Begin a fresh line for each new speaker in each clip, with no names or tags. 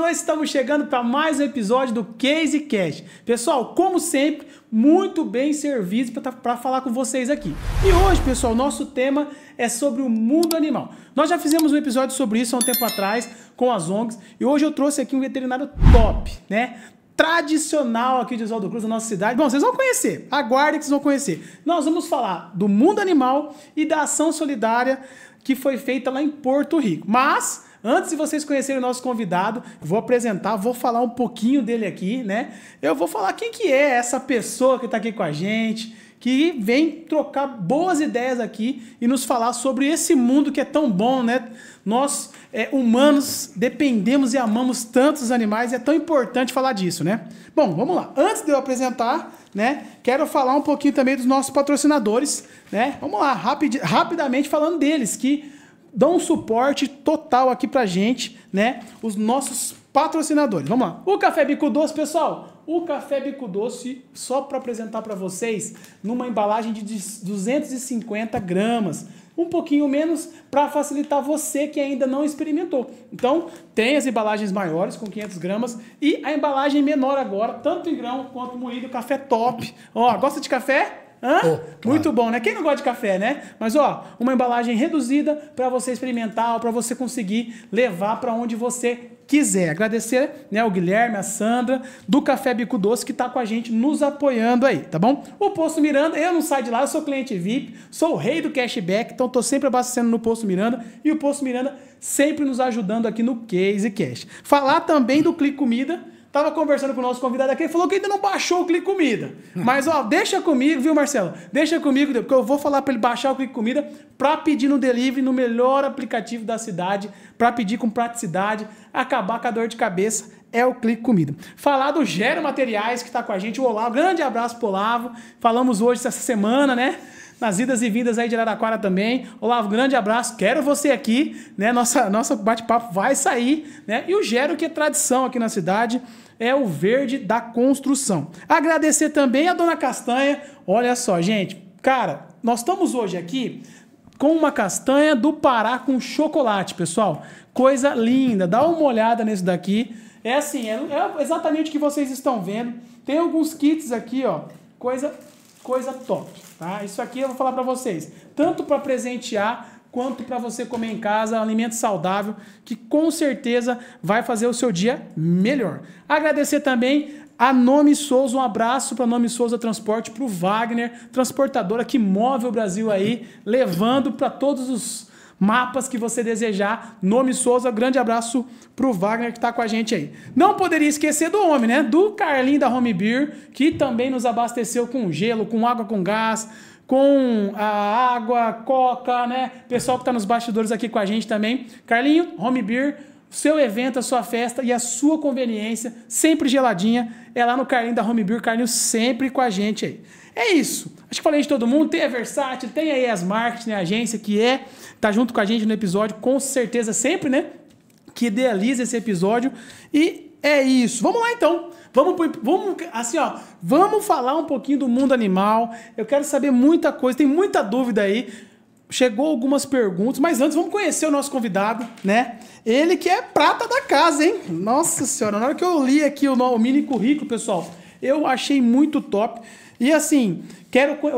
nós estamos chegando para mais um episódio do Case Cash. Pessoal, como sempre, muito bem servidos para falar com vocês aqui. E hoje, pessoal, nosso tema é sobre o mundo animal. Nós já fizemos um episódio sobre isso há um tempo atrás com as ONGs e hoje eu trouxe aqui um veterinário top, né? Tradicional aqui de Oswaldo Cruz, da nossa cidade. Bom, vocês vão conhecer, aguardem que vocês vão conhecer. Nós vamos falar do mundo animal e da ação solidária que foi feita lá em Porto Rico. Mas, antes de vocês conhecerem o nosso convidado, vou apresentar, vou falar um pouquinho dele aqui, né? Eu vou falar quem que é essa pessoa que está aqui com a gente, que vem trocar boas ideias aqui e nos falar sobre esse mundo que é tão bom, né? Nós, humanos, dependemos e amamos tantos animais e é tão importante falar disso, né? Bom, vamos lá. Antes de eu apresentar, né, quero falar um pouquinho também dos nossos patrocinadores, né? Vamos lá, rapidamente falando deles, que dão um suporte total aqui pra gente, né? Os nossos patrocinadores. Vamos lá. O Café Bico Doce, pessoal. O Café Bico Doce, só para apresentar para vocês, numa embalagem de 250 gramas. Um pouquinho menos para facilitar você que ainda não experimentou. Então, tem as embalagens maiores com 500 gramas e a embalagem menor agora, tanto em grão quanto moído, café top. Ó, gosta de café? Hã? Oh, claro. Muito bom, né? Quem não gosta de café, né? Mas, ó, uma embalagem reduzida para você experimentar, para você conseguir levar para onde você quiser. Agradecer, né, o Guilherme, a Sandra, do Café Bico Doce, que tá com a gente, nos apoiando aí, tá bom? O Posto Miranda, eu não saio de lá, eu sou cliente VIP, sou o rei do cashback, então tô sempre abastecendo no Posto Miranda, e o Posto Miranda sempre nos ajudando aqui no Case Cash. Falar também do Clique Comida. Tava conversando com o nosso convidado aqui, ele falou que ainda não baixou o Clique Comida. Mas, ó, deixa comigo, viu, Marcelo? Deixa comigo, porque eu vou falar para ele baixar o Clique Comida para pedir no delivery, no melhor aplicativo da cidade, para pedir com praticidade, acabar com a dor de cabeça, é o Clique Comida. Falar do Gero Materiais, que tá com a gente, o Olavo, grande abraço pro Olavo. Falamos hoje, essa semana, né? Nas idas e vindas aí de Araraquara também. Olavo, grande abraço. Quero você aqui, né? Nossa bate-papo vai sair, né? E o Gero, que é tradição aqui na cidade, é o verde da construção. Agradecer também a Dona Castanha. Olha só, gente. Cara, nós estamos hoje aqui com uma castanha do Pará com chocolate, pessoal. Coisa linda. Dá uma olhada nesse daqui. É assim, é exatamente o que vocês estão vendo. Tem alguns kits aqui, ó. Coisa top. Tá? Isso aqui eu vou falar para vocês, tanto para presentear quanto para você comer em casa, um alimento saudável que com certeza vai fazer o seu dia melhor. Agradecer também a Nome Souza, um abraço para Nome Souza Transporte, para o Wagner, transportadora que move o Brasil aí, levando para todos os mapas que você desejar. Nome Souza, grande abraço pro Wagner que tá com a gente aí. Não poderia esquecer do homem, né? Do Carlinho da Home Beer, que também nos abasteceu com gelo, com água com gás, com a água, coca, né? Pessoal que tá nos bastidores aqui com a gente também. Carlinho, Home Beer, seu evento, a sua festa e a sua conveniência, sempre geladinha, é lá no Carlinho da Home Beer. Carlinho sempre com a gente aí. É isso. Acho que falei de todo mundo. Tem a Versátil, tem aí as Marketing, né? A agência que tá junto com a gente no episódio, com certeza sempre, né? Que idealiza esse episódio. E é isso. Vamos lá, então. Vamos assim, ó. Vamos falar um pouquinho do mundo animal. Eu quero saber muita coisa. Tem muita dúvida aí. Chegou algumas perguntas, mas antes vamos conhecer o nosso convidado, né? Ele que é prata da casa, hein? Nossa Senhora, na hora que eu li aqui o mini currículo, pessoal, eu achei muito top. E assim,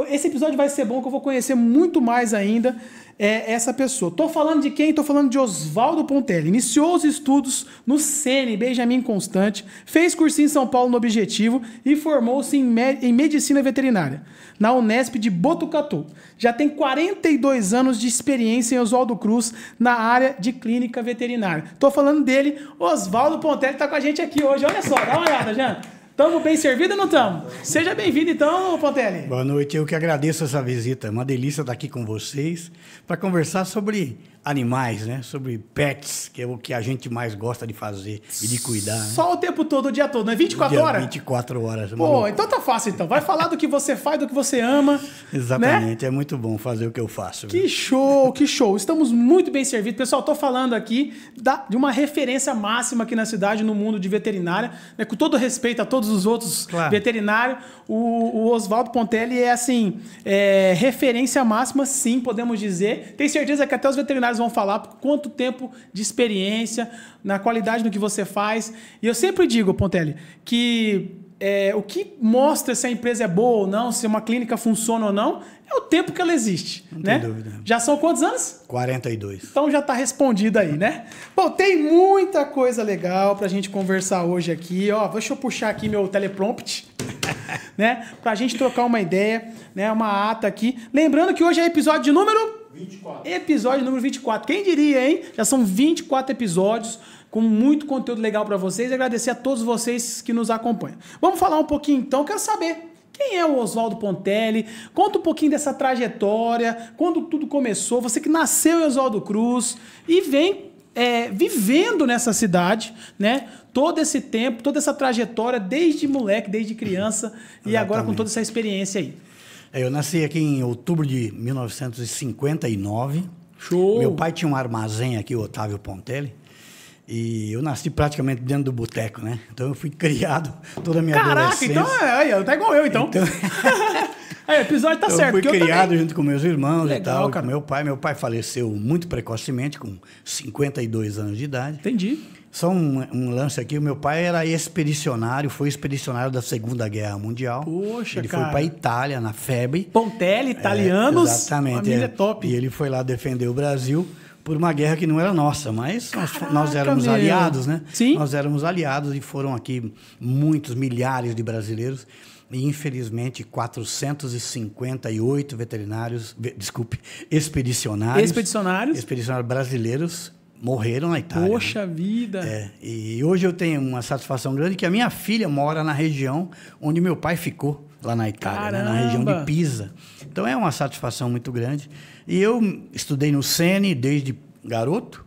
esse episódio vai ser bom, que eu vou conhecer muito mais ainda essa pessoa. Tô falando de quem? Tô falando de Oswaldo Pontelli. Iniciou os estudos no SENI, Benjamin Constant, fez cursinho em São Paulo no Objetivo e formou-se em Medicina Veterinária, na Unesp de Botucatu. Já tem 42 anos de experiência em Oswaldo Cruz na área de clínica veterinária. Tô falando dele, Oswaldo Pontelli, tá com a gente aqui hoje. Olha só, dá uma olhada, Jean. Estamos bem servidos ou não estamos? Seja bem-vindo, então, Pontelli.
Boa noite, eu que agradeço essa visita. É uma delícia estar aqui com vocês para conversar sobre animais, né? Sobre pets, que é o que a gente mais gosta de fazer e de cuidar. Né?
Só o tempo todo, o dia todo, não é 24 horas?
24 horas.
Pô, então tá fácil, então. Vai falar do que você faz, do que você ama.
Exatamente,
né?
É muito bom fazer o que eu faço.
Que show, que show. Estamos muito bem servidos. Pessoal, tô falando aqui de uma referência máxima aqui na cidade, no mundo de veterinária, né? Com todo respeito a todos os outros
Claro.
veterinários, o Oswaldo Pontelli é assim, referência máxima, sim, podemos dizer. Tenho certeza que até os veterinários vão falar por quanto tempo de experiência, na qualidade do que você faz. E eu sempre digo, Pontelli, que o que mostra se a empresa é boa ou não, se uma clínica funciona ou não, é o tempo que ela existe.
Não
né?
tem dúvida.
Já são quantos anos?
42.
Então já está respondido aí, né? Bom, tem muita coisa legal para a gente conversar hoje aqui. Ó, deixa eu puxar aqui meu teleprompt, né? Para a gente trocar uma ideia, né? Uma ata aqui. Lembrando que hoje é episódio de número
24.
Episódio número 24. Quem diria, hein? Já são 24 episódios com muito conteúdo legal para vocês. E agradecer a todos vocês que nos acompanham. Vamos falar um pouquinho então. Quero saber quem é o Oswaldo Pontelli. Conta um pouquinho dessa trajetória, quando tudo começou. Você que nasceu em Oswaldo Cruz e vem vivendo nessa cidade, né? Todo esse tempo, toda essa trajetória, desde moleque, desde criança e agora com toda essa experiência aí.
Eu nasci aqui em outubro de 1959.
Show!
Meu pai tinha um armazém aqui, o Otávio Pontelli. E eu nasci praticamente dentro do boteco, né? Então eu fui criado toda a minha adolescência.
Caraca, então tá igual eu, então. Aí, o episódio tá certo.
Eu fui criado junto com meus irmãos
Legal,
e tal.
cara.
Meu pai faleceu muito precocemente, com 52 anos de idade.
Entendi.
Só um lance aqui, o meu pai era expedicionário, foi expedicionário da Segunda Guerra Mundial.
Poxa,
ele
cara.
foi para a Itália, na FEB.
Pontelli, italianos,
Exatamente.
família top.
E ele foi lá defender o Brasil por uma guerra que não era nossa, mas nós éramos
meu.
aliados, né?
Sim.
Nós éramos aliados e foram aqui muitos, milhares de brasileiros. E, infelizmente, 458 expedicionários brasileiros morreram na Itália.
Poxa vida.
E hoje eu tenho uma satisfação grande que a minha filha mora na região onde meu pai ficou, lá na Itália, né? Na região de Pisa. Então é uma satisfação muito grande. E eu estudei no Sene desde garoto,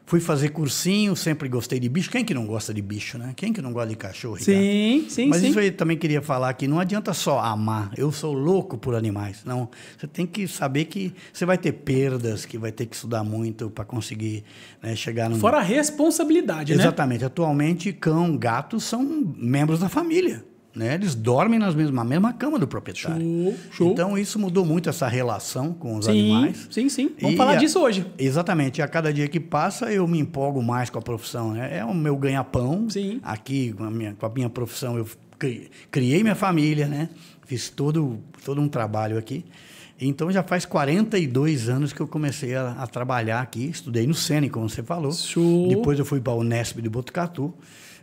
fui fazer cursinho, sempre gostei de bicho. Quem que não gosta de bicho, né? Quem que não gosta de cachorro, Ricardo?
Sim.
Mas isso aí também queria falar que não adianta só amar. Eu sou louco por animais. Não, você tem que saber que você vai ter perdas, que vai ter que estudar muito para conseguir, né, chegar no...
Fora a responsabilidade, né?
Exatamente. Atualmente, cão, gatos são membros da família. Né? Eles dormem na mesma cama do proprietário.
Show.
Então, isso mudou muito essa relação com os animais.
Sim. Vamos falar disso hoje.
Exatamente. A cada dia que passa, eu me empolgo mais com a profissão. Né? É o meu ganha-pão.
Sim.
Aqui, com a minha profissão, eu criei minha família, né? Fiz todo um trabalho aqui. Então, já faz 42 anos que eu comecei a trabalhar aqui. Estudei no Sene, como você falou.
Show.
Depois eu fui para a Unesp de Botucatu.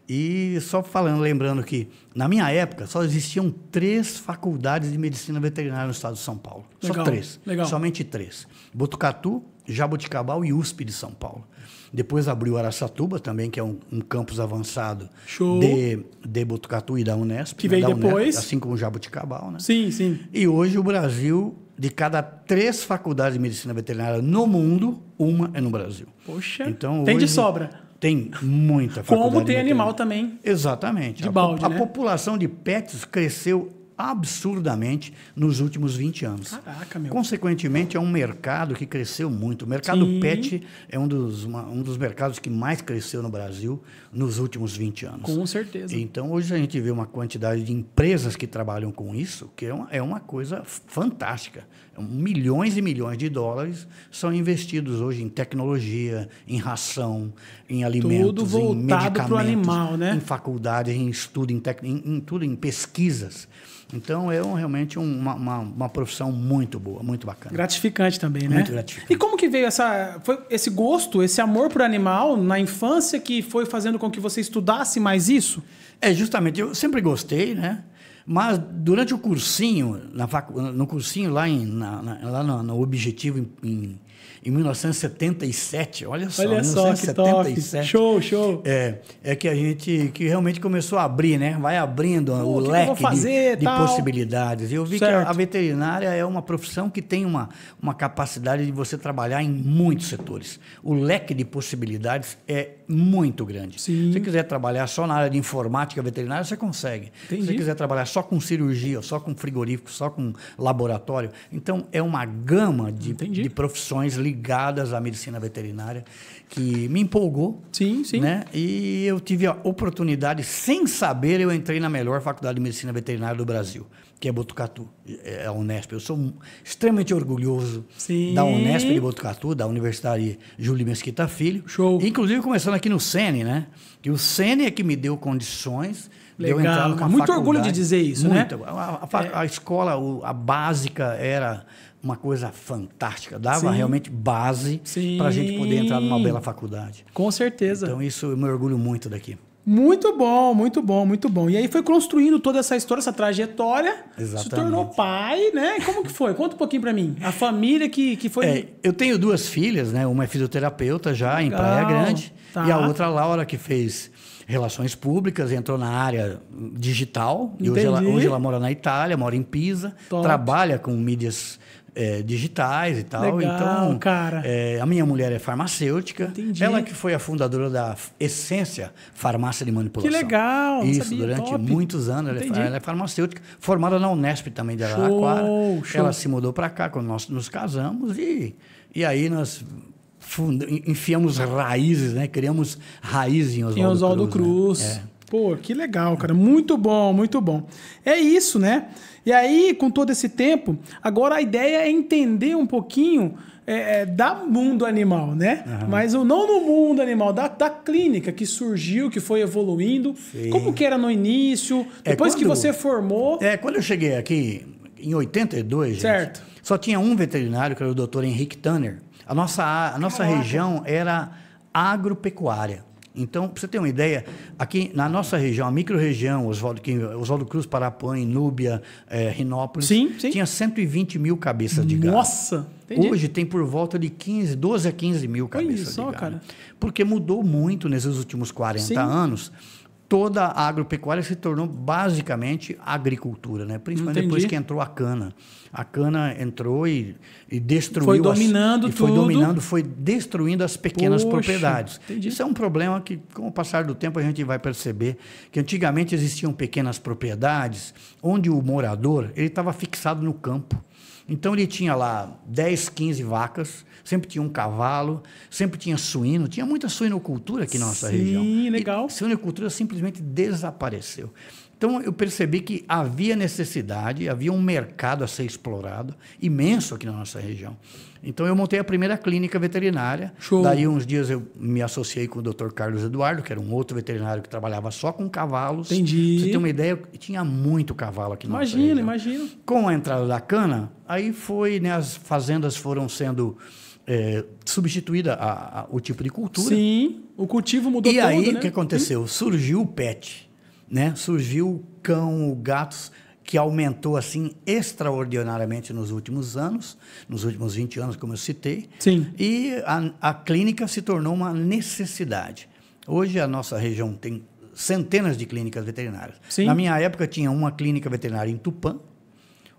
E só lembrando que, na minha época, só existiam 3 faculdades de medicina veterinária no estado de São Paulo.
Legal,
Só 3.
legal.
Somente 3. Botucatu, Jaboticabal e USP de São Paulo. Depois abriu Araçatuba também, que é um campus avançado de Botucatu e da Unesp.
Que veio depois.
Assim como o Jaboticabal, né?
Sim.
E hoje o Brasil, de cada 3 faculdades de medicina veterinária no mundo, uma é no Brasil.
Poxa,
então,
tem de
hoje,
sobra.
Tem muita faculdade.
Como tem
veterinária.
animal também.
Exatamente.
De balde,
a
né?
população de pets cresceu absurdamente nos últimos 20 anos.
Caraca, meu.
Consequentemente, é um mercado que cresceu muito. O mercado pet é um dos mercados que mais cresceu no Brasil nos últimos 20 anos.
Com certeza.
Então, hoje a gente vê uma quantidade de empresas que trabalham com isso, que é uma coisa fantástica. Milhões e milhões de dólares são investidos hoje em tecnologia, em ração, em alimentos,
tudo voltado
em medicamentos,
pro animal, né?
em faculdades, em estudo, em tudo, em pesquisas. Então, é realmente uma profissão muito boa, muito bacana.
Gratificante também, né?
Muito gratificante.
E como que veio esse gosto, esse amor por animal na infância que foi fazendo com que você estudasse mais isso?
Justamente, eu sempre gostei, né? Mas durante o cursinho, no cursinho lá no Objetivo, em 1977, olha só,
Olha só,
1977.
que top. Show.
É que a gente que realmente começou a abrir, né? Vai abrindo o
que
leque
eu vou fazer,
de
tal.
possibilidades. Eu vi
Certo.
que a veterinária é uma profissão que tem uma capacidade de você trabalhar em muitos setores. O leque de possibilidades é muito grande.
Sim.
Se você quiser trabalhar só na área de informática veterinária, você consegue.
Entendi.
Se você quiser trabalhar só com cirurgia, só com frigorífico, só com laboratório. Então, é uma gama de profissões ligadas à medicina veterinária que me empolgou.
Sim, sim.
Né? E eu tive a oportunidade, sem saber, eu entrei na melhor faculdade de medicina veterinária do Brasil, que é Botucatu, é a Unesp. Eu sou extremamente orgulhoso da Unesp de Botucatu, da Universidade Júlio Mesquita Filho.
Show.
Inclusive, começando aqui no SENE, né? Que o SENE é que me deu condições de eu entrar numa
muito
faculdade.
Orgulho de dizer isso, né?
A escola, a básica, era uma coisa fantástica. Dava realmente base para a gente poder entrar numa bela faculdade.
Com certeza.
Então, isso eu me orgulho muito daqui.
Muito bom, muito bom, muito bom. E aí foi construindo toda essa história, essa trajetória.
Exatamente.
Se tornou pai, né? Como que foi? Conta um pouquinho pra mim. A família que foi...
eu tenho 2 filhas, né? Uma é fisioterapeuta já em Praia Grande.
Tá.
E a outra, Laura, que fez relações públicas, entrou na área digital. E hoje ela mora na Itália, mora em Pisa.
Top.
Trabalha com mídias digitais e tal.
Legal,
então,
cara.
A minha mulher é farmacêutica.
Entendi.
Ela que foi a fundadora da Essência Farmácia de Manipulação.
Que legal.
Isso,
sabia,
durante
top.
muitos anos. Ela é farmacêutica, formada na Unesp também de Araraquara.
Show.
Ela se mudou para cá quando nós nos casamos e aí nós enfiamos raízes, né? Criamos raízes em
Oswaldo Cruz.
Né?
Pô, que legal, cara. Muito bom, muito bom. É isso, né? E aí, com todo esse tempo, agora a ideia é entender um pouquinho da mundo animal, né? Uhum. Mas não no mundo animal, da clínica que surgiu, que foi evoluindo. Sim. Como que era no início? Depois que você formou...
Quando eu cheguei aqui, em 82,
certo.
Gente, só tinha um veterinário, que era o Dr. Henrique Tanner. A nossa região era agropecuária. Então, para você ter uma ideia, aqui na nossa região, a micro-região, Oswaldo Cruz, Parapuã, Núbia, Rinópolis, tinha 120 mil cabeças de gado.
Nossa! Entendi.
Hoje tem por volta de 12 a 15 mil cabeças de gado.
Cara.
Porque mudou muito nesses últimos 40 anos. Toda a agropecuária se tornou basicamente agricultura, né? Principalmente depois que entrou a cana. A cana entrou e destruiu...
Foi dominando tudo.
Foi dominando, foi destruindo as pequenas propriedades.
Entendi.
Isso é um problema que, com o passar do tempo, a gente vai perceber que antigamente existiam pequenas propriedades onde o morador ele estava fixado no campo. Então, ele tinha lá 10, 15 vacas, sempre tinha um cavalo, sempre tinha suíno, tinha muita suinocultura aqui na nossa região.
Sim, legal.
E a suinocultura simplesmente desapareceu. Então, eu percebi que havia necessidade, havia um mercado a ser explorado, imenso aqui na nossa região. Então, eu montei a primeira clínica veterinária.
Show.
Daí, uns dias, eu me associei com o Dr. Carlos Eduardo, que era um outro veterinário que trabalhava só com cavalos.
Entendi.
Pra você ter uma ideia, tinha muito cavalo aqui na nossa região.
Imagino.
Com a entrada da cana, aí foi, né, as fazendas foram sendo substituída o tipo de cultura.
Sim, o cultivo mudou todo,
E aí,
né?
o que aconteceu? Surgiu o pet, né? Surgiu o cão, o gato, que aumentou assim extraordinariamente nos últimos anos, nos últimos 20 anos, como eu citei.
Sim.
E a clínica se tornou uma necessidade. Hoje a nossa região tem centenas de clínicas veterinárias.
Sim.
Na minha época tinha uma clínica veterinária em Tupã,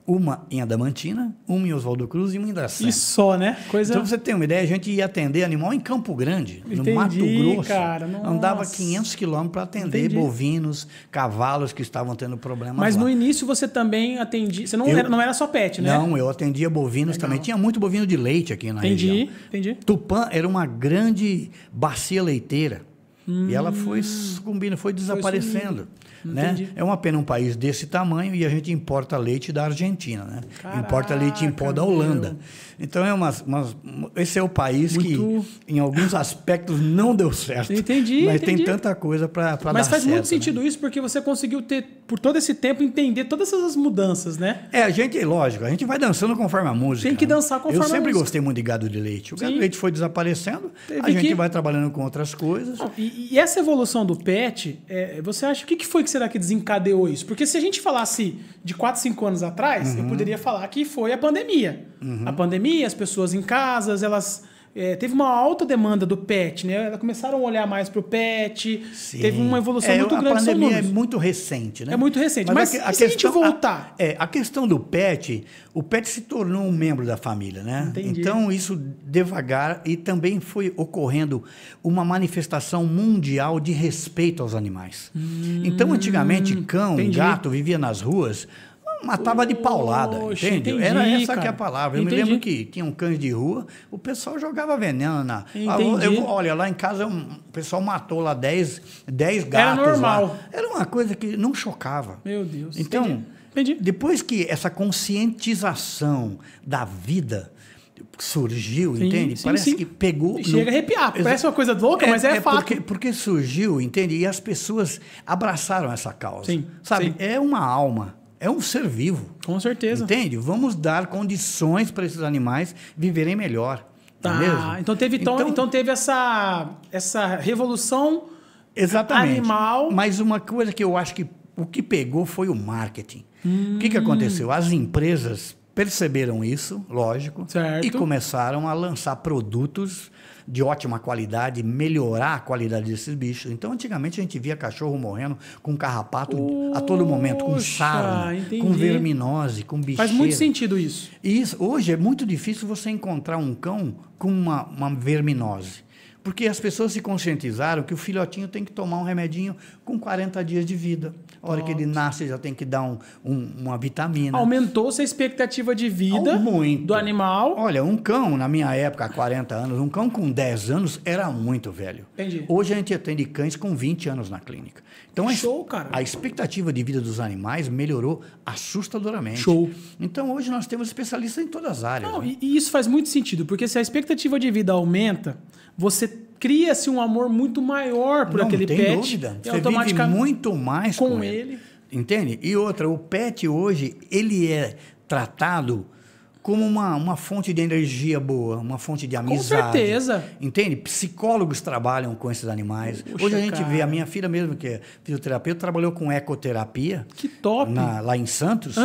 uma em Adamantina, uma em Oswaldo Cruz e uma em Dracena.
E só, né? Coisa...
Então, pra você ter uma ideia, a gente ia atender animal em Campo Grande,
Entendi,
no Mato Grosso.
Cara,
andava 500 quilômetros para atender bovinos, cavalos que estavam tendo problemas.
Mas
lá.
no início você também atendia... Você não era só pet, né?
Não, eu atendia bovinos também. Tinha muito bovino de leite aqui na região.
Entendi.
Tupã era uma grande bacia leiteira. E ela foi sucumbindo, foi desaparecendo. Né? É uma pena um país desse tamanho e a gente importa leite da Argentina, né?
Caraca,
importa leite em pó da Holanda. Então, esse é o país que, em alguns aspectos, não deu certo. Mas tem tanta coisa para dar certo.
Mas faz muito sentido isso, porque você conseguiu ter, por todo esse tempo, entender todas essas mudanças, né?
Lógico, a gente vai dançando conforme a música.
Tem que dançar conforme a música.
Eu sempre gostei muito de gado de leite. O gado de leite foi desaparecendo, a gente vai trabalhando com outras coisas.
E essa evolução do pet, você acha, o que foi que será que desencadeou isso? Porque se a gente falasse de 4, 5 anos atrás, eu poderia falar que foi a pandemia. A pandemia, as pessoas em casas, elas teve uma alta demanda do pet, né? Elas começaram a olhar mais para o pet,
Sim.
teve uma evolução muito grande.
A pandemia é muito recente, né?
É muito recente, mas se a gente voltar?
A questão do pet, o pet se tornou um membro da família, né?
Entendi.
Então, isso devagar, e também foi ocorrendo uma manifestação mundial de respeito aos animais. Então, antigamente, cão, gato vivia nas ruas, matava de paulada, entende?
Entendi,
era essa
cara.
Que é a palavra. Eu me lembro que tinham cães de rua, o pessoal jogava veneno na... Olha, lá em casa o pessoal matou lá 10 gatos.
Era normal.
Lá. Era uma coisa que não chocava.
Meu Deus.
Então,
Entendi.
depois que essa conscientização da vida surgiu, entende? Parece que pegou...
Chega a arrepiar. Parece uma coisa louca, mas é fato.
Porque surgiu, entende? E as pessoas abraçaram essa causa.
Sim.
Sabe?
Sim.
É uma alma. É um ser vivo.
Com certeza.
Entende? Vamos dar condições para esses animais viverem melhor. Tá mesmo?
Então teve essa revolução animal.
Mas uma coisa que eu acho que o que pegou foi o marketing. O que aconteceu? As empresas perceberam isso, lógico,
certo.
E começaram a lançar produtos de ótima qualidade, melhorar a qualidade desses bichos. Então, antigamente, a gente via cachorro morrendo com carrapato a todo momento, com sarna, com verminose, com bicheira.
Faz muito sentido isso.
Hoje é muito difícil você encontrar um cão com uma verminose. Porque as pessoas se conscientizaram que o filhotinho tem que tomar um remedinho com 40 dias de vida. A hora que ele nasce, já tem que dar uma vitamina.
Aumentou-se a expectativa de vida do animal.
Olha, um cão, na minha época, há 40 anos, um cão com 10 anos era muito velho.
Entendi.
Hoje a gente atende cães com 20 anos na clínica. Então,
cara.
A expectativa de vida dos animais melhorou assustadoramente.
Show.
Então, hoje nós temos especialistas em todas as áreas.
Não, né? E isso faz muito sentido, porque se a expectativa de vida aumenta, você cria-se um amor muito maior por aquele pet.
Não tem dúvida. Você vive muito mais com ele. Entende? E outra, o pet hoje, ele é tratado como uma fonte de energia boa, uma fonte de amizade.
Com certeza.
Entende? Psicólogos trabalham com esses animais.
Puxa,
hoje a gente vê, a minha filha mesmo, que é fisioterapeuta, trabalhou com ecoterapia.
Que top!
Lá em Santos,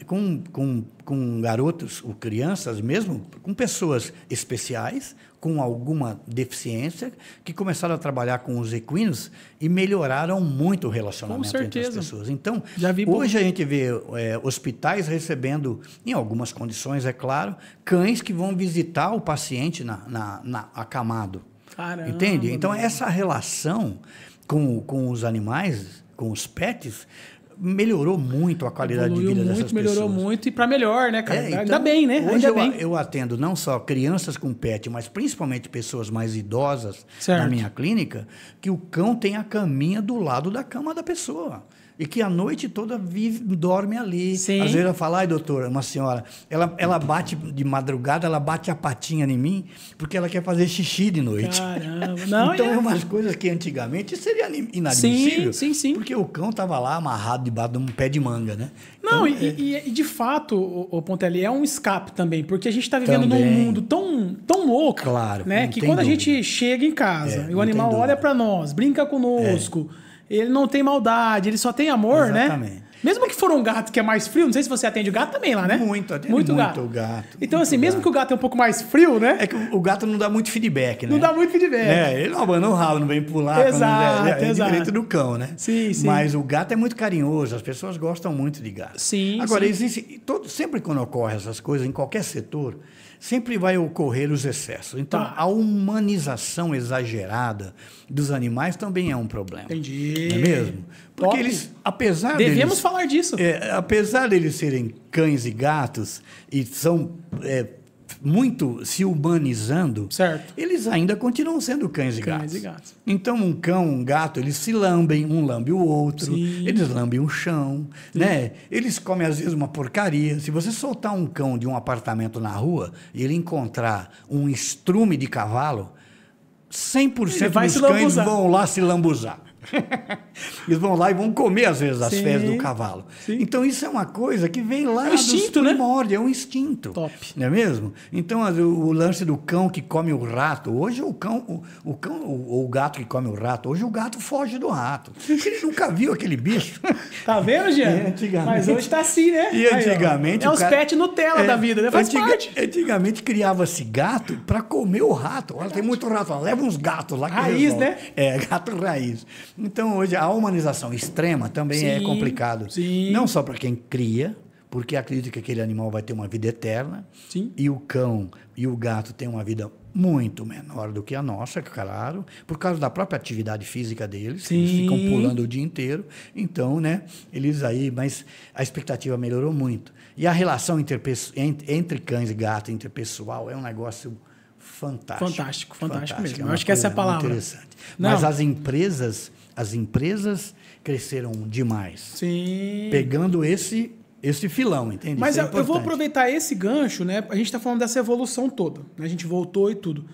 com garotos ou crianças mesmo, com pessoas especiais, com alguma deficiência, que começaram a trabalhar com os equinos e melhoraram muito o relacionamento entre as pessoas. Então, hoje a gente vê hospitais recebendo, em algumas condições, é claro, cães que vão visitar o paciente acamado.
Caramba,
entende? Então, essa relação com os animais, com os pets, melhorou muito a qualidade de vida dessas pessoas.
Melhorou muito e para melhor, né, cara? Ainda bem, né?
Hoje eu atendo não só crianças com pet, mas principalmente pessoas mais idosas na minha clínica, que o cão tem a caminha do lado da cama da pessoa. E que a noite toda dorme ali.
Sim.
Às vezes ela fala, ai, doutora, uma senhora, ela bate de madrugada, ela bate a patinha em mim, porque ela quer fazer xixi de noite.
Caramba. Não,
então, é umas coisas que antigamente seria inadmissível.
Sim.
Porque o cão estava lá amarrado debaixo de um pé de manga, né?
Não, então, e de fato, o Pontelli, é um escape também, porque a gente está vivendo num mundo tão louco,
claro,
né? Que quando a gente chega em casa e o animal olha para nós, brinca conosco, ele não tem maldade, ele só tem amor,
exatamente,
né? Mesmo que for um gato que é mais frio, não sei se você atende o gato também lá, né?
Muito gato.
Então, assim, mesmo que o gato é um pouco mais frio, né?
É que o gato não dá muito feedback, né?
Não dá muito feedback.
Ele não abana o ralo, não vem pular.
Exato.
É diferente do cão, né?
Sim.
Mas o gato é muito carinhoso, as pessoas gostam muito de gato.
Sim.
Agora, sempre quando ocorrem essas coisas, em qualquer setor, sempre vai ocorrer os excessos. Então, a humanização exagerada dos animais também é um problema.
Entendi.
Não é mesmo? Porque eles, apesar
Devemos falar disso.
Apesar deles serem cães e gatos e são muito se humanizando,
certo,
eles ainda continuam sendo cães e gatos. Então, um cão, um gato, eles se lambem, um lambe o outro, eles lambem o chão, né? Eles comem, às vezes, uma porcaria. Se você soltar um cão de um apartamento na rua e ele encontrar um estrume de cavalo, 100% dos cães vão lá se lambuzar. Eles vão lá e vão comer, às vezes, as
Sim.
fezes do cavalo.
Sim.
Então, isso é uma coisa que vem lá
É um instinto,
dos
né?
primórdios, é um instinto.
Top.
Não é mesmo? Então, o lance do cão que come o rato, hoje o gato que come o rato, hoje o gato foge do rato. Ele nunca viu aquele bicho.
Tá vendo, Jean?
Antigamente.
Mas hoje tá assim, né?
E antigamente...
Aí, ó. É os pets Nutella da vida, né? Faz parte.
Antigamente criava-se gato para comer o rato. Olha, tem muito rato lá. Leva uns gatos lá que
Raiz,
resolve.
né?
É, gato raiz. Então, hoje, a humanização extrema também é complicado.
Sim.
Não só para quem cria, porque acredita que aquele animal vai ter uma vida eterna.
Sim.
E o cão e o gato têm uma vida muito menor do que a nossa, claro, por causa da própria atividade física deles.
Sim.
Eles ficam pulando o dia inteiro. Então, né, eles aí... Mas a expectativa melhorou muito. E a relação entre cães e gato, interpessoal, é um negócio fantástico.
Fantástico mesmo.
É
Eu acho que essa é a palavra.
Interessante.
Não.
Mas as empresas cresceram demais.
Sim.
Pegando esse filão, entende?
Mas
Isso é
eu vou
importante.
aproveitar esse gancho, né? A gente está falando dessa evolução toda, né? A gente voltou e tudo.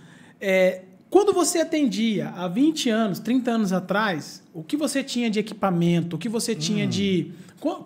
Quando você atendia há 20 anos, 30 anos atrás, o que você tinha de equipamento, o que você tinha de...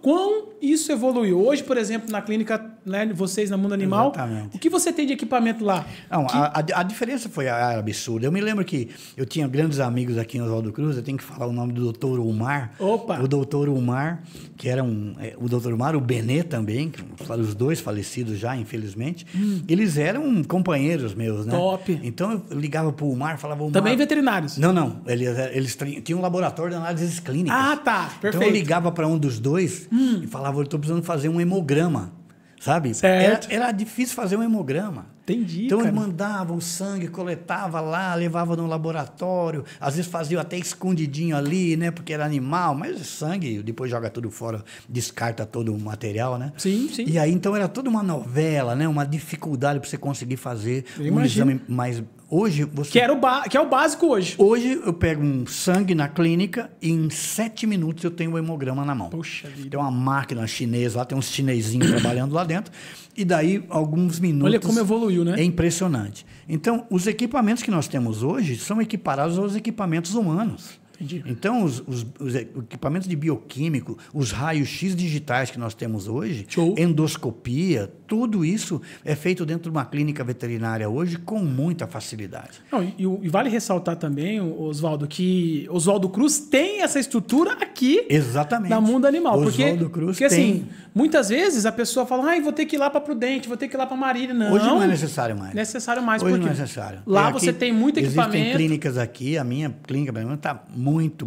Quão isso evoluiu? Hoje, por exemplo, na clínica, né, vocês na Mundo Animal,
Exatamente.
o que você tem de equipamento lá?
Não, a diferença foi absurda. Eu me lembro que eu tinha grandes amigos aqui em Oswaldo Cruz, eu tenho que falar o nome do doutor Umar.
Opa!
O doutor Umar, que era o doutor Umar, o Benê também, que os dois falecidos já, infelizmente. Eles eram companheiros meus, né?
Top!
Então eu ligava pro Umar, falava... Umar,
Também veterinários?
Não. Eles tinham um laboratório de análises clínicas.
Ah, tá. Perfeito.
Então eu ligava para um dos dois e falava, eu estou precisando fazer um hemograma, sabe?
Certo.
Era difícil fazer um hemograma.
Entendi,
Então
cara.
ele mandava o sangue, coletava lá, levava no laboratório, às vezes fazia até escondidinho ali, né? Porque era animal, mas sangue, depois joga tudo fora, descarta todo o material, né?
Sim.
E aí então era toda uma novela, né? Uma dificuldade para você conseguir fazer
imagino.
Exame mais... Hoje você...
Que é o básico hoje.
Hoje eu pego um sangue na clínica e em 7 minutos eu tenho o hemograma na mão.
Poxa vida.
Tem uma máquina chinesa lá, tem uns chinesinhos trabalhando lá dentro. E daí, alguns minutos...
Olha como evoluiu, né?
É impressionante. Então, os equipamentos que nós temos hoje são equiparados aos equipamentos humanos.
Entendi.
Então, os equipamentos de bioquímico, os raios-x digitais que nós temos hoje,
Show.
endoscopia, tudo isso é feito dentro de uma clínica veterinária hoje com muita facilidade.
Não, e vale ressaltar também, Oswaldo, que Oswaldo Cruz tem essa estrutura aqui.
Exatamente.
Na Mundo Animal.
Oswaldo Cruz
porque
tem.
assim, muitas vezes a pessoa fala, vou ter que ir lá para Prudente, vou ter que ir lá para Marília. Não.
Hoje não é necessário mais.
Necessário mais,
Hoje
por quê?
não é necessário.
Lá
Aqui
você tem muito equipamento.
Existem clínicas aqui, a minha clínica, por exemplo, está muito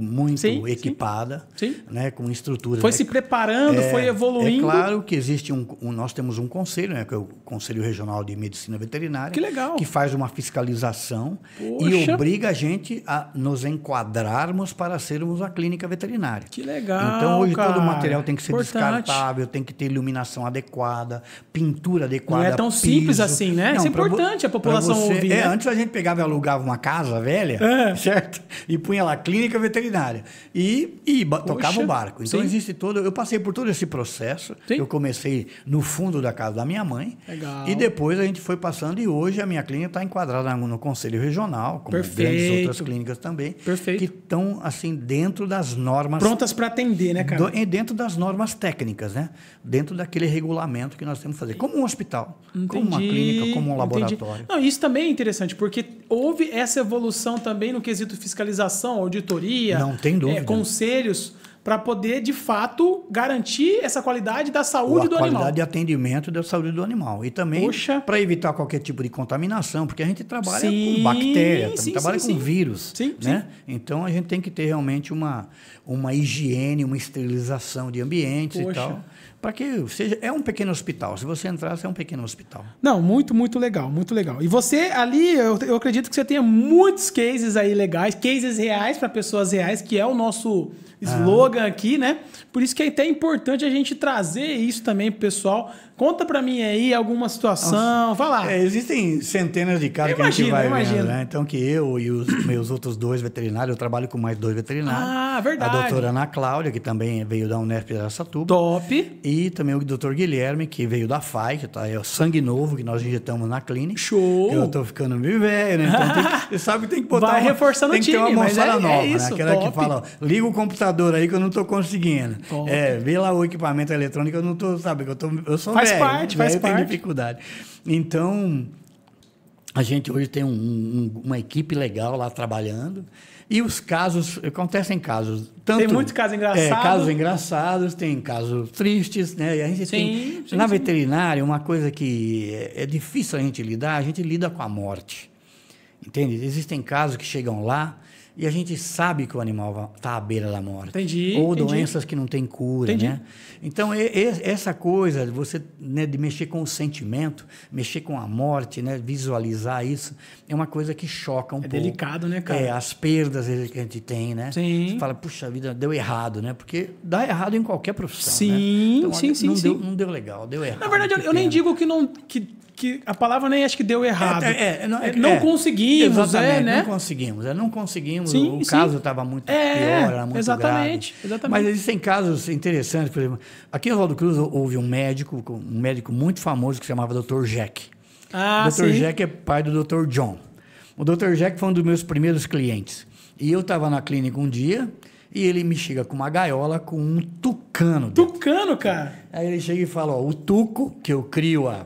equipada,
Sim.
né, com estruturas.
Foi se preparando, foi evoluindo.
É claro que existe nós temos um conselho, né, que é o Conselho Regional de Medicina Veterinária,
Que legal.
que faz uma fiscalização
Poxa.
e obriga a gente a nos enquadrarmos para sermos a clínica veterinária.
Que legal,
Então hoje
cara.
todo o material tem que ser
Importante.
descartável, tem que ter iluminação adequada, pintura adequada.
Não é tão
piso.
simples assim, né? Isso é
pra
importante a população
pra você,
ouvir, né?
Antes a gente pegava e alugava uma casa velha, certo? E punha lá clínica veterinária. E tocava o barco. Então
sim.
existe todo... Eu passei por todo esse processo.
Sim.
Eu comecei no fundo da casa da minha mãe.
Legal.
E depois a gente foi passando e hoje a minha clínica está enquadrada no Conselho Regional, como grandes outras clínicas também.
Perfeito.
Que estão, assim, dentro das normas...
Prontas para atender, né, cara?
Dentro das normas técnicas, né? Dentro daquele regulamento que nós temos que fazer. Como um hospital, como uma clínica, como um laboratório.
Não, isso também é interessante, porque houve essa evolução também no quesito fiscalização, auditoria,
Não tem dúvida.
Conselhos, para poder, de fato, garantir essa qualidade da saúde do
A qualidade
animal.
de atendimento da saúde do animal. E também para evitar qualquer tipo de contaminação, porque a gente trabalha com bactéria, trabalha com vírus. Né? Então, a gente tem que ter realmente uma higiene, uma esterilização de ambientes e tal. Para que seja... É um pequeno hospital. Se você entrar, é um pequeno hospital.
Não, muito, muito legal, muito legal. E você ali, eu acredito que você tenha muitos cases aí legais, cases reais para pessoas reais, que é o nosso slogan aqui, né? Por isso que é até importante a gente trazer isso também pro pessoal, Conta pra mim aí alguma situação, vai lá.
Existem centenas de casos que a gente vai vendo, né? Então, que eu e os meus outros 2 veterinários, eu trabalho com mais 2 veterinários.
Ah, verdade.
A doutora Ana Cláudia, que também veio da Unesp de Araçatuba.
Top.
E também o doutor Guilherme, que veio da FAI, que é o sangue novo que nós injetamos na clínica.
Show.
Eu tô ficando meio velho, né? Então, você sabe que tem que botar
vai reforçando o time,
tem que ter uma moçada nova,
é isso,
né? Aquela
top.
que fala, ó, liga o computador aí que eu não tô conseguindo.
Top.
Vê lá o equipamento eletrônico, eu não tô, sabe? Eu sou
faz
velho.
Parte, faz parte.
Tem dificuldade. Então, a gente hoje tem uma equipe legal lá trabalhando. E os casos, acontecem casos. Tem
muitos casos engraçados.
Casos engraçados, tem casos tristes, né? E a gente tem. Na veterinária, uma coisa que é difícil a gente lida com a morte. Entende? Existem casos que chegam lá e a gente sabe que o animal está à beira da morte.
Entendi.
Ou doenças que não têm cura, né? Então, essa coisa de mexer com o sentimento, mexer com a morte, né? Visualizar isso, é uma coisa que choca um pouco.
É delicado, né, cara?
As perdas que a gente tem, né?
Sim.
Você fala, puxa vida, deu errado, né? Porque dá errado em qualquer profissão,
sim,
né? Então,
sim.
Não deu legal, deu errado.
Na verdade, eu nem digo que a palavra nem acho que deu errado. Não conseguimos, né?
Não conseguimos.
Sim,
o caso estava muito pior, era muito
exatamente.
Mas existem casos interessantes, por exemplo, aqui em Oswaldo Cruz houve um médico muito famoso que se chamava Dr. Jack.
Ah,
o Dr. Jack é pai do Dr. John. O Dr. Jack foi um dos meus primeiros clientes. E eu estava na clínica um dia e ele me chega com uma gaiola com um tucano.
Tucano, cara?
Aí ele chega e fala, ó, o tuco que eu crio há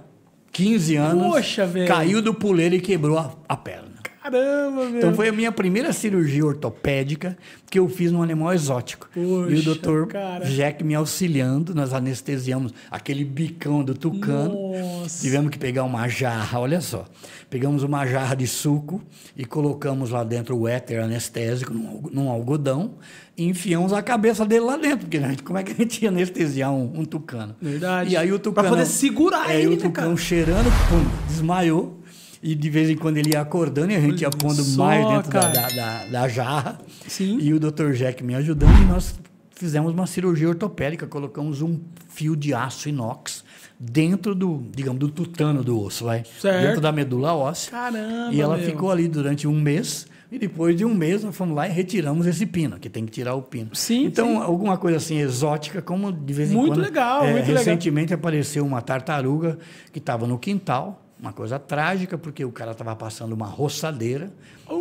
15 anos,
poxa, velho,
caiu do puleiro e quebrou a perna.
Caramba, velho.
Então foi a minha primeira cirurgia ortopédica que eu fiz num animal exótico.
Poxa,
e o doutor Jack me auxiliando, nós anestesiamos aquele bicão do tucano.
Nossa.
Tivemos que pegar uma jarra, olha só. Pegamos uma jarra de suco e colocamos lá dentro o éter anestésico num algodão e enfiamos a cabeça dele lá dentro. Porque como é que a gente ia anestesiar um tucano?
Verdade.
E aí o tucano...
Pra poder segurar ele,
o tucano cheirando, pum, desmaiou. E de vez em quando ele ia acordando e a gente ia pondo mais dentro da jarra.
Sim.
E o Dr. Jack me ajudando e nós fizemos uma cirurgia ortopédica, colocamos um fio de aço inox dentro do tutano do osso, dentro da medula óssea.
Caramba,
e ela ficou ali durante um mês. E depois de um mês nós fomos lá e retiramos esse pino, que tem que tirar o pino.
Sim,
então, alguma coisa assim exótica, como de vez em
muito
quando.
Legal, muito
recentemente apareceu uma tartaruga que estava no quintal. Uma coisa trágica, porque o cara estava passando uma roçadeira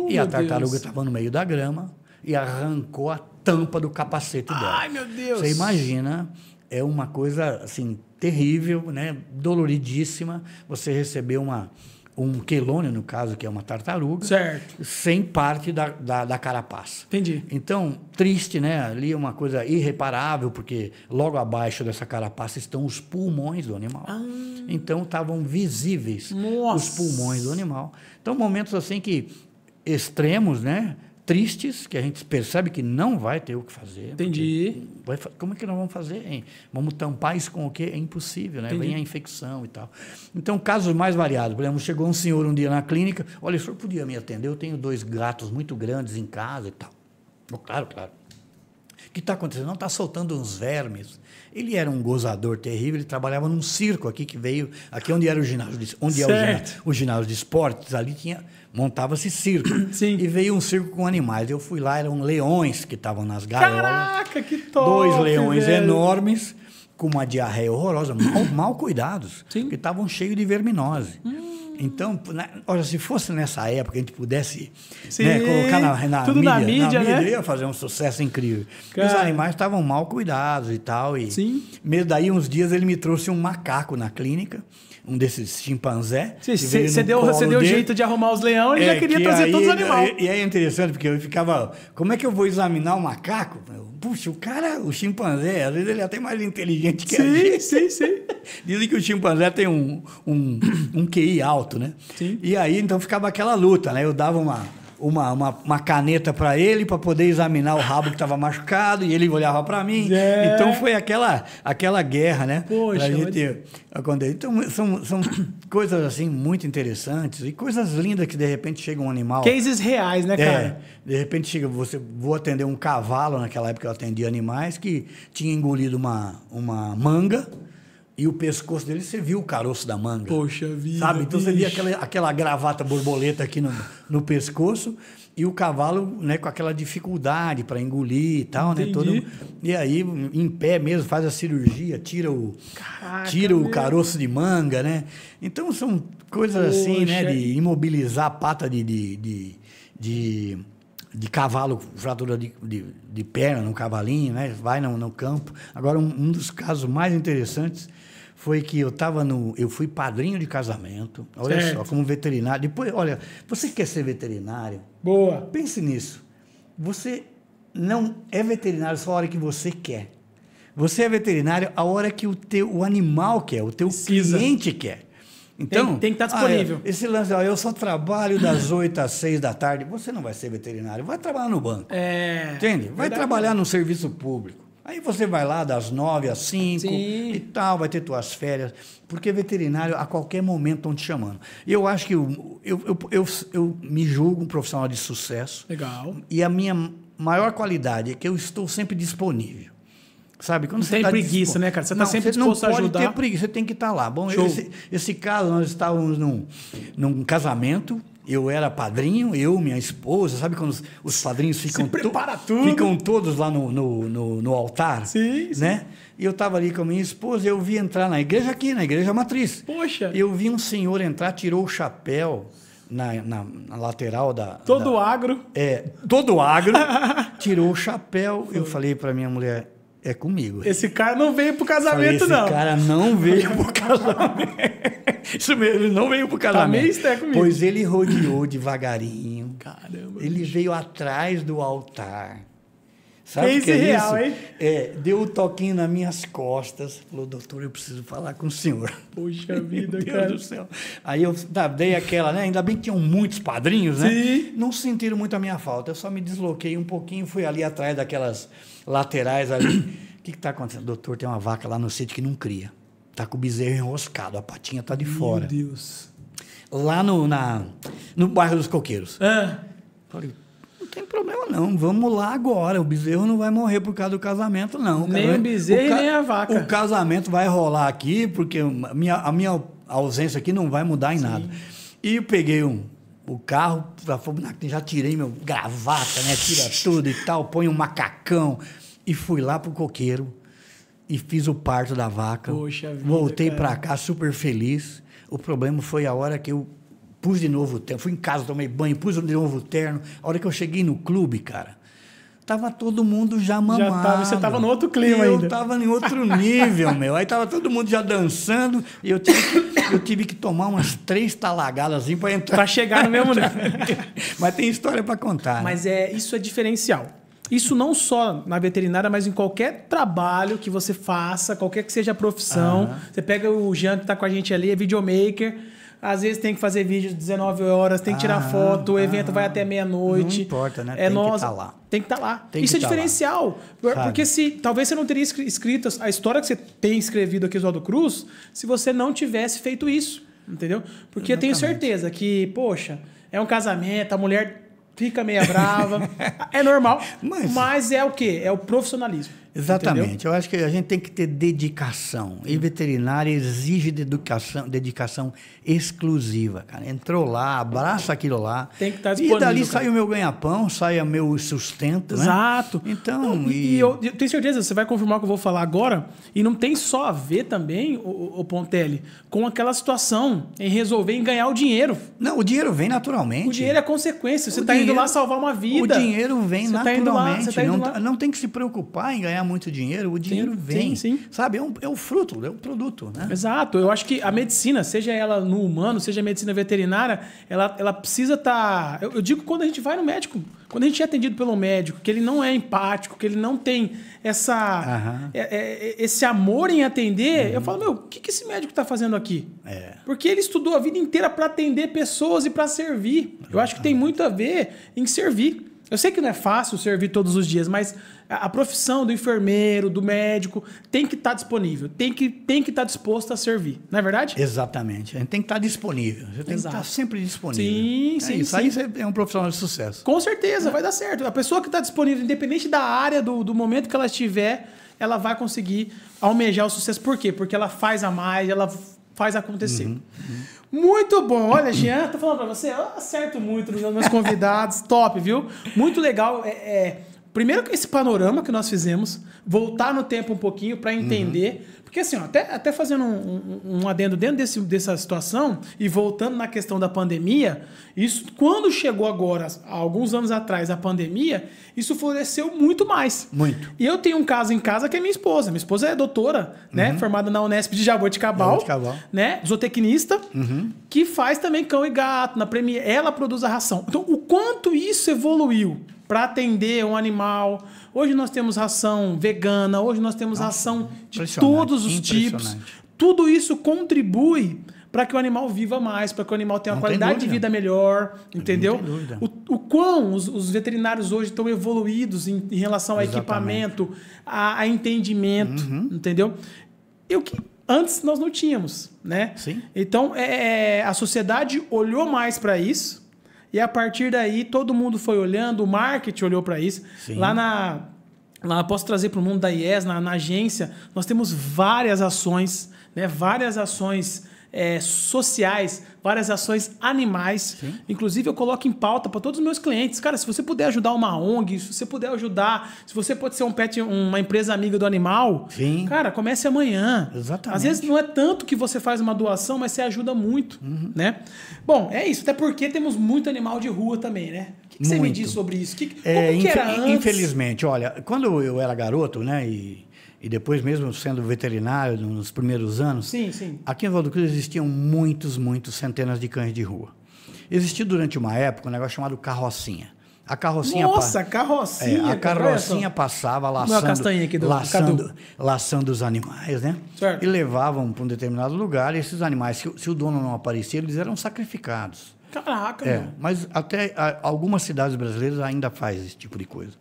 e a tartaruga estava no meio da grama e arrancou a tampa do capacete dela.
Ai, meu Deus!
Você imagina, é uma coisa assim terrível, né? Doloridíssima. Você receber um quelônio, no caso, que é uma tartaruga,
certo,
sem parte da carapaça.
Entendi.
Então, triste, né? Ali é uma coisa irreparável, porque logo abaixo dessa carapaça estão os pulmões do animal. Então, estavam visíveis os pulmões do animal. Então, momentos assim que extremos, né? Tristes, que a gente percebe que não vai ter o que fazer.
Entendi.
Como é que nós vamos fazer, hein? Vamos tampar isso com o quê? É impossível, né? Vem a infecção e tal. Então, casos mais variados. Por exemplo, chegou um senhor um dia na clínica, olha, o senhor podia me atender? Eu tenho 2 gatos muito grandes em casa e tal. Claro. O que está acontecendo? Não, está soltando uns vermes. Ele era um gozador terrível, ele trabalhava num circo aqui que veio, aqui onde era o ginásio, o ginásio de esportes, ali montava-se circo.
Sim.
E veio um circo com animais. Eu fui lá, eram leões que estavam nas gaiolas.
Caraca, que top!
2 leões
velho,
enormes, com uma diarreia horrorosa, mal cuidados, porque estavam cheios de verminose. Então, olha, se fosse nessa época, a gente pudesse colocar na mídia, né? Ia fazer um sucesso incrível. Os animais estavam mal cuidados e tal. Daí, uns dias, ele me trouxe um macaco na clínica, um desses chimpanzé.
Você deu jeito de arrumar os leões e já queria trazer todos os animais.
E é interessante, porque eu ficava, como é que eu vou examinar o macaco? Puxa, o chimpanzé, às vezes ele é até mais inteligente que a gente.
Sim.
Dizem que o chimpanzé tem um QI alto, né?
Sim.
E aí, então, ficava aquela luta, né? Eu dava uma caneta para ele para poder examinar o rabo que estava machucado e ele olhava para mim. Então, foi aquela guerra, né?
Poxa,
Então, são coisas assim muito interessantes e coisas lindas que, de repente, chega um animal...
Cases reais, né, cara?
De repente, vou atender um cavalo, naquela época eu atendia animais, que tinha engolido uma manga E o pescoço dele, você viu o caroço da manga.
Poxa vida.
Sabe? Então você via aquela gravata borboleta aqui no pescoço e o cavalo, né, com aquela dificuldade para engolir e tal, né? E aí, em pé mesmo, faz a cirurgia, tira o caroço de manga, né? Então são coisas assim, né? De imobilizar a pata de cavalo, fratura de perna no cavalinho, né? Vai no campo. Agora, um dos casos mais interessantes foi que eu fui padrinho de casamento, olha só, como veterinário. Depois, olha, você quer ser veterinário?
Boa.
Pense nisso. Você não é veterinário só a hora que você quer. Você é veterinário a hora que o animal quer, o teu cliente quer. Então,
tem que estar disponível.
Esse lance, eu só trabalho das 8 às 6 da tarde. Você não vai ser veterinário, vai trabalhar no banco. Entende? Vai trabalhar no serviço público. Aí você vai lá das 9 às 5 e tal, vai ter tuas férias. Porque veterinário, a qualquer momento, estão te chamando. E eu acho que eu me julgo um profissional de sucesso.
Legal.
E a minha maior qualidade é que eu estou sempre disponível. Sabe? Quando
não tem preguiça, né, cara? Você está sempre disposto a ajudar. Não pode ter preguiça,
você tem que estar lá. Bom, esse caso, nós estávamos num casamento, eu era padrinho, minha esposa, sabe quando os padrinhos ficam todos lá no altar?
Sim,
né? E eu estava ali com a minha esposa, eu vi entrar na igreja matriz.
Poxa!
Eu vi um senhor entrar, tirou o chapéu na lateral
Todo agro.
Todo agro, tirou o chapéu. Eu falei para minha mulher, é comigo.
Esse cara não veio pro casamento, não.
Esse cara não veio pro casamento. Isso mesmo, ele não veio pro casamento.
Tá meio esté comigo.
Pois ele rodeou devagarinho.
Caramba.
Ele veio atrás do altar. Sabe
o que é real,
isso? Hein? Deu um toquinho nas minhas costas. Falou, doutor, eu preciso falar com o senhor.
Poxa vida,
Meu
cara.
Deus do céu. Aí eu dei aquela, né? Ainda bem que tinham muitos padrinhos, né?
Sim.
Não sentiram muito a minha falta. Eu só me desloquei um pouquinho, fui ali atrás daquelas laterais ali. O que está acontecendo? Doutor, tem uma vaca lá no sítio que não cria. Está com o bezerro enroscado, a patinha está de fora.
Meu Deus.
Lá no bairro dos Coqueiros. Falei, não tem problema não, vamos lá agora. O bezerro não vai morrer por causa do casamento, não.
Nem o bezerro nem a vaca.
O casamento vai rolar aqui, porque a minha ausência aqui não vai mudar em nada. E eu peguei o carro, já tirei meu gravata, né? Tira tudo e tal, põe um macacão. E fui lá pro coqueiro e fiz o parto da vaca.
Poxa vida,
voltei para cá super feliz. O problema foi a hora que eu pus de novo o terno. Fui em casa, tomei banho, pus de novo o terno. A hora que eu cheguei no clube, cara, tava todo mundo já mamado.
Você tava no outro clima ainda.
Eu tava em outro nível, meu. Aí tava todo mundo já dançando e eu tive que tomar umas 3 talagadas assim para entrar.
Para chegar no mesmo nível.
Mas tem história para contar.
Mas
né?
isso é diferencial. Isso não só na veterinária, mas em qualquer trabalho que você faça, qualquer que seja a profissão. Você pega o Jean que está com a gente ali, é videomaker. Às vezes tem que fazer vídeo de 19 horas, tem que tirar foto, o evento vai até meia-noite.
Não importa, né? Tem que estar lá.
Tem que estar lá. Isso é diferencial. Porque talvez você não teria escrito a história que você tem escrevido aqui, Oswaldo Cruz, se você não tivesse feito isso. Entendeu? Porque eu tenho certeza que, poxa, é um casamento, a mulher fica meio brava. É normal, mas é o quê? É o profissionalismo.
Exatamente.
Entendeu?
Eu acho que a gente tem que ter dedicação. E veterinária exige dedicação exclusiva, cara. Entrou lá, abraça aquilo lá.
Tem que estar disponível.
E dali sai o meu ganha-pão, sai o meu sustento,
Exato.
Né? Então,
eu tenho certeza, você vai confirmar o que eu vou falar agora, e não tem só a ver também, o Pontelli, com aquela situação em resolver em ganhar o dinheiro.
Não, o dinheiro vem naturalmente.
O dinheiro é consequência. Você está indo lá salvar uma vida.
O dinheiro vem naturalmente.
Tá indo lá.
Não tem que se preocupar em ganhar muito dinheiro, o dinheiro vem.
Sim.
Sabe? É o fruto, é o produto. Né?
Exato. Eu acho que a medicina, seja ela no humano, seja a medicina veterinária, ela precisa estar... Eu digo quando a gente vai no médico, quando a gente é atendido pelo médico, que ele não é empático, que ele não tem esse amor em atender, eu falo, o que esse médico está fazendo aqui? Porque ele estudou a vida inteira para atender pessoas e para servir. Eu acho que tem muito a ver em servir. Eu sei que não é fácil servir todos os dias, mas a profissão do enfermeiro, do médico, tem que estar disponível, tem que estar disposto a servir, não é verdade?
Exatamente. A gente tem que estar disponível. Você tem que estar sempre disponível.
Sim.
Aí você é um profissional de sucesso.
Com certeza, vai dar certo. A pessoa que está disponível, independente da área, do momento que ela estiver, ela vai conseguir almejar o sucesso. Por quê? Porque ela faz a mais, ela faz acontecer. Muito bom. Olha, Jean, tô falando pra você, eu acerto muito nos meus convidados. Top, viu? Muito legal. Primeiro que esse panorama que nós fizemos, voltar no tempo um pouquinho para entender. Porque assim, ó, até fazendo um adendo dentro dessa situação e voltando na questão da pandemia, isso quando chegou agora, há alguns anos atrás, a pandemia, isso floresceu muito mais.
Muito.
E eu tenho um caso em casa que é minha esposa. Minha esposa é doutora, né? Formada na Unesp de Jaboticabal, né? Zootecnista, que faz também cão e gato, na Premier. Ela produz a ração. Então, o quanto isso evoluiu para atender um animal. Hoje nós temos ração vegana, hoje nós temos ração de todos os tipos. Tudo isso contribui para que o animal viva mais, para que o animal tenha uma qualidade de vida melhor, entendeu? O quão os veterinários hoje estão evoluídos em relação a equipamento, a entendimento, entendeu? E o que antes nós não tínhamos, né?
Sim.
Então, a sociedade olhou mais para isso. E a partir daí, todo mundo foi olhando, o marketing olhou para isso. Sim. Lá posso trazer para o mundo da IES, na agência, nós temos várias ações, né? Várias ações sociais, várias ações animais. Sim. Inclusive, eu coloco em pauta para todos os meus clientes. Cara, se você puder ajudar uma ONG, se você puder ajudar, se você pode ser uma empresa amiga do animal, sim, cara, comece amanhã.
Exatamente.
Às vezes não é tanto que você faz uma doação, mas você ajuda muito, né? Bom, é isso. Até porque temos muito animal de rua também, né? O que você me diz sobre isso? Como que era antes?
Infelizmente, olha, quando eu era garoto, né, e depois mesmo sendo veterinário nos primeiros anos,
sim.
Aqui em Oswaldo Cruz existiam muitos centenas de cães de rua. Existia durante uma época um negócio chamado carrocinha. A carrocinha...
Nossa, carrocinha!
A carrocinha passava laçando os animais, né?
Certo.
E levavam para um determinado lugar, e esses animais, se o dono não aparecia, eles eram sacrificados.
Caraca, meu.
Mas até algumas cidades brasileiras ainda fazem esse tipo de coisa.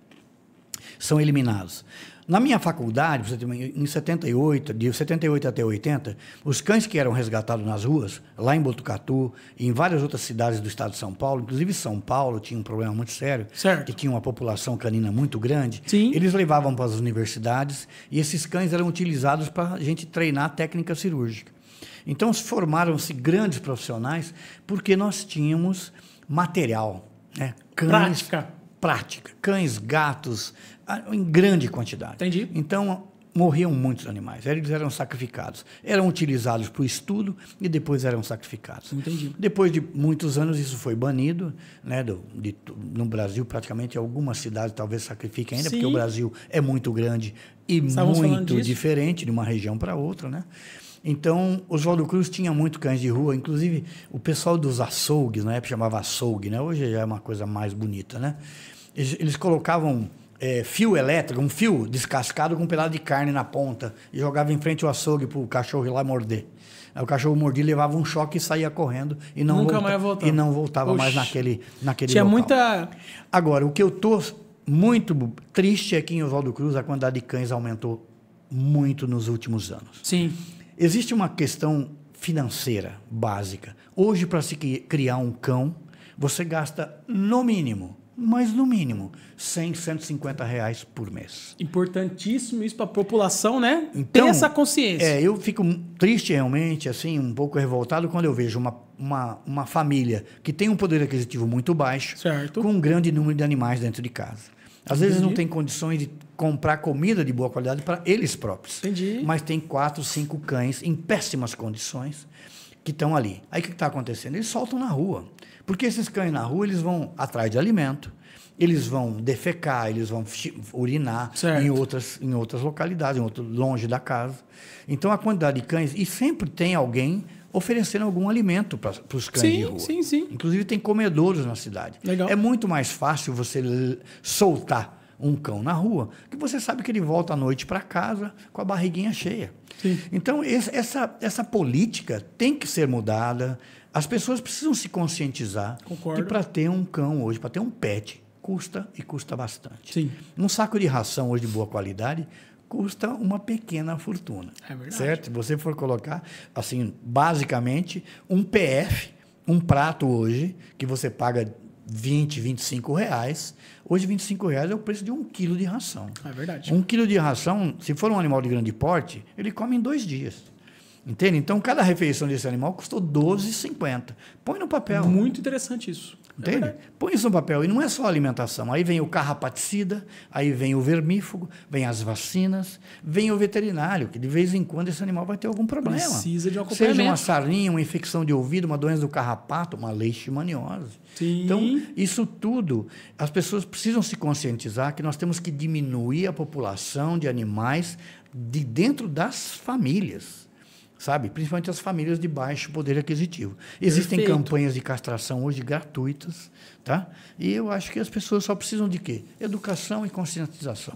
São eliminados. Na minha faculdade, em 78, de 78 até 80, os cães que eram resgatados nas ruas, lá em Botucatu e em várias outras cidades do estado de São Paulo, inclusive São Paulo tinha um problema muito sério,
certo,
que tinha uma população canina muito grande.
Sim.
Eles levavam para as universidades e esses cães eram utilizados para a gente treinar técnica cirúrgica. Então, formaram-se grandes profissionais porque nós tínhamos material, né? Cães, prática. Cães, gatos, em grande quantidade.
Entendi.
Então, morriam muitos animais. Eles eram sacrificados. Eram utilizados para o estudo e depois eram sacrificados.
Entendi.
Depois de muitos anos, isso foi banido, né? No Brasil, praticamente, algumas cidades talvez sacrifiquem ainda, sim, porque o Brasil é muito grande e muito diferente de uma região para outra, né? Então, Oswaldo Cruz tinha muito cães de rua, inclusive o pessoal dos açougues, na época chamava açougue, né? Hoje já é uma coisa mais bonita, né? Eles colocavam fio elétrico, um fio descascado com um pedaço de carne na ponta e jogava em frente ao açougue para o cachorro ir lá morder. Aí o cachorro mordia, levava um choque e saía correndo e não voltava mais naquele
tinha
local.
Muita...
Agora, o que eu estou muito triste é que em Oswaldo Cruz a quantidade de cães aumentou muito nos últimos anos.
Sim.
Existe uma questão financeira básica. Hoje, para se criar um cão, você gasta no mínimo, mas no mínimo, 100, 150 reais por mês.
Importantíssimo isso para a população, né?
Então,
ter essa consciência.
Eu fico triste realmente, assim, um pouco revoltado quando eu vejo uma família que tem um poder aquisitivo muito baixo,
certo,
com um grande número de animais dentro de casa. Às vezes não tem condições de comprar comida de boa qualidade para eles próprios.
Entendi.
Mas tem 4, 5 cães em péssimas condições que estão ali. Aí o que está acontecendo? Eles soltam na rua. Porque esses cães na rua, eles vão atrás de alimento, eles vão defecar, eles vão urinar em outras localidades, longe da casa. Então, a quantidade de cães... E sempre tem alguém oferecendo algum alimento para os cães de rua.
Sim.
Inclusive, tem comedouros na cidade.
Legal.
É muito mais fácil você soltar um cão na rua, que você sabe que ele volta à noite para casa com a barriguinha cheia.
Sim.
Então, essa política tem que ser mudada. As pessoas precisam se conscientizar.
Concordo.
Que para ter um cão hoje, para ter um pet, custa bastante.
Sim.
Um saco de ração hoje de boa qualidade custa uma pequena fortuna.
É verdade.
Certo? Se você for colocar, assim, basicamente, um PF, um prato hoje, que você paga 20, 25 reais. Hoje, 25 reais é o preço de 1 quilo de ração.
É verdade.
1 quilo de ração, se for um animal de grande porte, ele come em 2 dias. Entende? Então, cada refeição desse animal custou R$12,50. Põe no papel.
Muito interessante isso.
Entende? Põe isso no papel. E não é só alimentação. Aí vem o carrapaticida, aí vem o vermífugo, vem as vacinas, vem o veterinário, que de vez em quando esse animal vai ter algum problema.
Precisa de um acompanhamento.
Seja uma sarninha, uma infecção de ouvido, uma doença do carrapato, uma leishmaniose.
Sim.
Então, isso tudo, as pessoas precisam se conscientizar que nós temos que diminuir a população de animais de dentro das famílias. Sabe? Principalmente as famílias de baixo poder aquisitivo. Existem campanhas de castração hoje gratuitas, tá? E eu acho que as pessoas só precisam de quê? Educação e conscientização.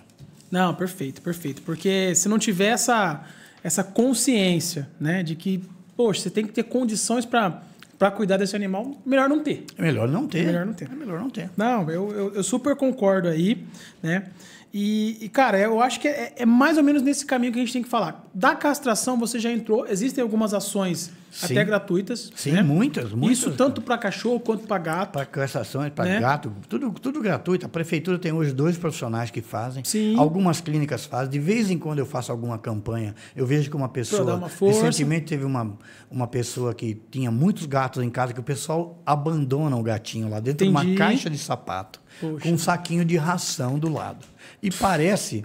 Não, perfeito, perfeito. Porque se não tiver essa consciência, né, de que, poxa, você tem que ter condições para cuidar desse animal, melhor não ter.
É melhor não ter.
É melhor não ter.
É melhor não ter.
Não, eu super concordo aí, né? E, cara, eu acho que é mais ou menos nesse caminho que a gente tem que falar. Da castração, você já entrou, existem algumas ações até gratuitas.
Sim,
né?
muitas.
Isso tanto para cachorro quanto para gato.
Para castrações, para
né?
gato, tudo gratuito. A prefeitura tem hoje 2 profissionais que fazem.
Sim.
Algumas clínicas fazem. De vez em quando eu faço alguma campanha, eu vejo que uma pessoa...
Pra dar uma força.
Recentemente teve uma pessoa que tinha muitos gatos em casa, que o pessoal abandona o gatinho lá dentro de uma caixa de sapato,
Poxa.
com um saquinho de ração do lado. E parece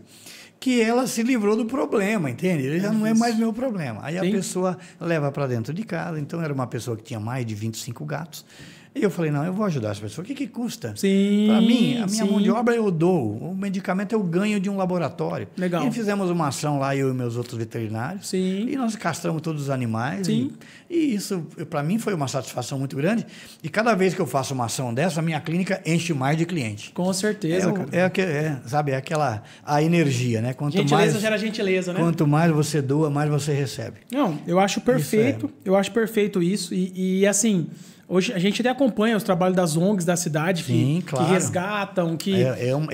que ela se livrou do problema, entende? Ele já não é mais meu problema. Aí
Sim.
a pessoa leva para dentro de casa. Então, era uma pessoa que tinha mais de 25 gatos. E eu falei, não, eu vou ajudar essa pessoa. O que custa?
Sim,
Para mim, a minha
sim.
mão de obra eu dou. O medicamento eu ganho de um laboratório.
Legal.
E fizemos uma ação lá, eu e meus outros veterinários.
Sim.
E nós castramos todos os animais.
Sim.
E isso, para mim, foi uma satisfação muito grande. E cada vez que eu faço uma ação dessa, a minha clínica enche mais de cliente.
Com certeza, cara.
Sabe, é aquela a energia, né? Quanto
Gentileza
mais,
gera gentileza, né?
Quanto mais você doa, mais você recebe.
Não, eu acho perfeito. Eu acho perfeito isso. E assim, hoje a gente até acompanha os trabalhos das ONGs da cidade
Sim,
que
claro.
resgatam, que
É um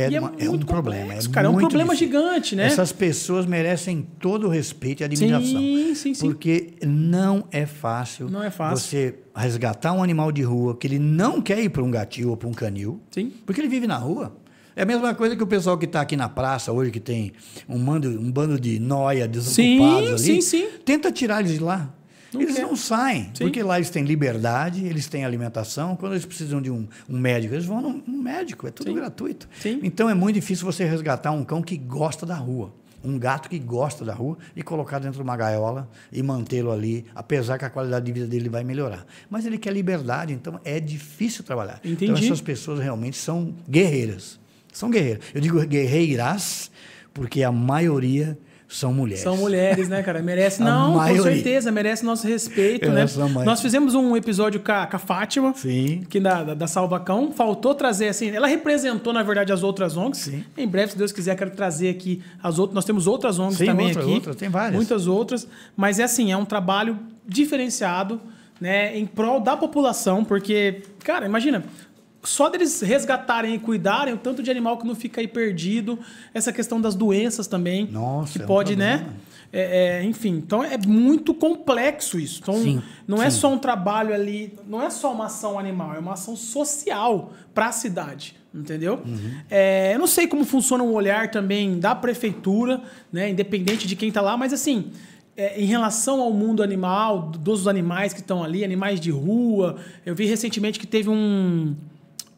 problema.
Complexo, cara, é um problema
difícil.
gigante, né?
Essas pessoas merecem todo o respeito e admiração.
Sim.
Porque não é fácil, você resgatar um animal de rua que ele não quer ir para um gatil ou para um canil,
Sim.
porque ele vive na rua. É a mesma coisa que o pessoal que está aqui na praça hoje, que tem um bando de noia desocupados ali, tenta tirar eles de lá. Eles não saem, porque lá eles têm liberdade, eles têm alimentação. Quando eles precisam de um médico, eles vão num médico, é tudo gratuito.
Sim.
Então é muito difícil você resgatar um cão que gosta da rua, um gato que gosta da rua e colocar dentro de uma gaiola e mantê-lo ali, apesar que a qualidade de vida dele vai melhorar. Mas ele quer liberdade, então é difícil trabalhar.
Entendi.
Então essas pessoas realmente são guerreiras. São guerreiras. Eu digo guerreiras porque a maioria são mulheres.
São mulheres, né, cara? Merece, não, com certeza, merece nosso respeito, né? Nós fizemos um episódio com a Fátima,
Sim.
que da Salvacão. Faltou trazer, assim, ela representou, na verdade, as outras ONGs.
Sim.
Em breve, se Deus quiser, quero trazer aqui as outras. Nós temos outras ONGs também aqui.
Outras, tem várias.
Muitas outras. Mas é assim, é um trabalho diferenciado, né, em prol da população, porque, cara, imagina... Só deles resgatarem e cuidarem, o tanto de animal que não fica aí perdido, essa questão das doenças também.
Nossa,
que pode, né? Enfim, então é muito complexo isso. Então, não é só um trabalho ali, não é só uma ação animal, é uma ação social para a cidade, entendeu? Eu não sei como funciona o olhar também da prefeitura, né? Independente de quem está lá, mas assim... em relação ao mundo animal, dos animais que estão ali, animais de rua, eu vi recentemente que teve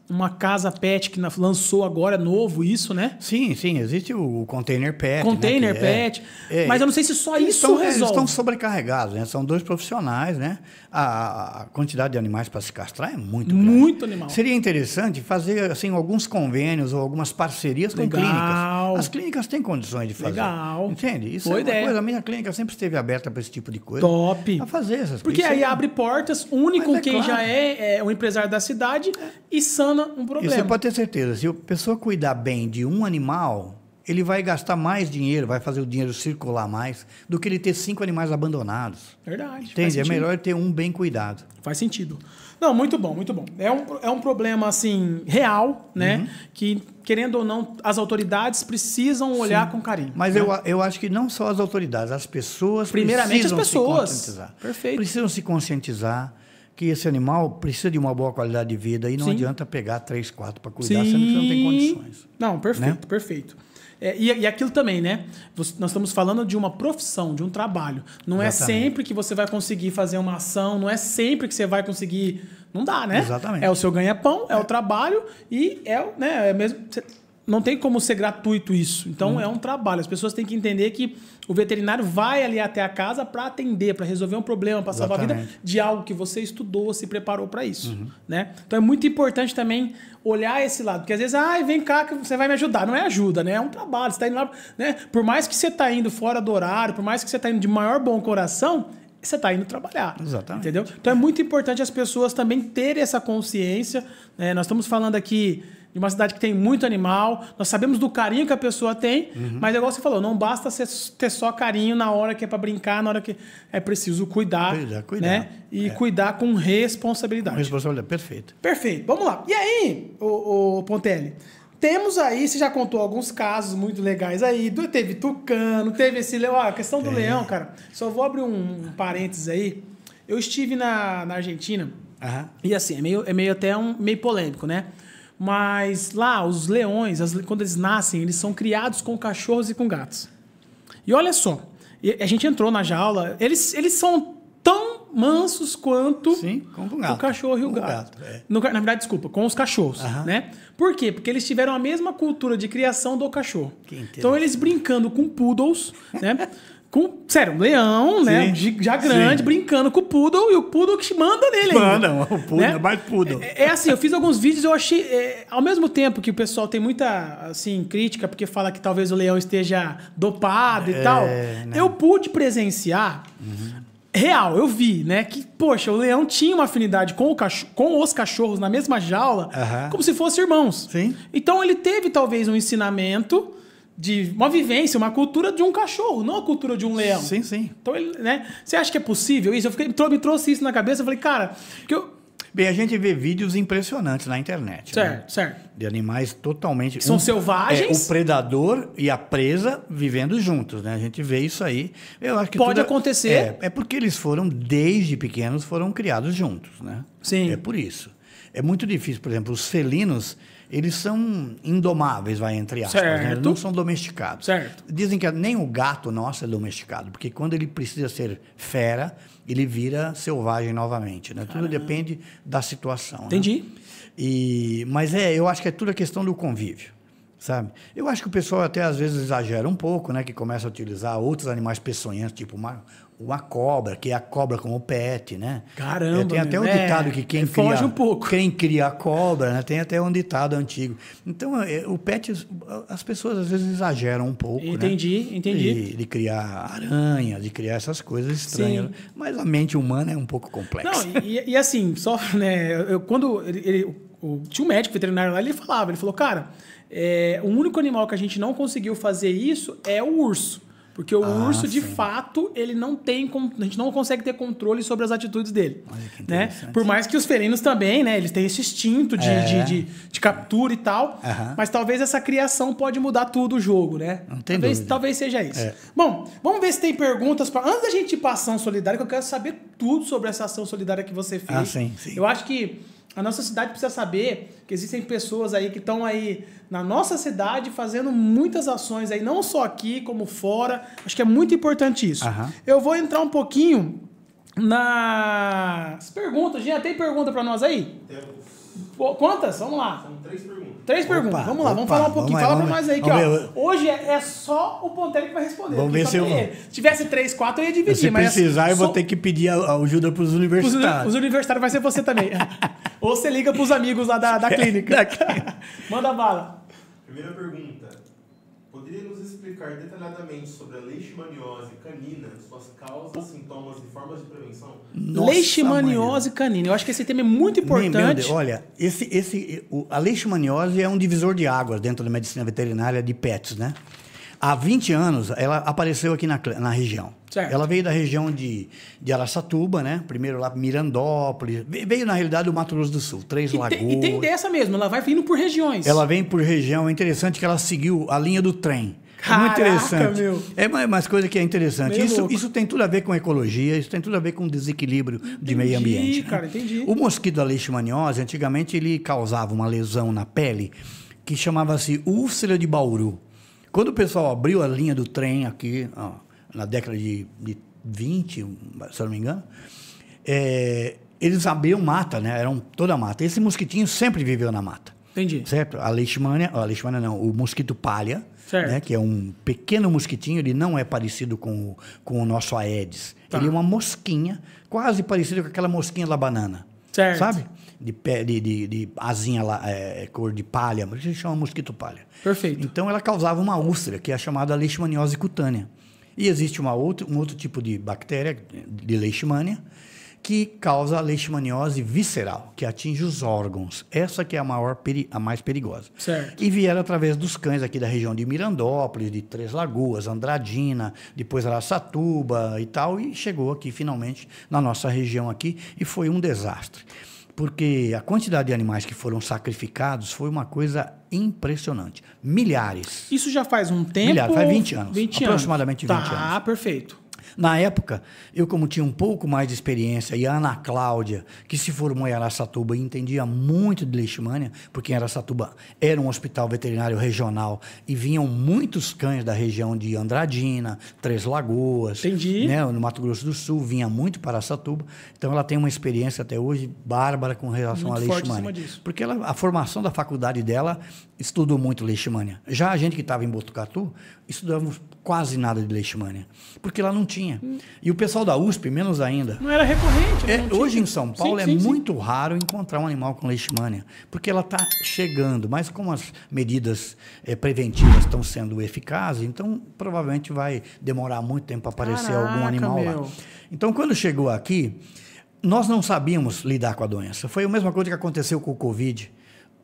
uma casa pet que lançou agora, novo isso, né?
Sim, existe o Container Pet.
Container Pet. Mas eu não sei se só isso resolve.
Eles estão sobrecarregados, né? São 2 profissionais, né? A quantidade de animais para se castrar é muito grande.
Muito animal.
Seria interessante fazer assim, alguns convênios ou algumas parcerias com clínicas. As clínicas têm condições de fazer.
Legal.
Entende? Isso
Boa
é uma
ideia.
coisa. A minha clínica sempre esteve aberta para esse tipo de coisa.
Top.
Para fazer essas coisas.
Porque aí abre portas, une com quem
claro.
já é o empresário da cidade e sana um problema.
E você pode ter certeza, se a pessoa cuidar bem de um animal, ele vai gastar mais dinheiro, vai fazer o dinheiro circular mais, do que ele ter 5 animais abandonados.
Verdade.
Entende? É melhor ter um bem cuidado.
Faz sentido. Não, muito bom, muito bom. É um problema, assim, real, né? Que, querendo ou não, as autoridades precisam olhar com carinho.
Mas
né?
eu acho que não só as autoridades, as pessoas
Primeiramente
precisam
as pessoas.
se conscientizar.
Perfeito.
Precisam se conscientizar que esse animal precisa de uma boa qualidade de vida e não
Sim.
adianta pegar 3, 4 para cuidar,
Sim.
sendo que você não tem condições.
Não, perfeito,
né?
perfeito. E aquilo também, né? Nós estamos falando de uma profissão, de um trabalho. Não
Exatamente.
é sempre que você vai conseguir fazer uma ação, não é sempre que você vai conseguir... Não dá, né?
Exatamente.
É o seu ganha-pão, é o trabalho e é mesmo... Não tem como ser gratuito isso. Então, é um trabalho. As pessoas têm que entender que o veterinário vai ali até a casa para atender, para resolver um problema, para salvar a vida de algo que você estudou, se preparou para isso. Né? Então, é muito importante também olhar esse lado. Porque às vezes, vem cá que você vai me ajudar. Não é ajuda, né? É um trabalho. Você está indo lá, né? Por mais que você está indo fora do horário, por mais que você está indo de maior bom coração, você está indo trabalhar.
Exatamente.
Entendeu? Então, é muito importante as pessoas também terem essa consciência. Né? Nós estamos falando aqui de uma cidade que tem muito animal, nós sabemos do carinho que a pessoa tem, mas é igual você falou, não basta ter só carinho na hora que é para brincar, na hora que é preciso cuidar. Né? E cuidar com responsabilidade.
Com responsabilidade, perfeito.
Perfeito, vamos lá. E aí, o Pontelli, temos aí, você já contou alguns casos muito legais aí, teve tucano, teve esse leão, a questão do leão, cara, só vou abrir um parênteses aí, eu estive na Argentina, e assim, é meio até meio polêmico, né? Mas lá, os leões, quando eles nascem, eles são criados com cachorros e com gatos. E olha só, a gente entrou na jaula, eles são tão mansos quanto o cachorro e o gato. Na verdade, desculpa, com os cachorros. Né? Por quê? Porque eles tiveram a mesma cultura de criação do cachorro. Então, eles brincando com poodles, né? Sério, um leão, né? Já grande, brincando com o poodle e o poodle que manda nele.
Manda, o poodle, né? É mais poodle.
É assim, eu fiz alguns vídeos, eu achei... ao mesmo tempo que o pessoal tem muita, assim, crítica, porque fala que talvez o leão esteja dopado e tal, eu pude presenciar... Real, eu vi, né? Que, poxa, o leão tinha uma afinidade com os cachorros na mesma jaula, como se fossem irmãos. Então, ele teve, talvez, um ensinamento... de uma vivência, uma cultura de um cachorro, não a cultura de um leão. Então, né? Você acha que é possível isso? Me trouxe isso na cabeça, eu falei, cara...
Bem, a gente vê vídeos impressionantes na internet.
Certo.
De animais totalmente...
São selvagens.
O predador e a presa vivendo juntos, né? A gente vê isso aí. Eu acho que
pode acontecer.
É porque eles desde pequenos, foram criados juntos, né?
Sim.
É por isso. É muito difícil, por exemplo, os felinos... Eles são indomáveis, entre aspas. Né? Eles não são domesticados. Dizem que nem o gato nosso é domesticado, porque quando ele precisa ser fera, ele vira selvagem novamente. Né? Tudo depende da situação.
Entendi.
Né? Mas eu acho que é tudo a questão do convívio. Sabe? Eu acho que o pessoal até às vezes exagera um pouco, né? Que começa a utilizar outros animais peçonhentos, tipo uma cobra, que é a cobra como pet, né?
Caramba!
Tem até um ditado que quem cria a cobra, né? Tem até um ditado antigo. Então, o pet, as pessoas às vezes exageram um pouco,
entendi.
De criar aranha, de criar essas coisas estranhas. Mas a mente humana é um pouco complexa.
Não, e assim, só, né? Quando tinha um médico veterinário lá, ele falou, cara... o único animal que a gente não conseguiu fazer isso é o urso. Porque o urso, de fato, ele não tem... A gente não consegue ter controle sobre as atitudes dele. Olha que interessante. Né? Por mais que os felinos também, né? Eles têm esse instinto de captura e tal. Mas talvez essa criação pode mudar tudo o jogo, né?
Não tem dúvida.
Talvez seja isso. Bom, vamos ver se tem perguntas. Antes da gente ir para a ação solidária, que eu quero saber tudo sobre essa ação solidária que você fez.
Sim.
Eu acho que a nossa cidade precisa saber que existem pessoas aí que estão aí na nossa cidade fazendo muitas ações aí, não só aqui, como fora. Acho que é muito importante isso. Eu vou entrar um pouquinho nas perguntas. Jean, tem pergunta para nós aí? Temos. Quantas? Vamos lá.
São 3 perguntas.
3 perguntas. Vamos lá, vamos falar um pouquinho. Fala para nós aí que, hoje é só o Pontelli que vai responder.
Vamos ver se
se tivesse 3, 4, eu ia dividir.
Se precisar, eu vou ter que pedir ajuda para os universitários.
Os universitários vai ser você também. Ou você liga para os amigos lá da clínica. Manda bala.
Primeira pergunta. Poderia nos explicar detalhadamente sobre a leishmaniose canina, suas causas, sintomas e formas de prevenção?
Leishmaniose canina. Eu acho que esse tema é muito importante.
Olha, a leishmaniose é um divisor de águas dentro da medicina veterinária de pets, né? Há 20 anos, ela apareceu aqui na região. Ela veio da região de Araçatuba, né? Primeiro lá Mirandópolis. Veio, na realidade, do Mato Grosso do Sul, Três Lagoas.
E tem dessa mesmo, ela vai vindo por regiões.
Ela vem por região. É interessante que ela seguiu a linha do trem. É muito interessante.
Meu.
É mais coisa que é interessante.
Meio
Isso tem tudo a ver com ecologia, isso tem tudo a ver com desequilíbrio de meio ambiente.
Cara, entendi.
O mosquito da leishmaniose, antigamente, ele causava uma lesão na pele que chamava-se úlcera de Bauru. Quando o pessoal abriu a linha do trem aqui, na década de 20, se eu não me engano, eles abriam mata, né? Eram toda mata. Esse mosquitinho sempre viveu na mata.
Entendi.
Certo? A leishmania não, o mosquito palha, né? Que é um pequeno mosquitinho, ele não é parecido com o nosso Aedes. Tá. Ele é uma mosquinha, quase parecida com aquela mosquinha da banana.
Certo.
Sabe? De asinha lá, cor de palha, mas a gente chama mosquito palha.
Perfeito.
Então ela causava uma úlcera, que é a chamada leishmaniose cutânea. E existe um outro tipo de bactéria, de leishmania, que causa a leishmaniose visceral, que atinge os órgãos. Essa que é a mais perigosa.
Certo.
E vieram através dos cães aqui da região de Mirandópolis, de Três Lagoas, Andradina, depois Araçatuba e tal, e chegou aqui finalmente na nossa região aqui, e foi um desastre. Porque a quantidade de animais que foram sacrificados foi uma coisa impressionante. Milhares.
Isso já faz um tempo?
Milhares, faz 20 anos.
20
aproximadamente 20 anos.
Tá, perfeito.
Na época, eu como tinha um pouco mais de experiência, e a Ana Cláudia, que se formou em Araçatuba e entendia muito de leishmania, porque em Araçatuba era um hospital veterinário regional e vinham muitos cães da região de Andradina, Três Lagoas.
Entendi.
Né, no Mato Grosso do Sul, vinha muito para Araçatuba. Então ela tem uma experiência até hoje bárbara com relação
muito
à
forte
leishmania.
em cima disso.
Porque a formação da faculdade dela estudou muito leishmania. Já a gente que estava em Botucatu, estudávamos quase nada de leishmania, porque lá não tinha. E o pessoal da USP, menos ainda.
Não era recorrente.
Hoje em São Paulo
sim,
muito raro encontrar um animal com leishmania, porque ela está chegando, mas como as medidas preventivas estão sendo eficazes, então provavelmente vai demorar muito tempo para aparecer algum animal lá. Então, quando chegou aqui, nós não sabíamos lidar com a doença. Foi a mesma coisa que aconteceu com o Covid.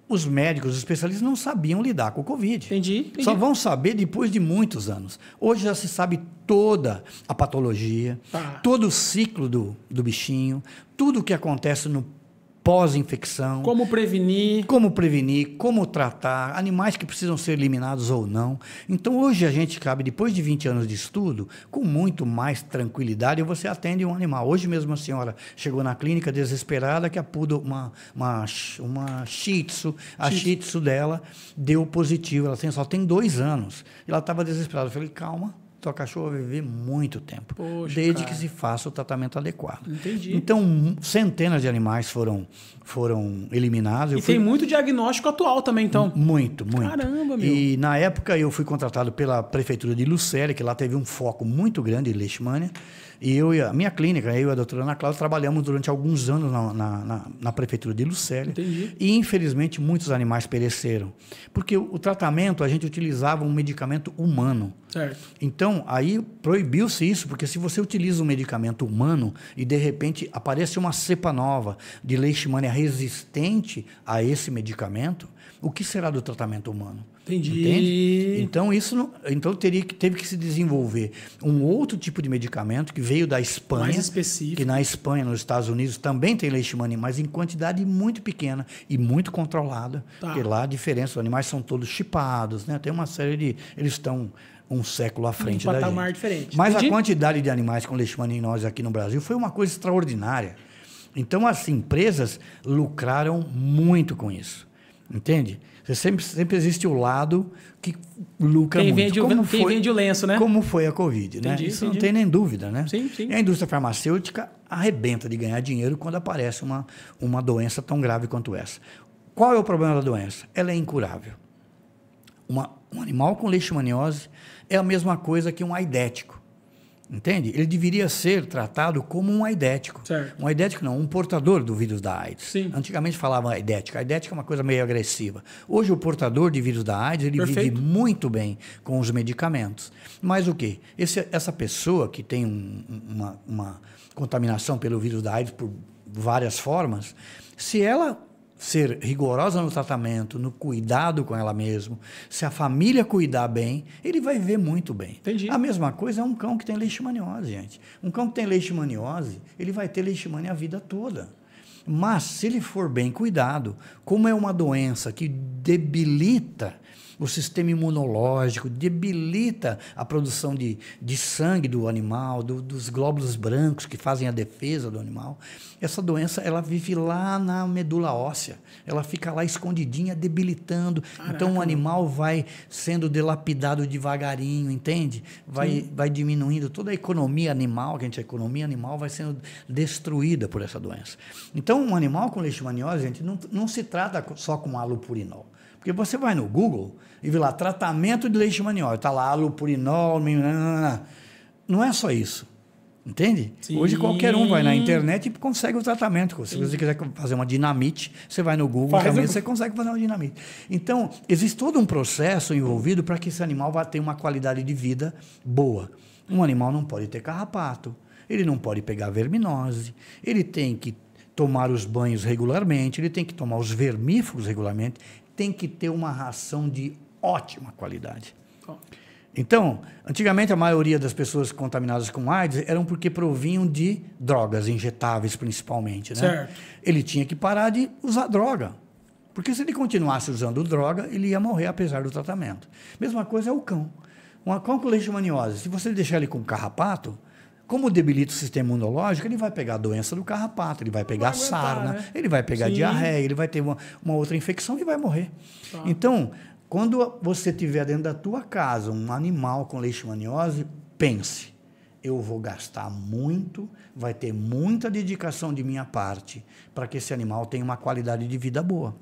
Os médicos, os especialistas não sabiam lidar com o Covid.
Entendi.
Só vão saber depois de muitos anos. Hoje já se sabe toda a patologia, todo o ciclo do bichinho, tudo o que acontece no pós-infecção.
Como prevenir,
como tratar, animais que precisam ser eliminados ou não. Então, hoje a gente cabe, depois de 20 anos de estudo, com muito mais tranquilidade, você atende um animal. Hoje mesmo a senhora chegou na clínica desesperada que a poodle, uma Shih Tzu, a Shih Tzu dela deu positivo, ela só tem 2 anos. E ela estava desesperada. Eu falei, calma. Tua cachorra vai viver muito tempo, desde que se faça o tratamento adequado.
Entendi.
Então, centenas de animais foram eliminados.
E tem muito diagnóstico atual também, então?
Muito.
Caramba, meu.
E, na época, eu fui contratado pela prefeitura de Lucélia, que lá teve um foco muito grande de leishmania. E a minha clínica, eu e a doutora Ana Cláudia, trabalhamos durante alguns anos na prefeitura de Lucélia.
Entendi.
E, infelizmente, muitos animais pereceram. Porque o tratamento, a gente utilizava um medicamento humano.
Certo.
Então, aí proibiu-se isso, porque se você utiliza um medicamento humano e, de repente, aparece uma cepa nova de leishmania resistente a esse medicamento, o que será do tratamento humano?
Entendi.
Entende? Então teve que se desenvolver um outro tipo de medicamento que veio da Espanha.
Mais específico.
Que na Espanha, nos Estados Unidos, também tem leishmania, mas em quantidade muito pequena e muito controlada. Porque lá a diferença, os animais são todos chipados, né? Tem uma série de... Eles estão um século à frente da gente.
Patamar diferente.
Mas a quantidade de animais com leishmaniose aqui no Brasil foi uma coisa extraordinária. Então, as empresas lucraram muito com isso. Entende? Sempre existe o lado que lucra muito.
Quem vende o lenço, né?
Como foi a Covid,
entendi,
né? Isso não tem nem dúvida, né?
Sim.
E a indústria farmacêutica arrebenta de ganhar dinheiro quando aparece uma doença tão grave quanto essa. Qual é o problema da doença? Ela é incurável. Um animal com leishmaniose é a mesma coisa que um aidético. Entende? Ele deveria ser tratado como um aidético.
Certo.
Um aidético não, um portador do vírus da AIDS.
Sim.
Antigamente falava aidética. A aidética é uma coisa meio agressiva. Hoje o portador de vírus da AIDS, ele vive muito bem com os medicamentos. Mas o quê? Essa pessoa que tem uma contaminação pelo vírus da AIDS por várias formas, se ela ser rigorosa no tratamento, no cuidado com ela mesma, se a família cuidar bem, ele vai viver muito bem.
Entendi.
A mesma coisa é um cão que tem leishmaniose, gente. Um cão que tem leishmaniose, ele vai ter leishmania a vida toda. Mas, se ele for bem cuidado, como é uma doença que debilita o sistema imunológico, debilita a produção de sangue do animal, dos glóbulos brancos que fazem a defesa do animal. Essa doença, ela vive lá na medula óssea, ela fica lá escondidinha, debilitando. Caraca. Então o animal vai sendo dilapidado devagarinho, entende? Vai diminuindo toda a economia animal, que a gente, a economia animal vai sendo destruída por essa doença. Então um animal com leishmaniose, gente, não se trata só com halopurinol. Porque você vai no Google e vê lá, tratamento de leishmaniose, está lá halopurinol, não é só isso. Entende? Sim. Hoje qualquer um vai na internet e consegue o tratamento. Se você quiser fazer uma dinamite, você vai no Google também, você consegue fazer uma dinamite. Então, existe todo um processo envolvido para que esse animal vá ter uma qualidade de vida boa. Um animal não pode ter carrapato, ele não pode pegar verminose, ele tem que tomar os banhos regularmente, ele tem que tomar os vermífugos regularmente, tem que ter uma ração de ótima qualidade. Então, antigamente a maioria das pessoas contaminadas com AIDS eram porque provinham de drogas injetáveis, principalmente, né?
Certo.
Ele tinha que parar de usar droga, porque se ele continuasse usando droga, ele ia morrer apesar do tratamento. Mesma coisa é o cão. Um cão com leishmaniose, se você deixar ele com carrapato, como debilita o sistema imunológico, ele vai pegar a doença do carrapato, ele vai pegar sarna, né? Ele vai pegar diarreia, ele vai ter uma outra infecção e vai morrer. Tá. Então, quando você tiver dentro da tua casa um animal com leishmaniose, pense, eu vou gastar muito, vai ter muita dedicação de minha parte para que esse animal tenha uma qualidade de vida boa.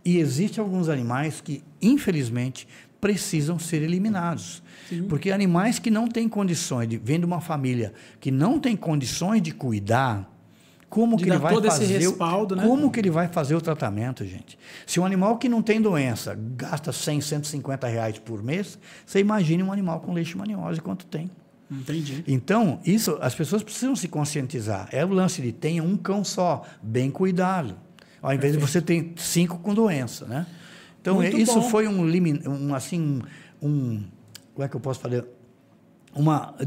E existem alguns animais que, infelizmente, precisam ser eliminados. Sim. Porque animais que não têm condições, vem de uma família que não tem condições de cuidar, como que ele vai fazer esse respaldo, né? Como que ele vai fazer o tratamento, gente? Se um animal que não tem doença gasta 100, 150 reais por mês, você imagine um animal com leishmaniose quanto tem.
Entendi.
Então, isso as pessoas precisam se conscientizar. É o lance de tenha um cão só, bem cuidado, ao invés de você ter 5 com doença, né? Então, muito isso bom. Foi como é que eu posso falar?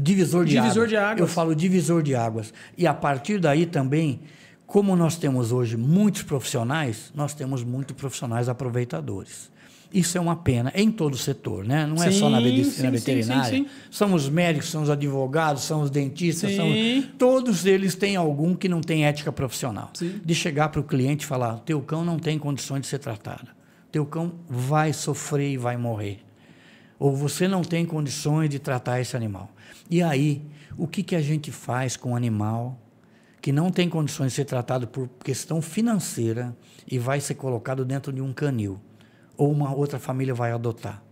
Divisor de águas. Eu falo divisor de águas. E a partir daí também, como nós temos hoje muitos profissionais, nós temos muitos profissionais aproveitadores. Isso é uma pena, em todo o setor, né? Não é só na medicina veterinária. Sim. São os médicos, são os advogados, são os dentistas, todos eles têm algum que não tem ética profissional. Sim. De chegar para o cliente e falar, teu cão não tem condições de ser tratado. Teu cão vai sofrer e vai morrer. Ou você não tem condições de tratar esse animal. E aí, o que a gente faz com um animal que não tem condições de ser tratado por questão financeira e vai ser colocado dentro de um canil? Ou uma outra família vai adotar?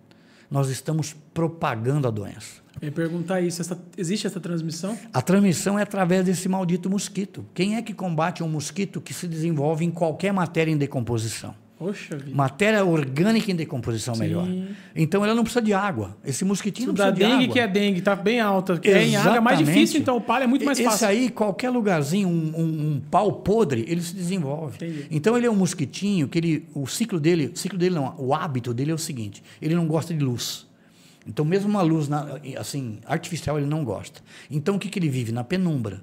Nós estamos propagando a doença.
Eu ia perguntar isso, existe essa transmissão?
A transmissão é através desse maldito mosquito. Quem é que combate um mosquito que se desenvolve em qualquer matéria em decomposição?
Poxa vida.
Matéria orgânica em decomposição melhor. Então ela não precisa de água. Esse mosquitinho não precisa de água.
Da dengue que é dengue, está bem alta. Que é em água é mais difícil, então o palha é muito mais fácil.
Esse aí, qualquer lugarzinho, um pau podre, ele se desenvolve. Entendi. Então ele é um mosquitinho que o ciclo dele não, o hábito dele é o seguinte, ele não gosta de luz. Então mesmo uma luz assim, artificial ele não gosta. Então o que ele vive? Na penumbra.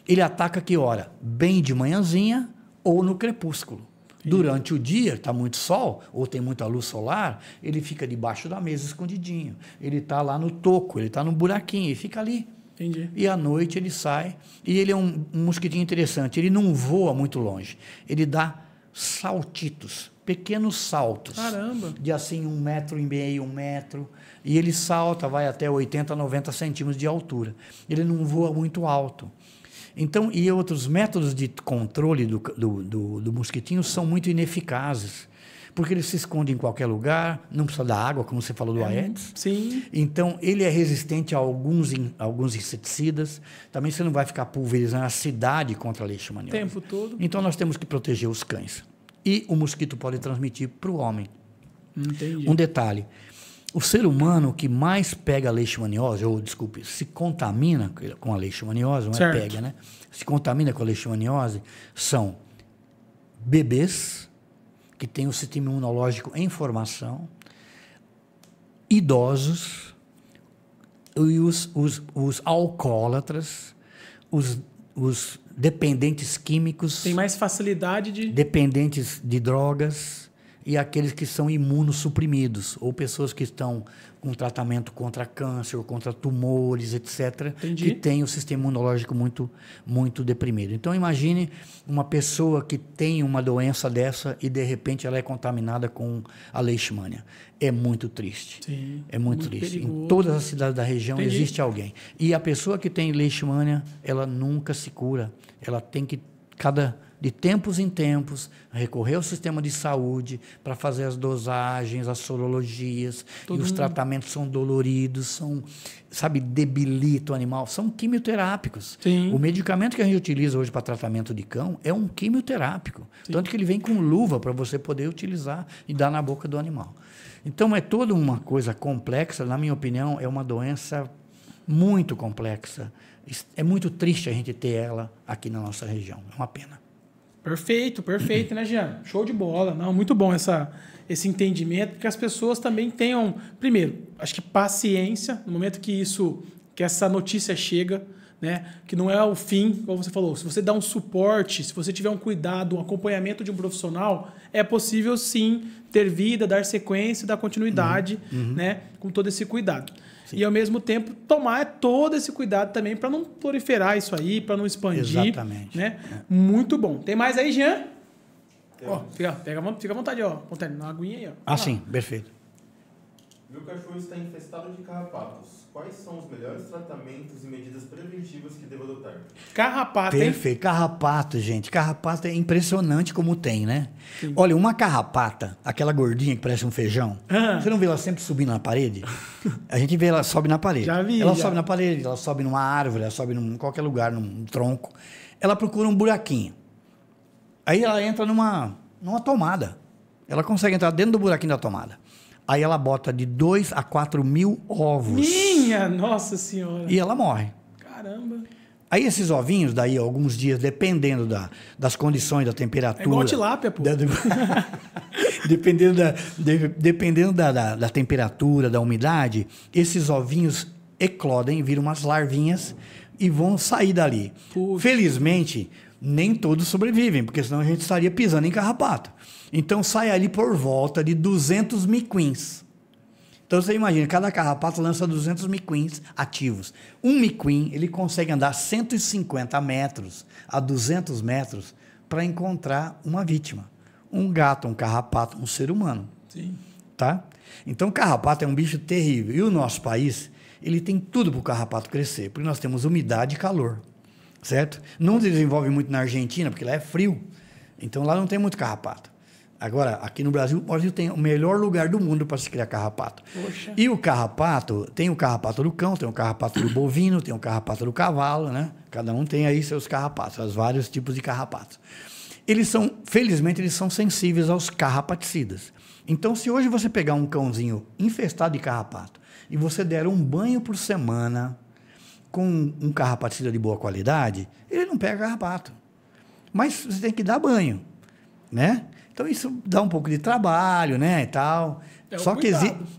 Ele ataca que hora? Bem de manhãzinha ou no crepúsculo. Durante o dia, está muito sol, ou tem muita luz solar, ele fica debaixo da mesa escondidinho. Ele está lá no toco, ele está no buraquinho, ele fica ali.
Entendi.
E à noite ele sai, e ele é um mosquitinho interessante, ele não voa muito longe, ele dá saltitos, pequenos saltos.
Caramba!
De assim 1,5 metro, 1 metro, e ele salta, vai até 80, 90 centímetros de altura. Ele não voa muito alto. Então, e outros métodos de controle do mosquitinho são muito ineficazes, porque ele se esconde em qualquer lugar, não precisa da água, como você falou do Aedes.
Sim.
Então, ele é resistente a alguns inseticidas. Também você não vai ficar pulverizando a cidade contra a leishmaniose.
O tempo todo.
Então, nós temos que proteger os cães. E o mosquito pode transmitir para o homem.
Entendi.
Um detalhe. O ser humano que mais pega a leishmaniose, se contamina com a leishmaniose, não é pega, né? Se contamina com a leishmaniose, são bebês que têm o sistema imunológico em formação, idosos, e os alcoólatras, os dependentes químicos.
Tem mais facilidade de...
Dependentes de drogas. e aqueles que são imunossuprimidos, ou pessoas que estão com tratamento contra câncer, contra tumores, etc.,
Entendi.
que tem o sistema imunológico muito, muito deprimido. Então, imagine uma pessoa que tem uma doença dessa e, de repente, ela é contaminada com a leishmania. É muito triste.
Sim,
é muito triste.
perigoso.
Em todas as cidades da região
Entendi.
existe alguém. E a pessoa que tem leishmania, ela nunca se cura. Ela tem que, de tempos em tempos, recorrer ao sistema de saúde para fazer as dosagens, as sorologias, e os tratamentos são doloridos, debilita o animal, são quimioterápicos.
Sim.
O medicamento que a gente utiliza hoje para tratamento de cão é um quimioterápico, tanto que ele vem com luva para você poder utilizar e dar na boca do animal. Então, é toda uma coisa complexa, na minha opinião, é uma doença muito complexa. É muito triste a gente ter ela aqui na nossa região, é uma pena.
Perfeito, né, Jean? Show de bola. Não, muito bom esse entendimento, que as pessoas também tenham, primeiro, acho que paciência no momento que essa notícia chega, né? Que não é o fim, como você falou. Se você dá um suporte, se você tiver um cuidado, um acompanhamento de um profissional, é possível sim ter vida, dar sequência, dar continuidade, né? Com todo esse cuidado. Sim. E, ao mesmo tempo, tomar todo esse cuidado também para não proliferar isso aí, para não expandir.
Exatamente.
Né? Muito bom. Tem mais aí, Jean? Ó, fica à vontade, ó. Contando uma aguinha aí, ó.
Ah, sim, perfeito.
Meu cachorro está infestado de carrapatos. Quais são os melhores tratamentos e medidas preventivas que devo adotar?
Carrapato, hein?
Perfeito. Carrapato, gente. Carrapato é impressionante como tem, né? Sim. Olha, uma carrapata, aquela gordinha que parece um feijão, você não vê ela sempre subindo na parede? A gente vê ela sobe na parede.
Já vi.
Ela sobe na parede, ela sobe numa árvore, ela sobe em qualquer lugar, num tronco. Ela procura um buraquinho. Aí ela entra numa tomada. Ela consegue entrar dentro do buraquinho da tomada. Aí ela bota de 2 a 4 mil ovos.
Minha Nossa Senhora!
E ela morre.
Caramba!
Aí esses ovinhos, daí alguns dias, dependendo das condições, da temperatura...
É igual tilápia, pô.
Dependendo da temperatura, da umidade, esses ovinhos eclodem, viram umas larvinhas e vão sair dali. Puxa. Felizmente, nem todos sobrevivem, porque senão a gente estaria pisando em carrapato. Então, sai ali por volta de 200 miquins. Então, você imagina, cada carrapato lança 200 miquins ativos. Um miquim, ele consegue andar 150 metros a 200 metros para encontrar uma vítima. Um gato, um carrapato, um ser humano.
Sim.
Tá? Então, carrapato é um bicho terrível. E o nosso país, ele tem tudo para o carrapato crescer, porque nós temos umidade e calor. Certo? Não desenvolve muito na Argentina, porque lá é frio. Então, lá não tem muito carrapato. Agora, aqui no Brasil, o Brasil tem o melhor lugar do mundo para se criar carrapato.
Poxa.
E o carrapato, tem o carrapato do cão, tem o carrapato do bovino, tem o carrapato do cavalo, né? Cada um tem aí seus carrapatos, os vários tipos de carrapatos. Felizmente, eles são sensíveis aos carrapaticidas. Então, se hoje você pegar um cãozinho infestado de carrapato e você der um banho por semana com um carrapaticida de boa qualidade, ele não pega carrapato. Mas você tem que dar banho, né? Então, isso dá um pouco de trabalho, né, e tal.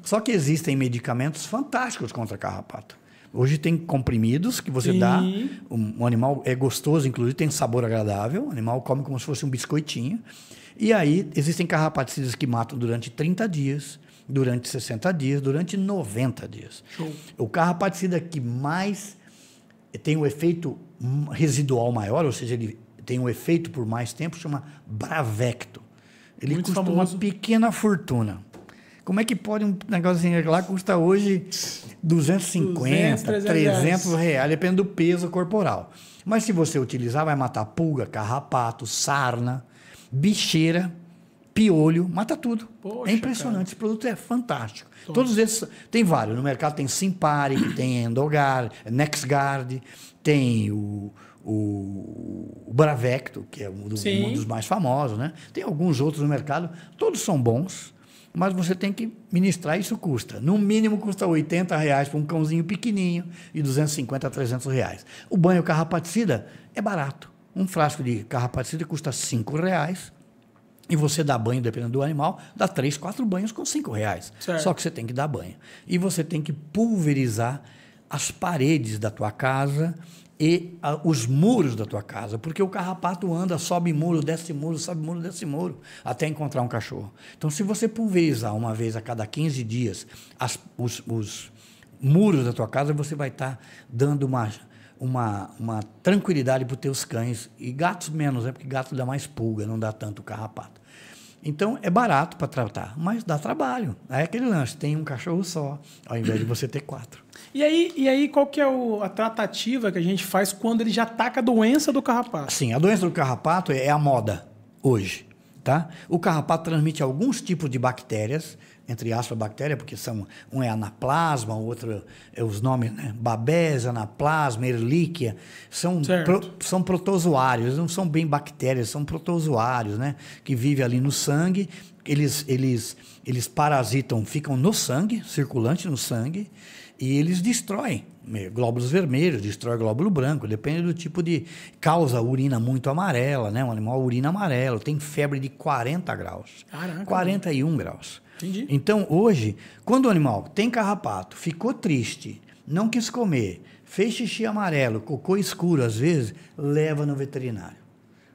Só que existem medicamentos fantásticos contra carrapato. Hoje tem comprimidos que você dá. O animal é gostoso, inclusive tem sabor agradável. O animal come como se fosse um biscoitinho. E aí, existem carrapaticidas que matam durante 30 dias, durante 60 dias, durante 90 dias.
Show.
O carrapaticida que mais tem um efeito residual maior, ou seja, ele tem um efeito por mais tempo, chama Bravecto. Ele
muito
custa
famoso.
uma pequena fortuna. Como é que pode um negocinho lá custa hoje 250, 300 reais, depende do peso corporal. Mas se você utilizar, vai matar pulga, carrapato, sarna, bicheira, piolho, mata tudo.
Poxa,
é impressionante,
cara.
Esse produto é fantástico.
Tom.
Todos esses, tem vários, no mercado tem Simparic, tem Endogard, Nexgard, tem o Bravecto, que é um dos mais famosos, né? Tem alguns outros no mercado, todos são bons, mas você tem que ministrar, isso custa. No mínimo custa R$80 para um cãozinho pequenininho e R$250 a R$300. O banho carrapaticida é barato. Um frasco de carrapaticida custa R$5 e você dá banho, dependendo do animal, dá 3, 4 banhos com R$5.
Certo.
Só que você tem que dar banho. E você tem que pulverizar as paredes da tua casa e os muros da tua casa, porque o carrapato anda, sobe muro, desce muro, sobe muro, desce muro, até encontrar um cachorro. Então, se você pulverizar uma vez a cada 15 dias os muros da tua casa, você vai estar dando uma tranquilidade para os teus cães, e gatos menos, né? Porque gato dá mais pulga, não dá tanto carrapato. Então, é barato para tratar, mas dá trabalho. Aí é aquele lance, tem um cachorro só, ao invés de você ter 4.
E aí qual que é a tratativa que a gente faz quando ele já ataca a doença do carrapato?
Sim, a doença do carrapato é a moda hoje, tá? O carrapato transmite alguns tipos de bactérias, entre aspas, bactéria, porque um é anaplasma, o outro é os nomes, né? Babésia, anaplasma, Ehrlichia, são protozoários, não são bem bactérias, são protozoários, né? Que vivem ali no sangue, eles parasitam, ficam no sangue, circulante no sangue, e eles destroem glóbulos vermelhos, destrói glóbulo branco, depende do tipo de... Causa urina muito amarela, né? Um animal urina amarelo, tem febre de 40 graus.
Caraca.
41 graus.
Entendi.
Então, hoje, quando o animal tem carrapato, ficou triste, não quis comer, fez xixi amarelo, cocô escuro às vezes, leva no veterinário.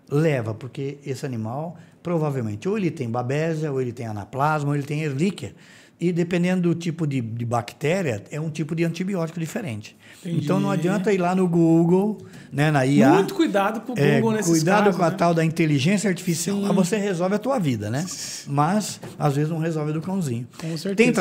Leva, porque esse animal, provavelmente, ou ele tem babésia, ou ele tem anaplasma, ou ele tem Ehrlichia. E dependendo do tipo de bactéria, é um tipo de antibiótico diferente.
Entendi.
Então, não adianta ir lá no Google, né, na IA.
Muito cuidado com o Google nesses
cuidado
casos,
com a
né?
tal da inteligência artificial.
Sim.
Aí você resolve a tua vida, né? Mas, às vezes, não resolve a do cãozinho.
Com certeza.
Tem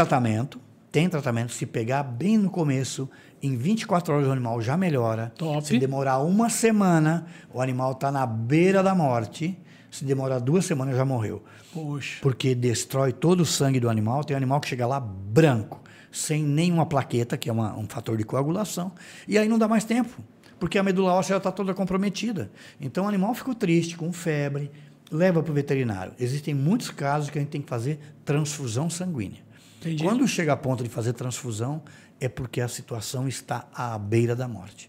tratamento. Se pegar bem no começo, em 24 horas o animal já melhora.
Top.
Se demorar uma semana, o animal está na beira da morte. Se demorar 2 semanas, já morreu.
Poxa.
Porque destrói todo o sangue do animal. Tem animal que chega lá branco, sem nenhuma plaqueta, que é um fator de coagulação. E aí não dá mais tempo, porque a medula óssea está toda comprometida. Então o animal ficou triste, com febre, leva para o veterinário. Existem muitos casos que a gente tem que fazer transfusão sanguínea.
Entendi.
Quando chega a ponto de fazer transfusão, é porque a situação está à beira da morte.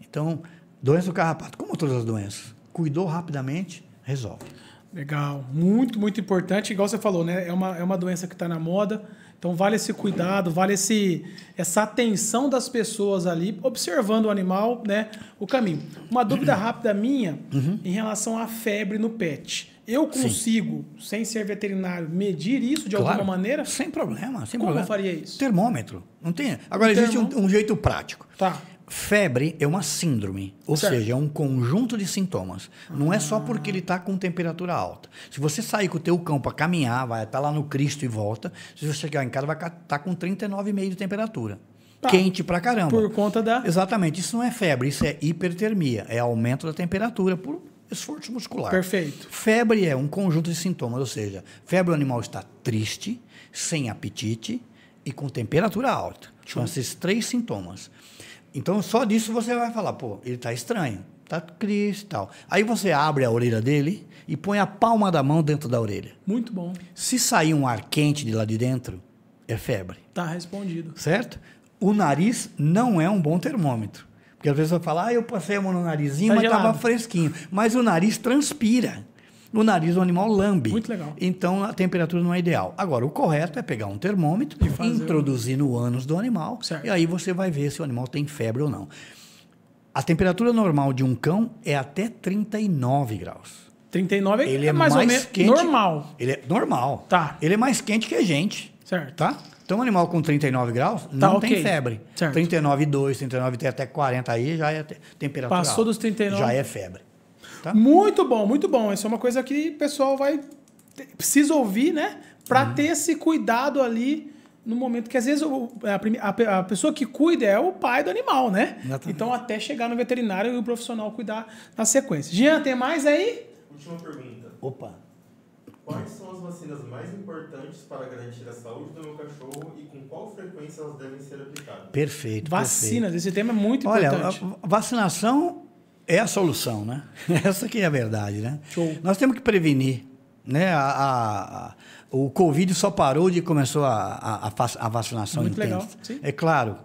Então, doença do carrapato, como todas as doenças, cuidou rapidamente, resolve.
Legal, muito, muito importante. Igual você falou, né? É uma doença que está na moda, então vale esse cuidado, vale essa atenção das pessoas ali, observando o animal, né? O caminho. Uma dúvida rápida minha em relação à febre no pet. Eu consigo, sem ser veterinário, medir isso de alguma maneira?
Sem problema.
Como eu faria isso?
Termômetro. Não tem. Agora, existe um jeito prático.
Tá.
Febre é uma síndrome, ou seja, é um conjunto de sintomas. Não é só porque ele está com temperatura alta. Se você sair com o teu cão para caminhar, vai estar lá no Cristo e volta, se você chegar em casa, vai estar com 39,5 de temperatura. Quente pra caramba.
Por conta da...
Exatamente. Isso não é febre, isso é hipertermia. É aumento da temperatura por esforço muscular.
Perfeito.
Febre é um conjunto de sintomas, ou seja, febre o animal está triste, sem apetite e com temperatura alta. São esses 3 sintomas. Então, só disso você vai falar, pô, ele está estranho, está triste e tal. Aí você abre a orelha dele e põe a palma da mão dentro da orelha.
Muito bom.
Se sair um ar quente de lá de dentro, é febre.
Tá respondido.
Certo? O nariz não é um bom termômetro. Porque às vezes você fala, eu passei a mão no narizinho, mas estava fresquinho. Mas o nariz transpira. No nariz o animal lambe.
Muito legal.
Então a temperatura não é ideal. Agora, o correto é pegar um termômetro, introduzir no ânus do animal,
certo.
E aí você vai ver se o animal tem febre ou não. A temperatura normal de um cão é até 39 graus.
39
ele
é mais ou menos
quente,
normal.
Ele é normal.
Tá.
Ele é mais quente que a gente.
Certo.
Tá? Então, um animal com 39 graus não tem febre.
Certo.
39,2, 39 até 40 aí já é temperatura
Passou
alta.
dos 39.
Já é febre. Tá?
Muito bom, muito bom. Isso é uma coisa que o pessoal precisa ouvir, né? Para ter esse cuidado ali no momento que às vezes a pessoa que cuida é o pai do animal, né?
Exatamente.
Então até chegar no veterinário e o profissional cuidar na sequência. Jean, tem mais aí?
Última pergunta.
Opa.
Quais são as vacinas mais importantes para garantir a saúde do meu cachorro e com qual frequência elas devem ser aplicadas?
Perfeito.
Vacinas, esse tema é muito importante.
Olha, a vacinação é a solução, né? Essa que é a verdade, né?
Show.
Nós temos que prevenir, né? O Covid só parou de começou a vacinação
muito
intensa.
Legal, sim.
É claro,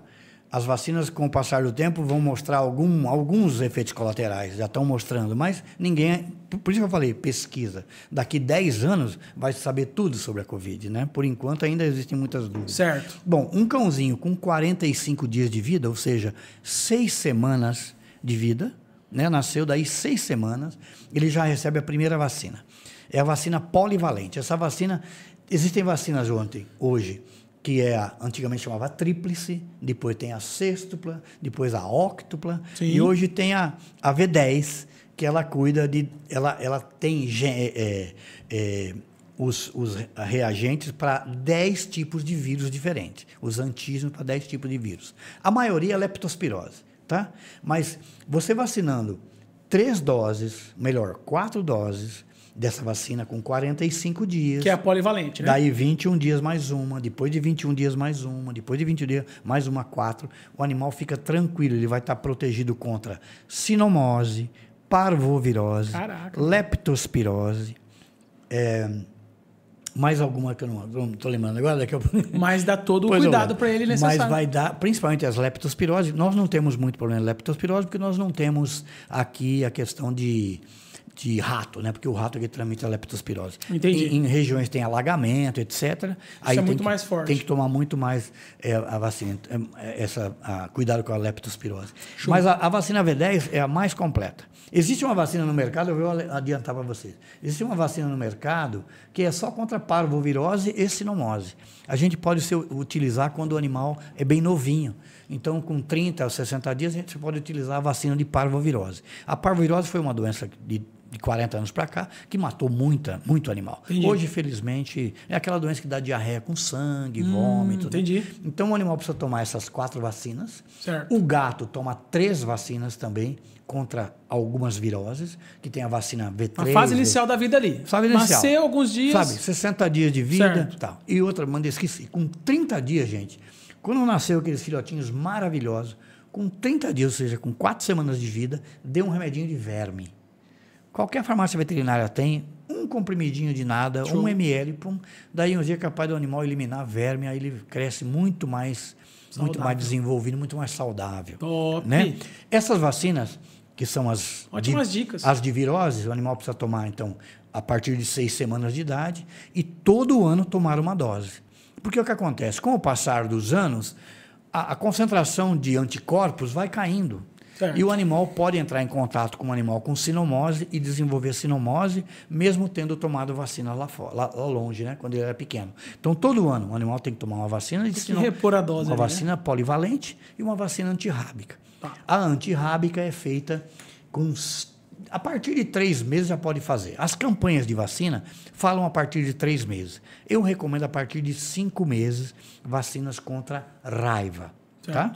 as vacinas, com o passar do tempo, vão mostrar alguns efeitos colaterais, já estão mostrando, mas ninguém... Por isso que eu falei, pesquisa. Daqui 10 anos vai saber tudo sobre a Covid, né? Por enquanto ainda existem muitas dúvidas.
Certo.
Bom, um cãozinho com 45 dias de vida, ou seja, 6 semanas de vida, né? Nasceu daí 6 semanas, ele já recebe a primeira vacina. É a vacina polivalente. Essa vacina, existem vacinas hoje, que antigamente chamava tríplice, depois tem a sextupla, depois a óctupla,
Sim.
e hoje tem a V10, que ela cuida de... Ela tem os reagentes para 10 tipos de vírus diferentes, os antígenos para 10 tipos de vírus. A maioria é leptospirose, tá? Mas você vacinando 4 doses dessa vacina com 45 dias.
Que é a polivalente, né?
Daí 21 dias mais uma, depois de 21 dias mais uma, depois de 21 dias mais uma, 4. O animal fica tranquilo, ele vai estar protegido contra sinomose, parvovirose, leptospirose, mais alguma que eu não estou lembrando agora, daqui a pouco.
Mas dá todo o cuidado para ele necessário.
Mas vai dar, principalmente as leptospirose, nós não temos muito problema de leptospirose, porque nós não temos aqui a questão de rato, né? Porque o rato é que transmite a leptospirose.
Entendi.
Em regiões tem alagamento, etc.
Aí é muito mais forte.
Tem que tomar muito mais a vacina, cuidado com a leptospirose.
Show.
Mas a vacina V10 é a mais completa. Existe uma vacina no mercado, eu vou adiantar para vocês. Existe uma vacina no mercado que é só contra parvovirose e sinomose. A gente pode utilizar quando o animal é bem novinho. Então, com 30 a 60 dias, a gente pode utilizar a vacina de parvovirose. A parvovirose foi uma doença de 40 anos para cá, que matou muito animal.
Entendi.
Hoje, felizmente, é aquela doença que dá diarreia com sangue, vômito.
Entendi.
Né? Então, o animal precisa tomar essas 4 vacinas.
Certo.
O gato toma 3 vacinas também contra algumas viroses, que tem a vacina V3.
A fase inicial da vida ali.
Fase inicial.
Nasceu alguns dias.
Sabe, 60 dias de vida.
Certo.
Tal. E outra, esqueci, com 30 dias, gente, quando nasceu aqueles filhotinhos maravilhosos, com 30 dias, ou seja, com 4 semanas de vida, deu um remedinho de verme. Qualquer farmácia veterinária tem um comprimidinho de nada,
Show.
1 ml, pum, daí um dia é capaz do animal eliminar verme, aí ele cresce muito mais desenvolvido, muito mais saudável.
Top.
Né? Essas vacinas, que são
ótimas dicas.
As de virose, o animal precisa tomar, então, a partir de 6 semanas de idade e todo ano tomar uma dose. Porque o que acontece? Com o passar dos anos, a concentração de anticorpos vai caindo.
Certo.
E o animal pode entrar em contato com um animal com sinomose e desenvolver sinomose, mesmo tendo tomado vacina lá longe, né? Quando ele era pequeno. Então, todo ano, o animal tem que tomar uma vacina de sinomose.
Repor a dose.
Uma vacina polivalente e uma vacina antirrábica.
Tá.
A antirrábica é feita a partir de 3 meses já pode fazer. As campanhas de vacina falam a partir de 3 meses. Eu recomendo a partir de 5 meses vacinas contra raiva. Tá?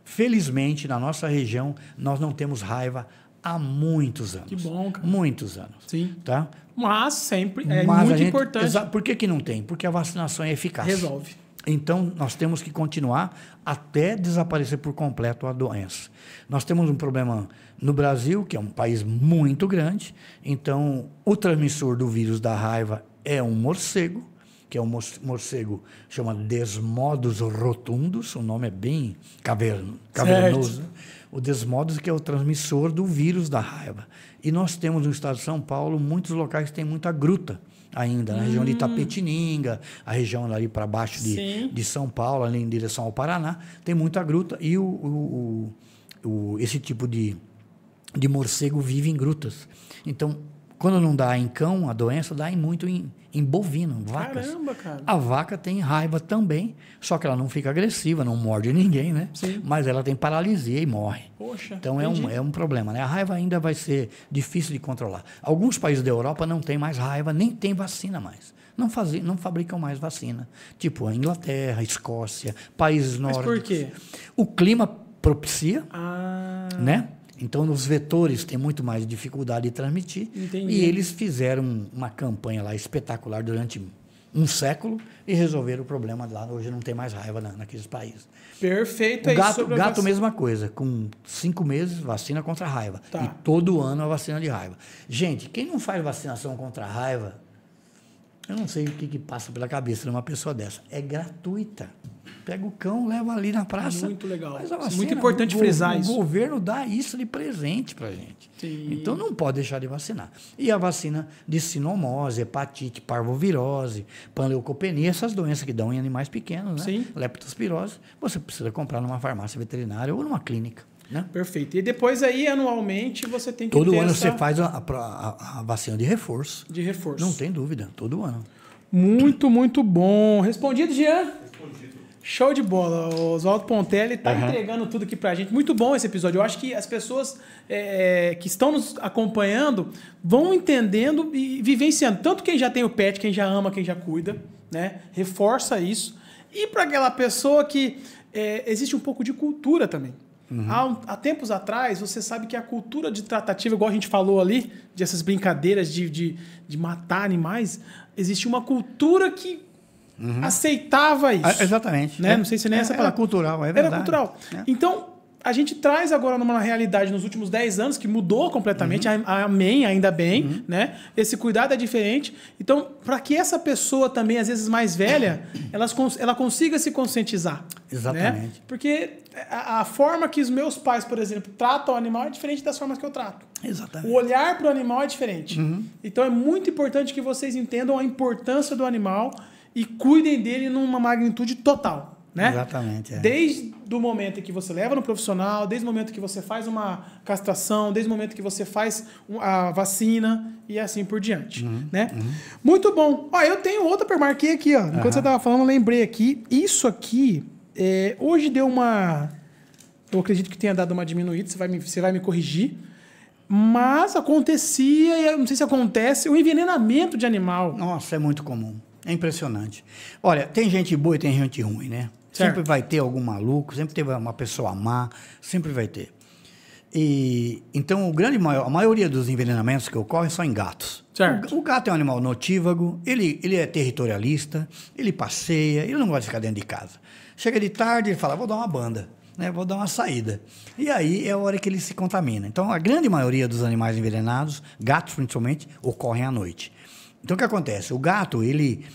Felizmente, na nossa região, nós não temos raiva há muitos anos.
Que bom, cara.
Muitos anos.
Sim.
Tá?
Mas sempre é muito importante.
Por que não tem? Porque a vacinação é eficaz.
Resolve.
Então, nós temos que continuar até desaparecer por completo a doença. Nós temos um problema no Brasil, que é um país muito grande. Então, o transmissor do vírus da raiva é um morcego, que é um morcego chamado Desmodus rotundus, o nome é bem cavernoso. O Desmodus, que é o transmissor do vírus da raiva. E nós temos no estado de São Paulo muitos locais que têm muita gruta ainda, na região de Itapetininga, a região ali para baixo de São Paulo, ali em direção ao Paraná, tem muita gruta e esse tipo de morcego vive em grutas. Então, quando não dá em cão, a doença dá muito em bovino, vacas.
Caramba, cara.
A vaca tem raiva também, só que ela não fica agressiva, não morde ninguém, né?
Sim.
Mas ela tem paralisia e morre.
Poxa,
então é um problema, né? A raiva ainda vai ser difícil de controlar. Alguns países da Europa não têm mais raiva, nem tem vacina mais. Não fabricam mais vacina. Tipo a Inglaterra, a Escócia, países nórdicos.
Mas por quê?
O clima propicia, né? Então, os vetores têm muito mais dificuldade de transmitir.
Entendi.
E eles fizeram uma campanha lá espetacular durante um século e resolveram o problema lá. Hoje não tem mais raiva naqueles países.
Perfeito.
O gato, mesma coisa. Com 5 meses, vacina contra a raiva.
Tá.
E todo ano a vacina de raiva. Gente, quem não faz vacinação contra a raiva, eu não sei o que passa pela cabeça de uma pessoa dessa. É gratuita. Pega o cão, leva ali na praça.
Muito legal.
Faz a vacina.
Muito importante frisar isso.
O governo dá isso de presente para a gente.
Sim.
Então, não pode deixar de vacinar. E a vacina de sinomose, hepatite, parvovirose, panleucopenia, essas doenças que dão em animais pequenos, né?
Sim.
Leptospirose, você precisa comprar numa farmácia veterinária ou numa clínica. Né?
Perfeito. E depois aí, anualmente, você tem que
Todo
ter
ano
essa...
você faz a vacina de reforço.
De reforço.
Não tem dúvida, todo ano.
Muito, muito bom. Respondido, Jean?
Respondido.
Show de bola. O Oswaldo Pontelli está entregando tudo aqui pra gente. Muito bom esse episódio. Eu acho que as pessoas que estão nos acompanhando vão entendendo e vivenciando. Tanto quem já tem o pet, quem já ama, quem já cuida, né? Reforça isso. E para aquela pessoa que existe um pouco de cultura também. Há tempos atrás, você sabe que a cultura de tratativa, igual a gente falou ali, dessas brincadeiras de matar animais, existia uma cultura que aceitava isso.
Exatamente.
Né? Não sei se nem essa palavra.
Era cultural, é verdade.
Era cultural.
É.
Então, a gente traz agora numa realidade nos últimos 10 anos que mudou completamente. Amém, ainda bem. Né? Esse cuidado é diferente. Então, para que essa pessoa também, às vezes mais velha, ela consiga se conscientizar.
Exatamente.
Né? Porque a forma que os meus pais, por exemplo, tratam o animal é diferente das formas que eu trato.
Exatamente.
O olhar para o animal é diferente. Então, é muito importante que vocês entendam a importância do animal e cuidem dele numa magnitude total. Né?
Exatamente.
Desde o momento em que você leva no profissional, desde o momento que você faz uma castração, desde o momento que você faz a vacina e assim por diante. Né? Muito bom. Ó, eu tenho outra, marquei aqui. Ó. Enquanto você estava falando, eu lembrei aqui. Isso aqui, hoje deu uma... Eu acredito que tenha dado uma diminuída, você vai me corrigir. Mas acontecia, e eu não sei se acontece, o envenenamento de animal.
Nossa, é muito comum. É impressionante. Olha, tem gente boa e tem gente ruim, né?
Certo.
Sempre vai ter algum maluco, sempre teve uma pessoa má, sempre vai ter. Então, a maioria dos envenenamentos que ocorrem são em gatos.
Certo.
O gato é um animal notívago, ele é territorialista, ele passeia, ele não gosta de ficar dentro de casa. Chega de tarde, ele fala, vou dar uma banda, né? Vou dar uma saída. E aí é a hora que ele se contamina. Então, a grande maioria dos animais envenenados, gatos principalmente, ocorrem à noite. Então, o que acontece? O gato, ele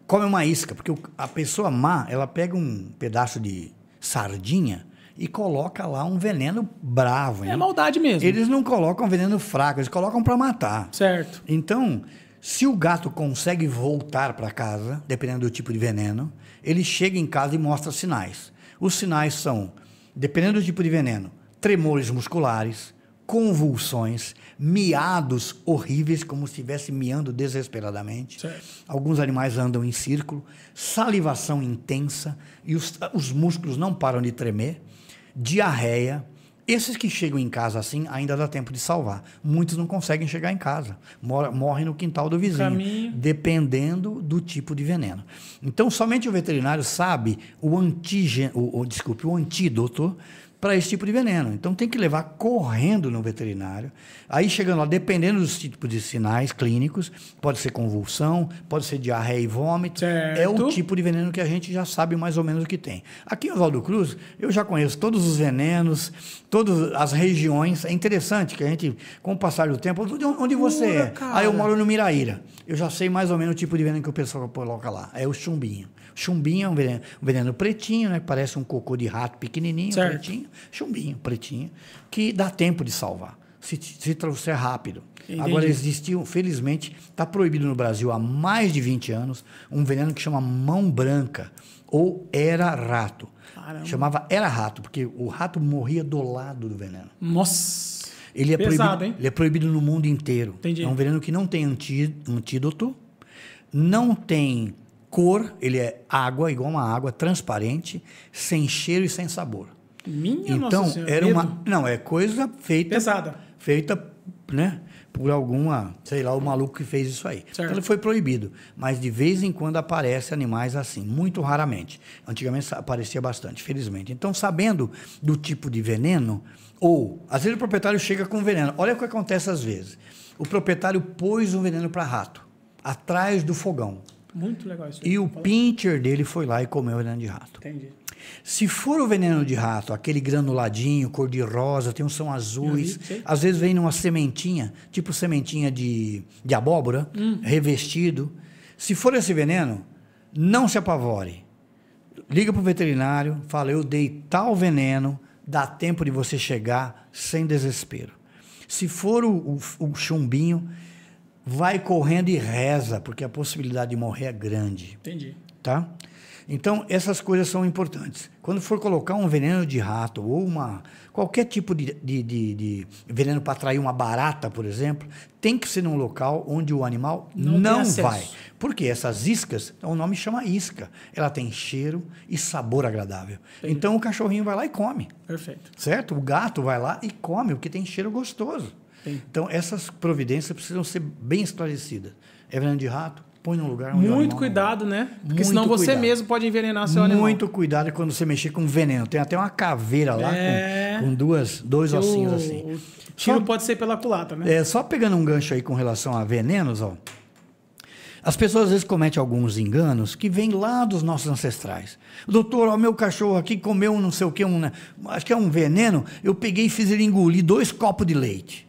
come uma isca, porque a pessoa má, ela pega um pedaço de sardinha e coloca lá um veneno bravo. Hein?
É maldade mesmo.
Eles não colocam veneno fraco, eles colocam para matar.
Certo.
Então, se o gato consegue voltar para casa, dependendo do tipo de veneno, ele chega em casa e mostra sinais. Os sinais são, dependendo do tipo de veneno, tremores musculares, convulsões, miados horríveis, como se estivesse miando desesperadamente.
Certo.
Alguns animais andam em círculo, salivação intensa, e os músculos não param de tremer, diarreia. Esses que chegam em casa assim, ainda dá tempo de salvar. Muitos não conseguem chegar em casa, morrem no quintal do vizinho, dependendo do tipo de veneno. Então, somente o veterinário sabe o antídoto para esse tipo de veneno. Então, tem que levar correndo no veterinário. Aí, chegando lá, dependendo dos tipos de sinais clínicos, pode ser convulsão, pode ser diarreia e vômito.
Certo.
É o tipo de veneno que a gente já sabe mais ou menos o que tem. Aqui em Oswaldo Cruz, eu já conheço todos os venenos, todas as regiões. É interessante que a gente, com o passar do tempo, onde você é?
Cara.
Aí eu moro no Miraíra. Eu já sei mais ou menos o tipo de veneno que o pessoal coloca lá. É o chumbinho. Chumbinho é um veneno pretinho, né? Parece um cocô de rato pequenininho,
certo.
pretinho. Chumbinho, pretinho, que dá tempo de salvar, se trouxer rápido.
Entendi.
Agora, existiu, felizmente, está proibido no Brasil há mais de 20 anos, um veneno que chama mão branca, ou era-rato. Chamava era-rato, porque o rato morria do lado do veneno.
Nossa!
Ele é
pesado,
proibido,
hein?
ele é proibido no mundo inteiro.
Entendi.
É um veneno que não tem antídoto, não tem cor, ele é água, igual uma água transparente, sem cheiro e sem sabor.
Minha
então,
Nossa Senhora,
era
medo.
uma... Não, é coisa feita...
Pesada.
Feita, né, por alguma... Sei lá, o maluco que fez isso aí.
Certo.
Então, ele foi proibido. Mas, de vez em quando, aparecem animais assim. Muito raramente. Antigamente, aparecia bastante, felizmente. Então, sabendo do tipo de veneno... Ou, às vezes, o proprietário chega com veneno. Olha o que acontece às vezes. O proprietário pôs um veneno para rato. Atrás do fogão.
Muito legal isso.
E o pincher dele foi lá e comeu o veneno de rato.
Entendi.
Se for o veneno de rato, aquele granuladinho, cor de rosa, tem uns são azuis, às vezes vem numa sementinha, tipo sementinha de abóbora, revestido. Se for esse veneno, não se apavore. Liga para o veterinário, fala, eu dei tal veneno, dá tempo de você chegar sem desespero. Se for o chumbinho, vai correndo e reza, porque a possibilidade de morrer é grande.
Entendi.
tá? Então, essas coisas são importantes. Quando for colocar um veneno de rato ou qualquer tipo de veneno para atrair uma barata, por exemplo, tem que ser num local onde o animal não vai. Porque essas iscas, o nome chama isca, ela tem cheiro e sabor agradável. Entendi. Então, o cachorrinho vai lá e come.
Perfeito.
Certo? O gato vai lá e come, porque tem cheiro gostoso. Entendi. Então, essas providências precisam ser bem esclarecidas. É veneno de rato? Põe num lugar onde
muito cuidado, né? Porque
muito
senão você
cuidado.
mesmo pode envenenar seu animal.
Muito cuidado quando você mexer com veneno. Tem até uma caveira lá com dois ossinhos assim.
O tiro pode ser pela culatra, né?
Só pegando um gancho aí com relação a venenos, ó. As pessoas às vezes cometem alguns enganos que vêm lá dos nossos ancestrais. Doutor, ó, meu cachorro aqui comeu um não sei o que, acho que é um veneno, eu peguei e fiz ele engolir 2 copos de leite.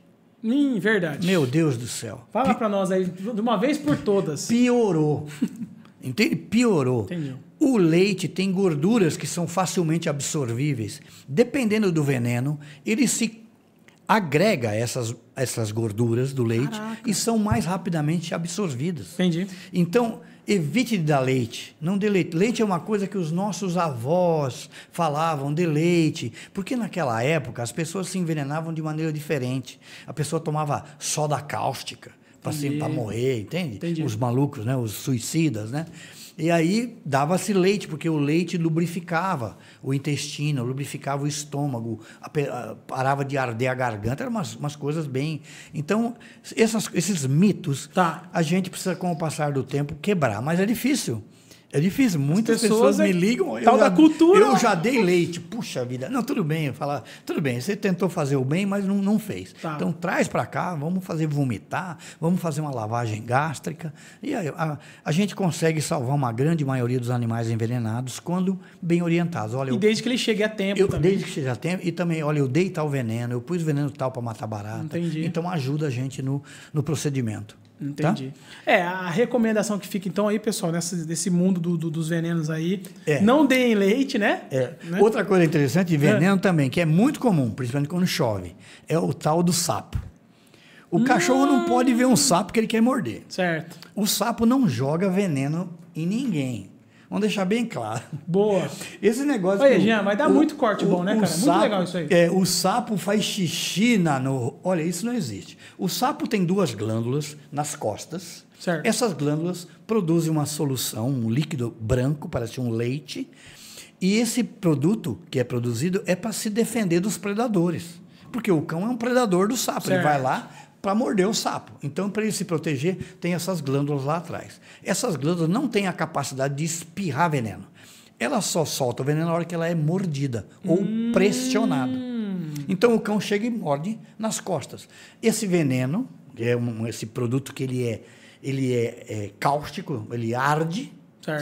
Verdade.
Meu Deus do céu.
Fala pra nós aí, de uma vez por todas.
Piorou. Entende? Piorou.
Entendi.
O leite tem gorduras que são facilmente absorvíveis. Dependendo do veneno, ele se agrega essas gorduras do leite. Caraca. E são mais rapidamente absorvidas.
Entendi.
Então, evite de dar leite. Não dê leite. Leite é uma coisa que os nossos avós falavam, dê leite. Porque naquela época as pessoas se envenenavam de maneira diferente. A pessoa tomava soda cáustica para morrer, entende?
Entendi.
Os malucos, né? Os suicidas, né? E aí dava-se leite, porque o leite lubrificava o intestino, lubrificava o estômago, parava de arder a garganta, eram umas coisas bem... Então, esses mitos, a gente precisa, com o passar do tempo, quebrar. Mas é difícil. É difícil. Muitas pessoas me ligam.
Tal da cultura.
Eu já dei leite. Puxa vida. Não, tudo bem. Eu falo, tudo bem, você tentou fazer o bem, mas não fez. Tá. Então, traz para cá, vamos fazer vomitar, vamos fazer uma lavagem gástrica. E aí, a gente consegue salvar uma grande maioria dos animais envenenados quando bem orientados. Olha,
desde que ele chegue a tempo também.
Desde que chegue a tempo. E também, olha, eu dei tal veneno, eu pus veneno tal para matar barata.
Entendi.
Então, ajuda a gente no procedimento.
Entendi. Tá? A recomendação que fica então aí, pessoal, nesse mundo dos venenos aí, não deem leite, né? Né?
Outra coisa interessante de veneno também, que é muito comum, principalmente quando chove, é o tal do sapo. O cachorro não pode ver um sapo que ele quer morder.
Certo.
O sapo não joga veneno em ninguém. Vamos deixar bem claro.
Boa.
Esse negócio...
Olha, Jean, mas dá muito corte bom, né, cara? Muito legal isso aí.
O sapo faz xixi Olha, isso não existe. O sapo tem 2 glândulas nas costas.
Certo.
Essas glândulas produzem uma solução, um líquido branco, parece um leite. E esse produto que é produzido é para se defender dos predadores. Porque o cão é um predador do sapo. Certo. Ele vai lá para morder o sapo. Então, para ele se proteger, tem essas glândulas lá atrás. Essas glândulas não têm a capacidade de espirrar veneno. Ela só solta o veneno na hora que ela é mordida ou pressionada. Então, o cão chega e morde nas costas. Esse veneno, esse produto que ele é cáustico, ele arde,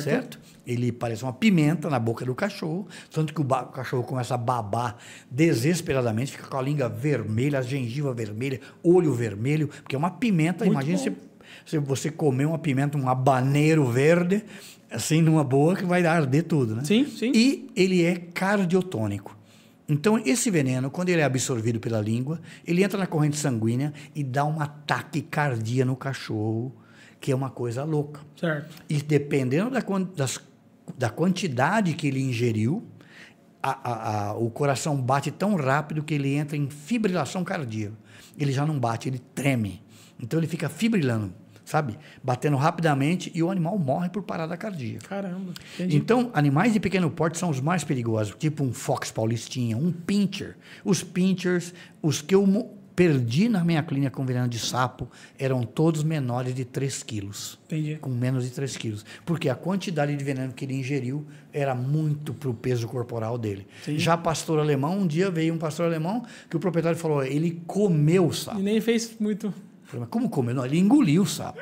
certo? Ele parece uma pimenta na boca do cachorro, tanto que o cachorro começa a babar desesperadamente, fica com a língua vermelha, a gengiva vermelha, olho vermelho, porque é uma pimenta. Imagina se você comer uma pimenta, um habaneiro verde, assim, numa boa, que vai arder tudo, né?
Sim, sim.
E ele é cardiotônico. Então, esse veneno, quando ele é absorvido pela língua, ele entra na corrente sanguínea e dá um ataque cardíaco no cachorro, que é uma coisa louca.
Certo.
E dependendo da quantidade que ele ingeriu, o coração bate tão rápido que ele entra em fibrilação cardíaca. Ele já não bate, ele treme. Então, ele fica fibrilando, sabe? Batendo rapidamente e o animal morre por parada cardíaca.
Caramba, entendi.
Então, animais de pequeno porte são os mais perigosos, tipo um fox paulistinha, um pincher. Os pinchers, os que eu perdi na minha clínica com veneno de sapo, eram todos menores de 3 quilos.
Entendi.
Com menos de 3 quilos. Porque a quantidade de veneno que ele ingeriu era muito para o peso corporal dele. Sim. Já pastor alemão, um dia veio um pastor alemão que o proprietário falou, ele comeu o sapo.
E nem fez muito...
Eu falei, mas como comeu? Não, ele engoliu o sapo.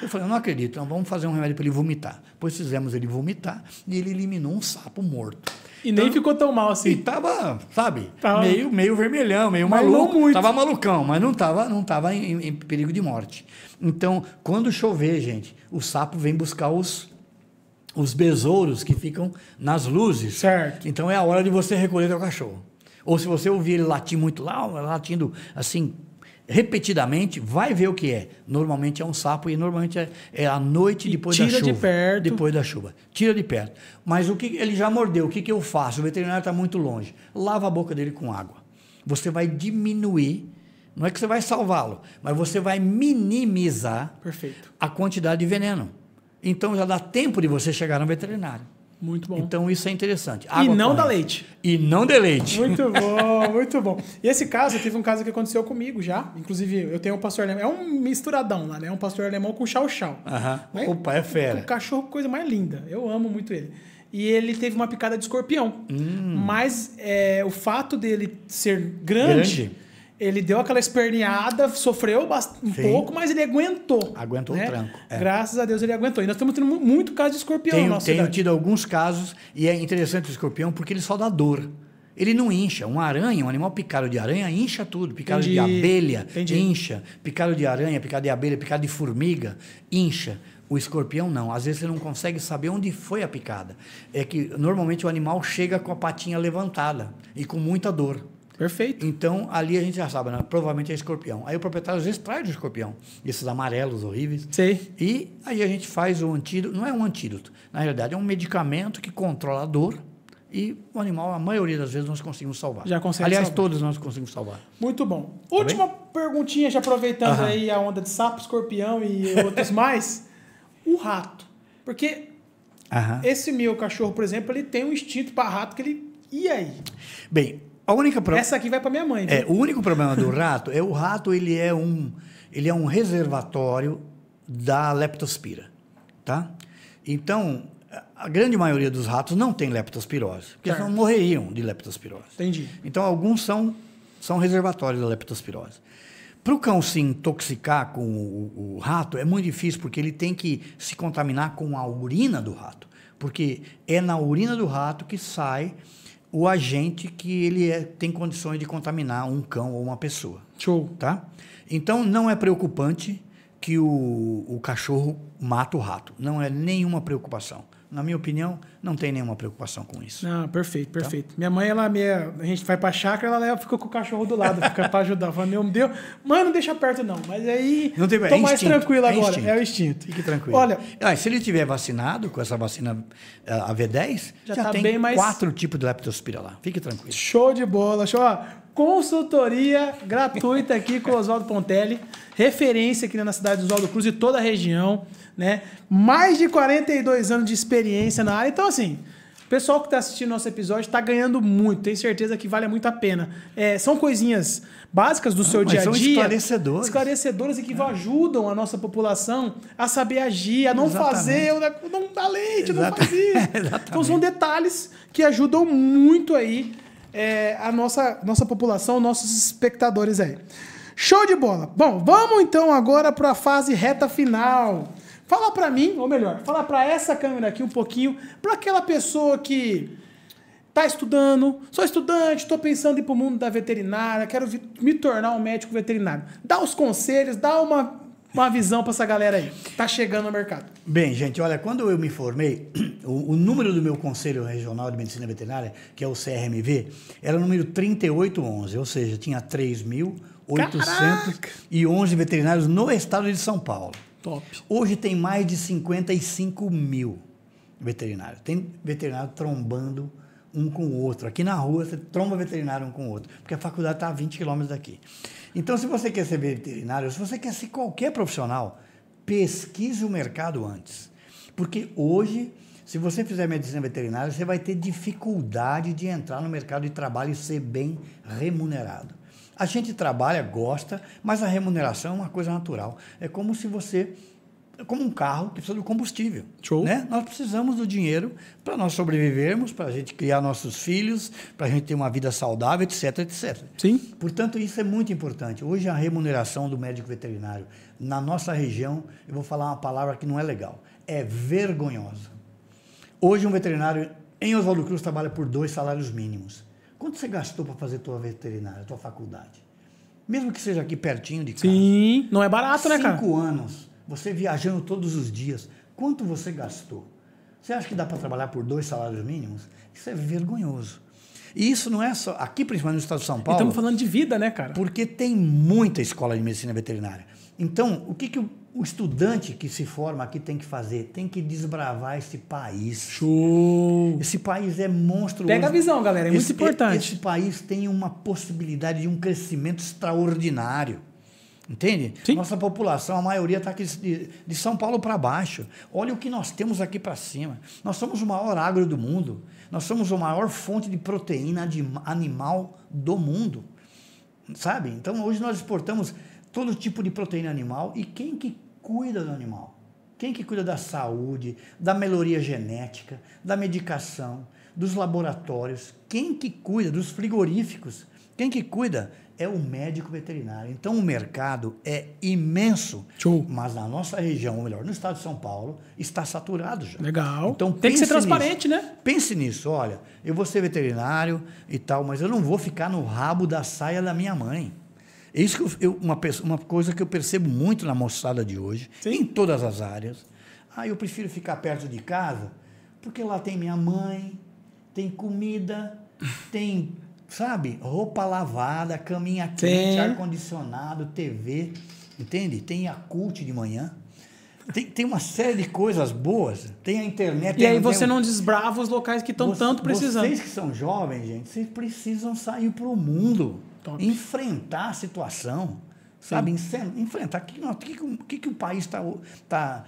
Eu falei, eu não acredito, então vamos fazer um remédio para ele vomitar. Pois fizemos ele vomitar e ele eliminou um sapo morto.
E nem ficou tão mal assim.
E tava, sabe, meio vermelhão, meio maluco. Não tava malucão, mas não tava em perigo de morte. Então, quando chover, gente, o sapo vem buscar os besouros que ficam nas luzes.
Certo.
Então, é a hora de você recolher teu cachorro. Ou se você ouvir ele latir muito lá, latindo assim, repetidamente, vai ver o que é. Normalmente é um sapo e normalmente é à noite depois da chuva.
Tira de perto.
Depois da chuva. Tira de perto. Mas o que ele já mordeu, o que eu faço? O veterinário está muito longe. Lava a boca dele com água. Você vai diminuir, não é que você vai salvá-lo, mas você vai minimizar a quantidade de veneno. Então já dá tempo de você chegar no veterinário.
Muito bom.
Então isso é interessante.
Água e não dá leite.
E não dê leite.
Muito bom, muito bom. E esse caso, teve um caso que aconteceu comigo já. Inclusive, eu tenho um pastor alemão. É um misturadão lá, né? Um pastor alemão com chau-chau.
Opa, é fera.
O cachorro, coisa mais linda. Eu amo muito ele. E ele teve uma picada de escorpião. Mas o fato dele ser grande, ele deu aquela esperneada, sofreu um pouco, mas ele aguentou.
Aguentou, né? O tranco.
Graças a Deus ele aguentou. E nós estamos tendo muito caso de escorpião na nossa cidade.
Tenho tido alguns casos, e é interessante o escorpião porque ele só dá dor. Ele não incha. Uma aranha, um animal picado de aranha, incha tudo. Picado de abelha, incha. Picado de aranha, picado de abelha, picado de formiga, incha. O escorpião não. Às vezes você não consegue saber onde foi a picada. É que normalmente o animal chega com a patinha levantada e com muita dor.
Perfeito.
Então, ali a gente já sabe, né? Provavelmente é escorpião. Aí o proprietário às vezes traz o escorpião, esses amarelos horríveis.
Sim.
E aí a gente faz o antídoto, não é um antídoto, na realidade é um medicamento que controla a dor e o animal, a maioria das vezes, nós conseguimos salvar.
Já consegue
Aliás,
salvar.
todos nós conseguimos salvar.
Muito bom. Última perguntinha, já aproveitando aí a onda de sapo, escorpião e outros mais. O rato. Porque esse meu cachorro, por exemplo, ele tem um instinto para rato que ele... E aí?
Bem...
Essa aqui vai para minha mãe. Viu?
O único problema do rato o rato ele é um reservatório da leptospira, tá? Então, a grande maioria dos ratos não tem leptospirose, porque senão morreriam de leptospirose.
Entendi.
Então, alguns são reservatórios da leptospirose. Para o cão se intoxicar com o rato, é muito difícil, porque ele tem que se contaminar com a urina do rato, porque é na urina do rato que sai o agente que ele tem condições de contaminar um cão ou uma pessoa.
Show.
Tá? Então, não é preocupante que o cachorro mata o rato. Não é nenhuma preocupação. Na minha opinião, não tem nenhuma preocupação com isso.
Não, perfeito, perfeito. Tá? Minha mãe, a gente vai pra chácara, ela fica com o cachorro do lado, fica pra ajudar. Fala, meu Deus, mãe, não deixa perto não. Mas aí,
não tem,
tô mais tranquilo agora. É o instinto.
Fique tranquilo.
Olha,
se ele tiver vacinado com essa vacina a V10, já tá
tem
bem
4
tipos de leptospira lá. Fique tranquilo.
Show de bola. Show. Consultoria gratuita aqui com o Oswaldo Pontelli, referência aqui na cidade do Oswaldo Cruz e toda a região, né? Mais de 42 anos de experiência na área. Então, assim, o pessoal que está assistindo nosso episódio está ganhando muito. Tenho certeza que vale muito a pena. São coisinhas básicas do seu dia a dia.
São esclarecedoras.
Esclarecedoras e que ajudam a nossa população a saber agir, a não fazer, não dar leite, não fazer. Então, são detalhes que ajudam muito aí a nossa população, nossos espectadores aí. Show de bola. Bom, vamos então agora para a fase reta final. Fala para mim, ou melhor, fala para essa câmera aqui um pouquinho, para aquela pessoa que está estudando, sou estudante, estou pensando em ir para o mundo da veterinária, quero me tornar um médico veterinário. Dá os conselhos, dá uma visão para essa galera aí que está chegando no mercado.
Bem, gente, olha, quando eu me formei, o número do meu Conselho Regional de Medicina Veterinária, que é o CRMV, era o número 3811, ou seja, tinha 3.811 veterinários no estado de São Paulo.
Top.
Hoje tem mais de 55 mil veterinários. Tem veterinário trombando um com o outro. Aqui na rua, você tromba veterinário um com o outro, porque a faculdade está a 20 quilômetros daqui. Então, se você quer ser veterinário, se você quer ser qualquer profissional, pesquise o mercado antes. Porque hoje, se você fizer medicina veterinária, você vai ter dificuldade de entrar no mercado de trabalho e ser bem remunerado. A gente trabalha, gosta, mas a remuneração é uma coisa natural. É como se você... como um carro que precisa do combustível.
Show.
Né? Nós precisamos do dinheiro para nós sobrevivermos, para a gente criar nossos filhos, para a gente ter uma vida saudável, etc, etc.
Sim.
Portanto, isso é muito importante. Hoje, a remuneração do médico veterinário na nossa região, eu vou falar uma palavra que não é legal, é vergonhosa. Hoje, um veterinário em Oswaldo Cruz trabalha por 2 salários mínimos. Quanto você gastou para fazer tua veterinária, tua faculdade? Mesmo que seja aqui pertinho de casa.
Sim, não é barato, né, cara?
5 anos. Você viajando todos os dias, quanto você gastou? Você acha que dá para trabalhar por 2 salários mínimos? Isso é vergonhoso. E isso não é só... Aqui, principalmente no estado de São Paulo...
Estamos falando de vida, né, cara?
Porque tem muita escola de medicina veterinária. Então, o que o estudante que se forma aqui tem que fazer? Tem que desbravar esse país.
Show!
Esse país é monstruoso.
Pega a visão, galera, é muito importante.
Esse país tem uma possibilidade de um crescimento extraordinário. Entende?
Sim.
Nossa população, a maioria está aqui de São Paulo para baixo. Olha o que nós temos aqui para cima. Nós somos o maior agro do mundo. Nós somos a maior fonte de proteína animal do mundo. Sabe? Então, hoje nós exportamos todo tipo de proteína animal. E quem que cuida do animal? Quem que cuida da saúde, da melhoria genética, da medicação, dos laboratórios? Quem que cuida dos frigoríficos? Quem que cuida é o médico veterinário. Então, o mercado é imenso.
Show.
Mas na nossa região, ou melhor, no estado de São Paulo, está saturado já.
Legal.
Então,
tem que ser transparente,
nisso.
né?
Pense nisso. Olha, eu vou ser veterinário e tal, mas eu não vou ficar no rabo da saia da minha mãe. É isso que uma coisa que eu percebo muito na moçada de hoje,
Sim.
em todas as áreas. Eu prefiro ficar perto de casa, porque lá tem minha mãe, tem comida, tem, sabe, roupa lavada, caminha quente, ar-condicionado, TV, entende? Tem Yakult de manhã. Tem uma série de coisas boas, tem a internet.
E aí você não desbrava os locais que estão tanto precisando.
Vocês que são jovens, gente, vocês precisam sair para o mundo. Top. Enfrentar a situação, sabe? Enfrentar. O que o país está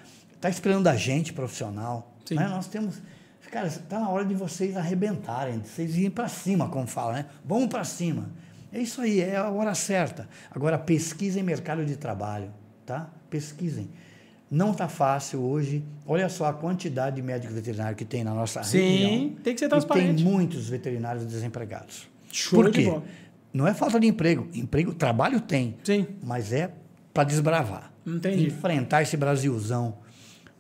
esperando da gente, profissional? Né? Nós temos... Cara, está na hora de vocês arrebentarem, de vocês irem para cima, como fala, né? Vamos para cima. É isso aí, é a hora certa. Agora, pesquisem mercado de trabalho, tá? Pesquisem. Não está fácil hoje. Olha só a quantidade de médicos veterinários que tem na nossa região.
Sim, tem que ser transparente.
E tem muitos veterinários desempregados.
Show.
Por quê?
De bola.
Não é falta de emprego. Trabalho tem.
Sim.
Mas é para desbravar.
Entendi.
Enfrentar esse Brasilzão.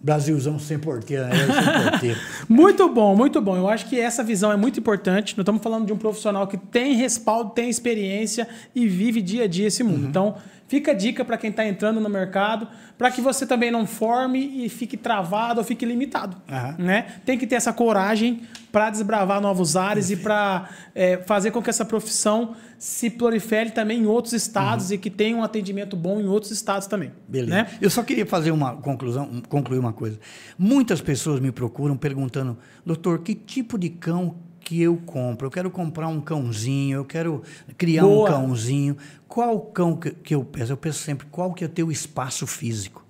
Brasilzão sem porteira, né? Sem porteira.
Muito bom, muito bom. Eu acho que essa visão é muito importante. Nós estamos falando de um profissional que tem respaldo, tem experiência e vive dia a dia esse mundo. Então, fica a dica para quem está entrando no mercado, para que você também não forme e fique travado ou fique limitado. Né? Tem que ter essa coragem para desbravar novos ares e para fazer com que essa profissão se prolifere também em outros estados e que tenha um atendimento bom em outros estados também.
Beleza.
Né?
Eu só queria fazer uma concluir uma coisa. Muitas pessoas me procuram perguntando, doutor, que tipo de cão que eu compro? Eu quero comprar um cãozinho, eu quero criar um cãozinho. Qual cão que eu peço? Eu penso sempre, qual que é o teu espaço físico?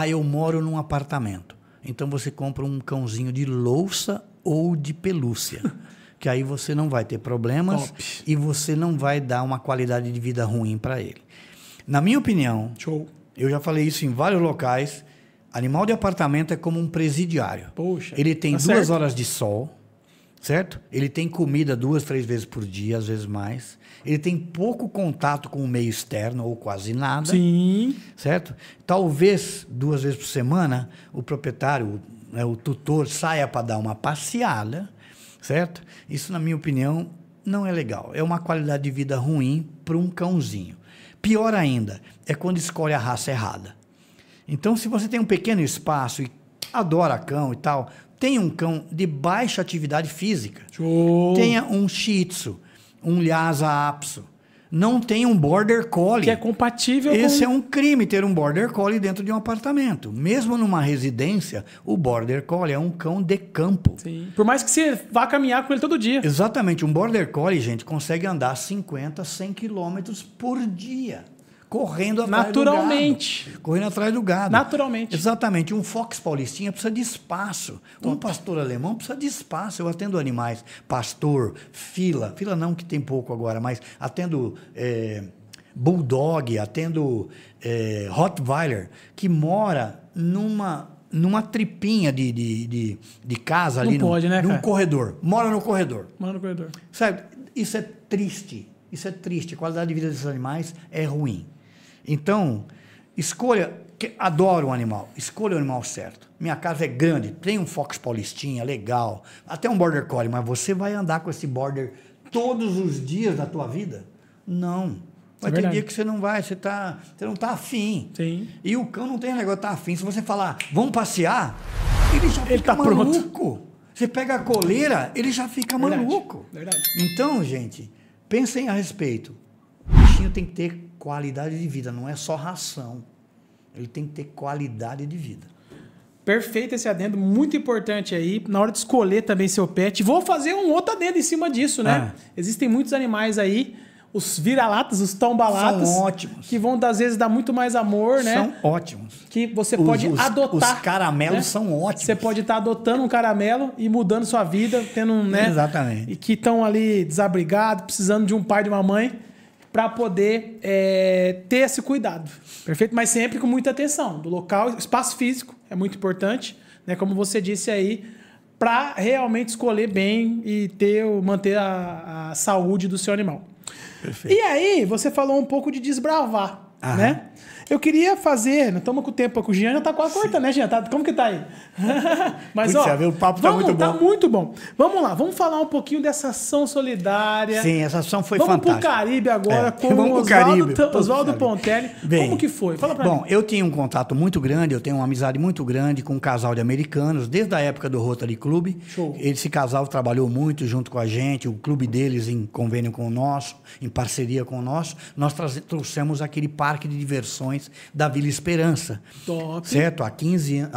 Eu moro num apartamento. Então você compra um cãozinho de louça ou de pelúcia. Que aí você não vai ter problemas e você não vai dar uma qualidade de vida ruim para ele. Na minha opinião, eu já falei isso em vários locais, animal de apartamento é como um presidiário.
Poxa,
ele tem 2 horas de sol, certo? Ele tem comida 2, 3 vezes por dia, às vezes mais. Ele tem pouco contato com o meio externo, ou quase nada.
Sim.
Certo? Talvez 2 vezes por semana o proprietário, o tutor, saia para dar uma passeada, certo? Isso, na minha opinião, não é legal. É uma qualidade de vida ruim para um cãozinho. Pior ainda, é quando escolhe a raça errada. Então, se você tem um pequeno espaço e adora cão e tal, tenha um cão de baixa atividade física. Tenha um Shih Tzu, um Lhasa Apso. Não tenha um Border Collie.
Que é compatível
Esse é um crime, ter um Border Collie dentro de um apartamento. Mesmo numa residência, o Border Collie é um cão de campo.
Sim. Por mais que você vá caminhar com ele todo dia.
Exatamente. Um Border Collie, gente, consegue andar 50, 100 quilômetros por dia. Correndo atrás do gado. Correndo atrás do gado.
Naturalmente.
Exatamente. Um Fox Paulistinha precisa de espaço. Um pastor alemão precisa de espaço. Eu atendo animais. Pastor, fila não que tem pouco agora, mas atendo Bulldog, atendo Rottweiler, que mora numa tripinha de casa ali num corredor. Mora no corredor. Sabe? Isso é triste. Isso é triste. A qualidade de vida desses animais é ruim. Então, adoro um animal, escolha o animal certo. Minha casa é grande, tem um Fox Paulistinha, legal, até um Border Collie, mas você vai andar com esse Border todos os dias da tua vida? Não. Vai ter dia que você não vai, você não está afim.
Sim.
E o cão não tem negócio de estar afim. Se você falar, vamos passear, ele já fica
tá
maluco.
Pronto.
Você pega a coleira, ele já fica maluco.
Verdade.
Então, gente, pensem a respeito. O bichinho tem que ter qualidade de vida, não é só ração. Ele tem que ter qualidade de vida.
Perfeito esse adendo, muito importante aí, na hora de escolher também seu pet. Vou fazer um outro adendo em cima disso, né? Existem muitos animais aí, os vira-latas, os tombalatas.
São ótimos.
Que vão, às vezes, dar muito mais amor, né?
São ótimos.
Que você pode adotar.
Os caramelos, né? São ótimos.
Você pode estar adotando um caramelo e mudando sua vida, tendo um, né?
Exatamente.
E que estão ali desabrigados, precisando de um pai e de uma mãe, para poder ter esse cuidado. Perfeito? Mas sempre com muita atenção. Do local, espaço físico é muito importante, né? Como você disse aí, para realmente escolher bem e manter a saúde do seu animal.
Perfeito.
E aí, você falou um pouco de desbravar, né? Eu queria fazer, nós estamos com o tempo, o Jean já está quase cortando, né, Jean? Como que tá aí? Mas, ó,
o papo está muito bom.
Tá muito bom. Vamos lá, vamos falar um pouquinho dessa ação solidária.
Sim, essa ação foi
fantástica.
fantástica.
Vamos pro Caribe agora com o Oswaldo Pontelli.
Bem,
como que foi? Fala pra mim.
Bom, eu tinha um contato muito grande, eu tenho uma amizade muito grande com um casal de americanos, desde a época do Rotary Club.
Show.
Esse casal trabalhou muito junto com a gente, o clube deles em convênio com o nosso, em parceria com o nosso. Nós trouxemos aquele parque de diversões da Vila Esperança.
Top.
Certo? Há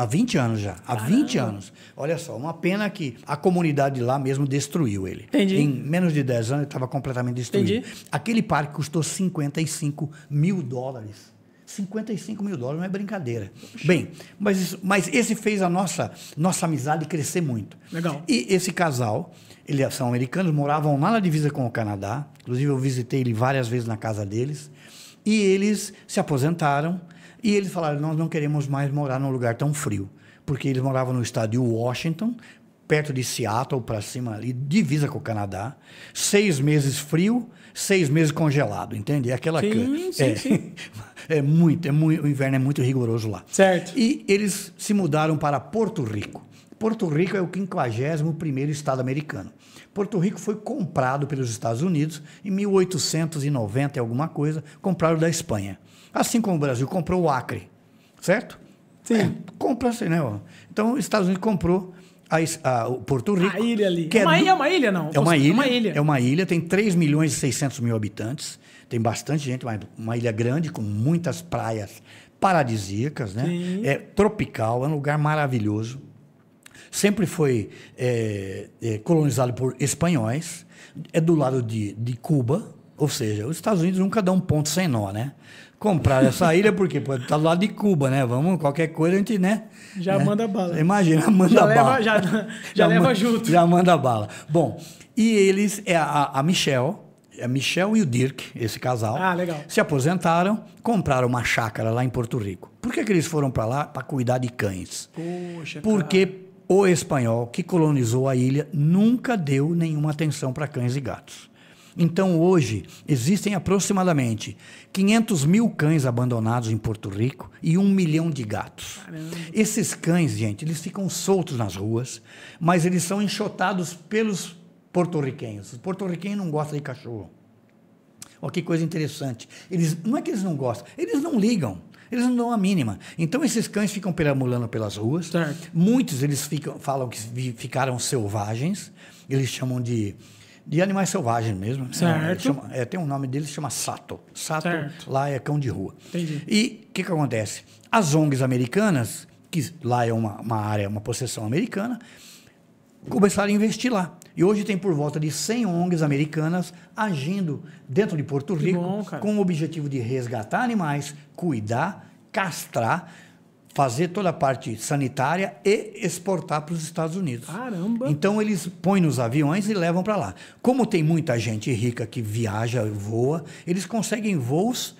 20 anos já. Há 20 anos. Olha só, uma pena que a comunidade lá mesmo destruiu ele.
Entendi.
Em menos de 10 anos ele estava completamente destruído.
Entendi.
Aquele parque custou $55 mil. $55 mil não é brincadeira. Poxa. Bem, mas esse fez a nossa amizade crescer muito.
Legal.
E esse casal, eles são americanos, moravam lá na divisa com o Canadá. Inclusive eu visitei ele várias vezes na casa deles. E eles se aposentaram e eles falaram, nós não queremos mais morar num lugar tão frio. Porque eles moravam no estado de Washington, perto de Seattle, para cima ali, divisa com o Canadá. 6 meses frio, 6 meses congelado, entende? É aquela
sim.
O inverno é muito rigoroso lá.
Certo.
E eles se mudaram para Porto Rico. Porto Rico é o 51º estado americano. Porto Rico foi comprado pelos Estados Unidos em 1890 e alguma coisa, compraram da Espanha. Assim como o Brasil comprou o Acre, certo?
Sim.
Compra-se, né? Então, os Estados Unidos comprou o Porto Rico.
A ilha ali.
Que
é uma ilha, não?
É uma ilha.
É uma ilha.
É uma ilha, tem 3.600.000 habitantes, tem bastante gente, mas uma ilha grande, com muitas praias paradisíacas, né?
Sim.
É tropical, é um lugar maravilhoso. Sempre foi colonizado por espanhóis, é do lado de Cuba, ou seja, os Estados Unidos nunca dão um ponto sem nó, né? Compraram essa ilha porque está do lado de Cuba, né? Qualquer coisa a gente, né?
Já manda bala.
Imagina, manda bala.
Já leva junto.
Já manda bala. Bom, e eles, a Michelle e o Dirk, esse casal,
legal.
se aposentaram, compraram uma chácara lá em Porto Rico. Por que eles foram para lá? Para cuidar de cães.
Poxa,
porque o espanhol que colonizou a ilha nunca deu nenhuma atenção para cães e gatos. Então, hoje, existem aproximadamente 500 mil cães abandonados em Porto Rico e 1 milhão de gatos.
Caramba.
Esses cães, gente, eles ficam soltos nas ruas, mas eles são enxotados pelos porto-riquenhos. Os porto-riquenhos não gostam de cachorro. Olha que coisa interessante. Não é que eles não gostam, eles não ligam. Eles não dão a mínima. Então, esses cães ficam perambulando pelas ruas.
Certo.
Muitos, falam que ficaram selvagens. Eles chamam de animais selvagens mesmo.
Certo.
Tem um nome deles, chama Sato. Sato,
certo.
lá é cão de rua.
Entendi.
E o que acontece? As ONGs americanas, que lá é uma área, uma possessão americana, começaram a investir lá. E hoje tem por volta de 100 ONGs americanas agindo dentro de Porto Rico com o objetivo de resgatar animais, cuidar, castrar, fazer toda a parte sanitária e exportar para os Estados Unidos.
Caramba!
Então, eles põem nos aviões e levam para lá. Como tem muita gente rica que viaja, voa, eles conseguem voos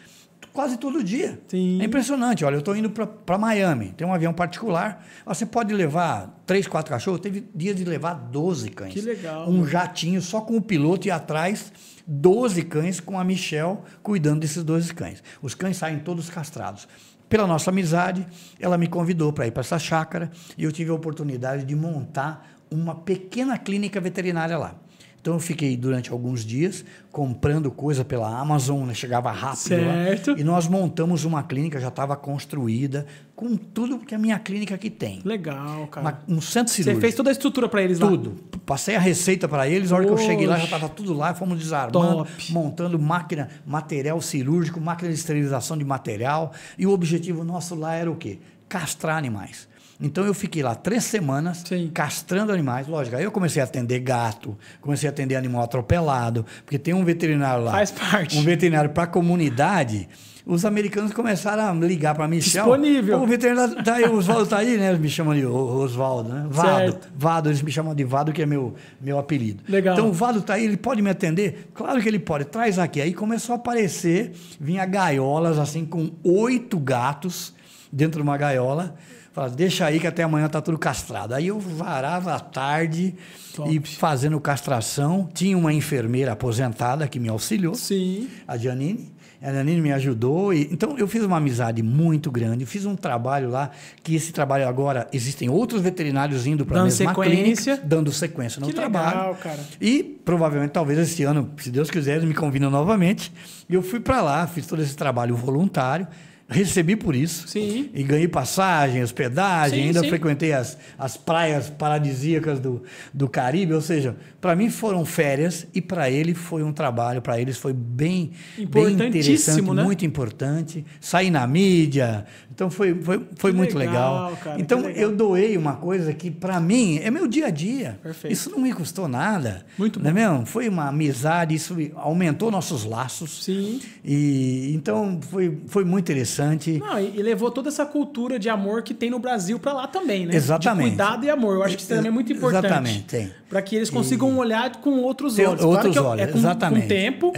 quase todo dia.
Sim.
É impressionante. Olha, eu estou indo para Miami, tem um avião particular, você pode levar 3, 4 cachorros, teve dias de levar 12 cães.
Que legal.
Um jatinho só com o piloto e atrás 12 cães com a Michelle cuidando desses 12 cães. Os cães saem todos castrados. Pela nossa amizade, ela me convidou para ir para essa chácara e eu tive a oportunidade de montar uma pequena clínica veterinária lá. Então eu fiquei durante alguns dias comprando coisa pela Amazon, né? Chegava rápido
certo.
lá. E nós montamos uma clínica, já estava construída, com tudo que a minha clínica aqui tem.
Legal, cara.
Um centro cirúrgico.
Você fez toda a estrutura para eles lá?
Tudo. Passei a receita para eles, a hora que eu cheguei lá já estava tudo lá, fomos desarmando, montando máquina, material cirúrgico, máquina de esterilização de material. E o objetivo nosso lá era o quê? Castrar animais. Então eu fiquei lá 3 semanas castrando animais. Lógico, aí eu comecei a atender gato, comecei a atender animal atropelado, porque tem um veterinário lá.
Faz parte.
Um veterinário para a comunidade. Os americanos começaram a ligar para mim.
Disponível.
O veterinário tá aí, o Oswaldo tá aí, né? Eles me chamam de Oswaldo, né? Vado, eles me chamam de Vado, que é meu apelido.
Legal.
Então o Vado tá aí, ele pode me atender? Claro que ele pode, traz aqui. Aí começou a aparecer, vinha gaiolas assim com 8 gatos dentro de uma gaiola. Falava, deixa aí que até amanhã tá tudo castrado. Aí eu varava à tarde e fazendo castração. Tinha uma enfermeira aposentada que me auxiliou, a Janine. A Janine me ajudou. Então eu fiz uma amizade muito grande. Fiz um trabalho lá, que esse trabalho agora, existem outros veterinários indo para a mesma clínica, dando sequência no trabalho.
Legal, cara.
E provavelmente, talvez esse ano, se Deus quiser, eles me convidam novamente. E eu fui para lá, fiz todo esse trabalho voluntário. Recebi por isso.
Sim.
E ganhei passagem, hospedagem, ainda frequentei as praias paradisíacas do Caribe. Ou seja, para mim foram férias e para ele foi um trabalho, para eles foi bem interessante,
né?
muito importante. Saí na mídia, então foi muito legal.
Cara,
então eu doei uma coisa que para mim é meu dia a dia.
Perfeito.
Isso não me custou nada.
Muito bom.
Não é mesmo? Foi uma amizade, isso aumentou nossos laços.
Sim.
E então foi muito interessante.
Não, e levou toda essa cultura de amor que tem no Brasil para lá também, né?
Exatamente.
De cuidado e amor. Eu acho que isso também é muito importante.
Exatamente, tem.
Para que eles consigam olhar com outros olhos.
Outros
claro
olhos,
que
exatamente.
Com tempo,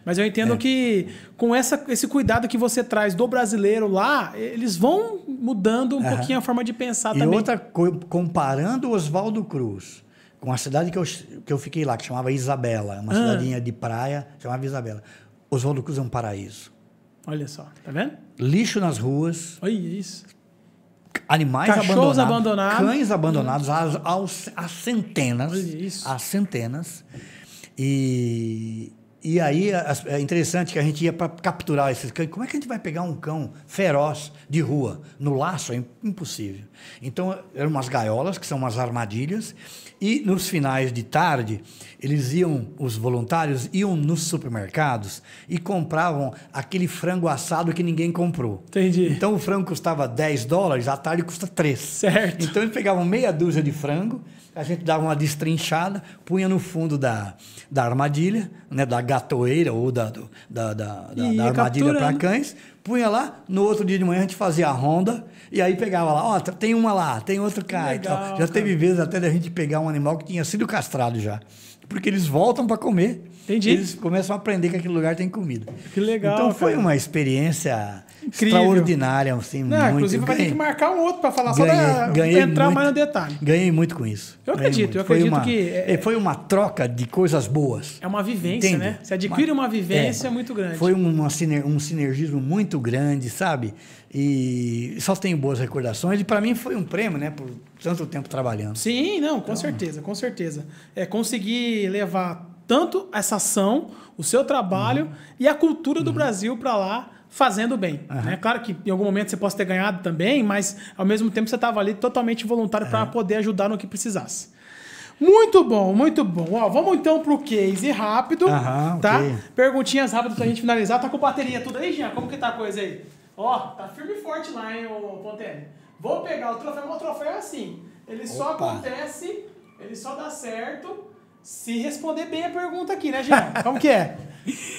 mas eu entendo que com esse cuidado que você traz do brasileiro lá, eles vão mudando um pouquinho a forma de pensar também.
E outra coisa, comparando Oswaldo Cruz com a cidade que eu fiquei lá, que chamava Isabela, uma cidadinha de praia, chamava Isabela. Oswaldo Cruz é um paraíso.
Olha só, tá vendo?
Lixo nas ruas.
Olha isso.
Animais
abandonados.
Cães abandonados às centenas.
Olha isso.
Às centenas. E aí é interessante que a gente ia para capturar esses cães. Como é que a gente vai pegar um cão feroz de rua? No laço é impossível. Então, eram umas gaiolas, que são umas armadilhas. E nos finais de tarde, os voluntários iam nos supermercados e compravam aquele frango assado que ninguém comprou.
Entendi.
Então o frango custava $10, à tarde custa 3.
Certo.
Então eles pegavam meia dúzia de frango, a gente dava uma destrinchada, punha no fundo da armadilha, né, da gatoeira ou da armadilha para cães, punha lá, no outro dia de manhã a gente fazia a ronda, e aí pegava lá, tem uma lá, tem outro cá e tal. Já teve vezes até da gente pegar um animal que tinha sido castrado já, porque eles voltam para comer.
Entendi.
Eles começam a aprender que aquele lugar tem comida.
Que legal.
Então foi uma experiência incrível, extraordinária, assim, muito.
Inclusive vai ter que marcar um outro para falar só para entrar mais no detalhe.
Ganhei muito com isso.
Eu acredito que
foi uma troca de coisas boas.
É uma vivência, entende? Né? Você adquire uma vivência muito grande.
Foi um sinergismo muito grande, sabe? E só tenho boas recordações. E para mim foi um prêmio, né? Por tanto tempo trabalhando.
Sim, não, com certeza, com certeza. É conseguir levar tanto essa ação, o seu trabalho e a cultura do Brasil para lá, fazendo bem. Né? Claro que em algum momento você possa ter ganhado também, mas ao mesmo tempo você estava ali totalmente voluntário para poder ajudar no que precisasse. Muito bom, muito bom. Ó, vamos então pro case rápido, tá? Okay. Perguntinhas rápidas pra gente finalizar. Tá com bateria tudo aí, Jean? Como que tá a coisa aí? Ó, tá firme e forte lá, hein, ô Pontelli? Vou pegar o troféu, mas o troféu é assim. Ele só acontece, ele só dá certo se responder bem a pergunta aqui, né, Jean? Como que é?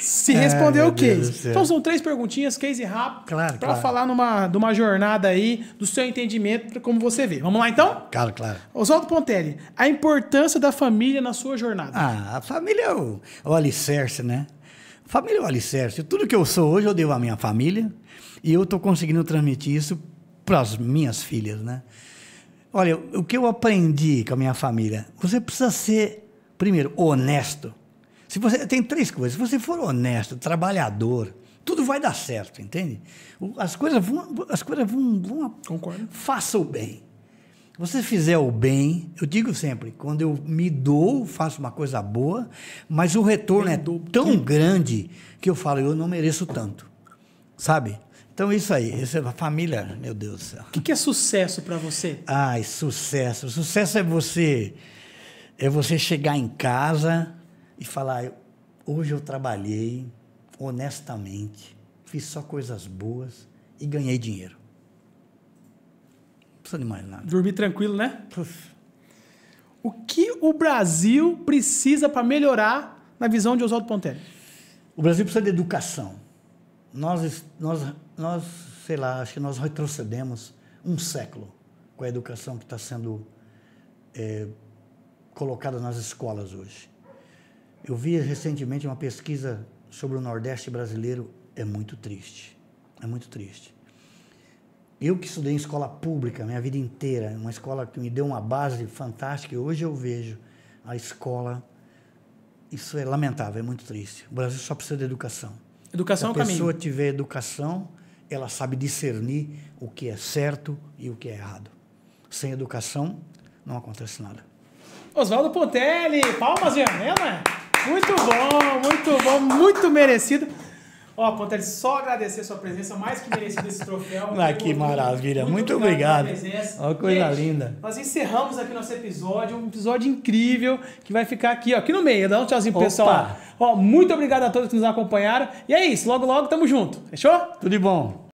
Se responder o case. Então são 3 perguntinhas, case rápido, para falar de uma jornada aí, do seu entendimento, como você vê. Vamos lá então?
Claro.
Oswaldo Pontelli, a importância da família na sua jornada.
A família é o alicerce, né? Família é o alicerce. Tudo que eu sou hoje eu devo à minha família e eu estou conseguindo transmitir isso para as minhas filhas, né? Olha, o que eu aprendi com a minha família, você precisa ser, primeiro, honesto. Se você tem 3 coisas. Se você for honesto, trabalhador, tudo vai dar certo, entende? As coisas vão
Concordo.
Faça o bem. você fizer o bem, eu digo sempre, quando eu me dou, faço uma coisa boa, mas o retorno é tão grande que eu falo, eu não mereço tanto, sabe? Então isso aí, essa família, meu Deus do céu.
O que é sucesso para você?
Ai, sucesso. Sucesso é você chegar em casa e falar, hoje eu trabalhei honestamente, fiz só coisas boas e ganhei dinheiro. Não precisa de mais nada.
Dormir tranquilo, né? O que o Brasil precisa para melhorar na visão de Oswaldo Pontelli?
O Brasil precisa de educação. Nós, sei lá, acho que nós retrocedemos um século com a educação que está sendo colocada nas escolas hoje. Eu vi recentemente uma pesquisa sobre o Nordeste brasileiro, é muito triste. É muito triste. Eu que estudei em escola pública minha vida inteira, uma escola que me deu uma base fantástica, e hoje eu vejo a escola, isso é lamentável, é muito triste. O Brasil só precisa de educação.
Educação é o caminho.
Se a pessoa tiver educação, ela sabe discernir o que é certo e o que é errado. Sem educação, não acontece nada.
Oswaldo Pontelli, palmas, Janela. Muito bom, muito merecido. Ó, Pontelli, só agradecer a sua presença, mais que merecido esse troféu.
Que maravilha, muito obrigado.
Ó,
coisa linda.
Nós encerramos aqui nosso episódio, um episódio incrível, que vai ficar aqui no meio. Dá um tchauzinho pro pessoal. Ó, muito obrigado a todos que nos acompanharam. E é isso, logo tamo junto. Fechou?
Tudo de bom.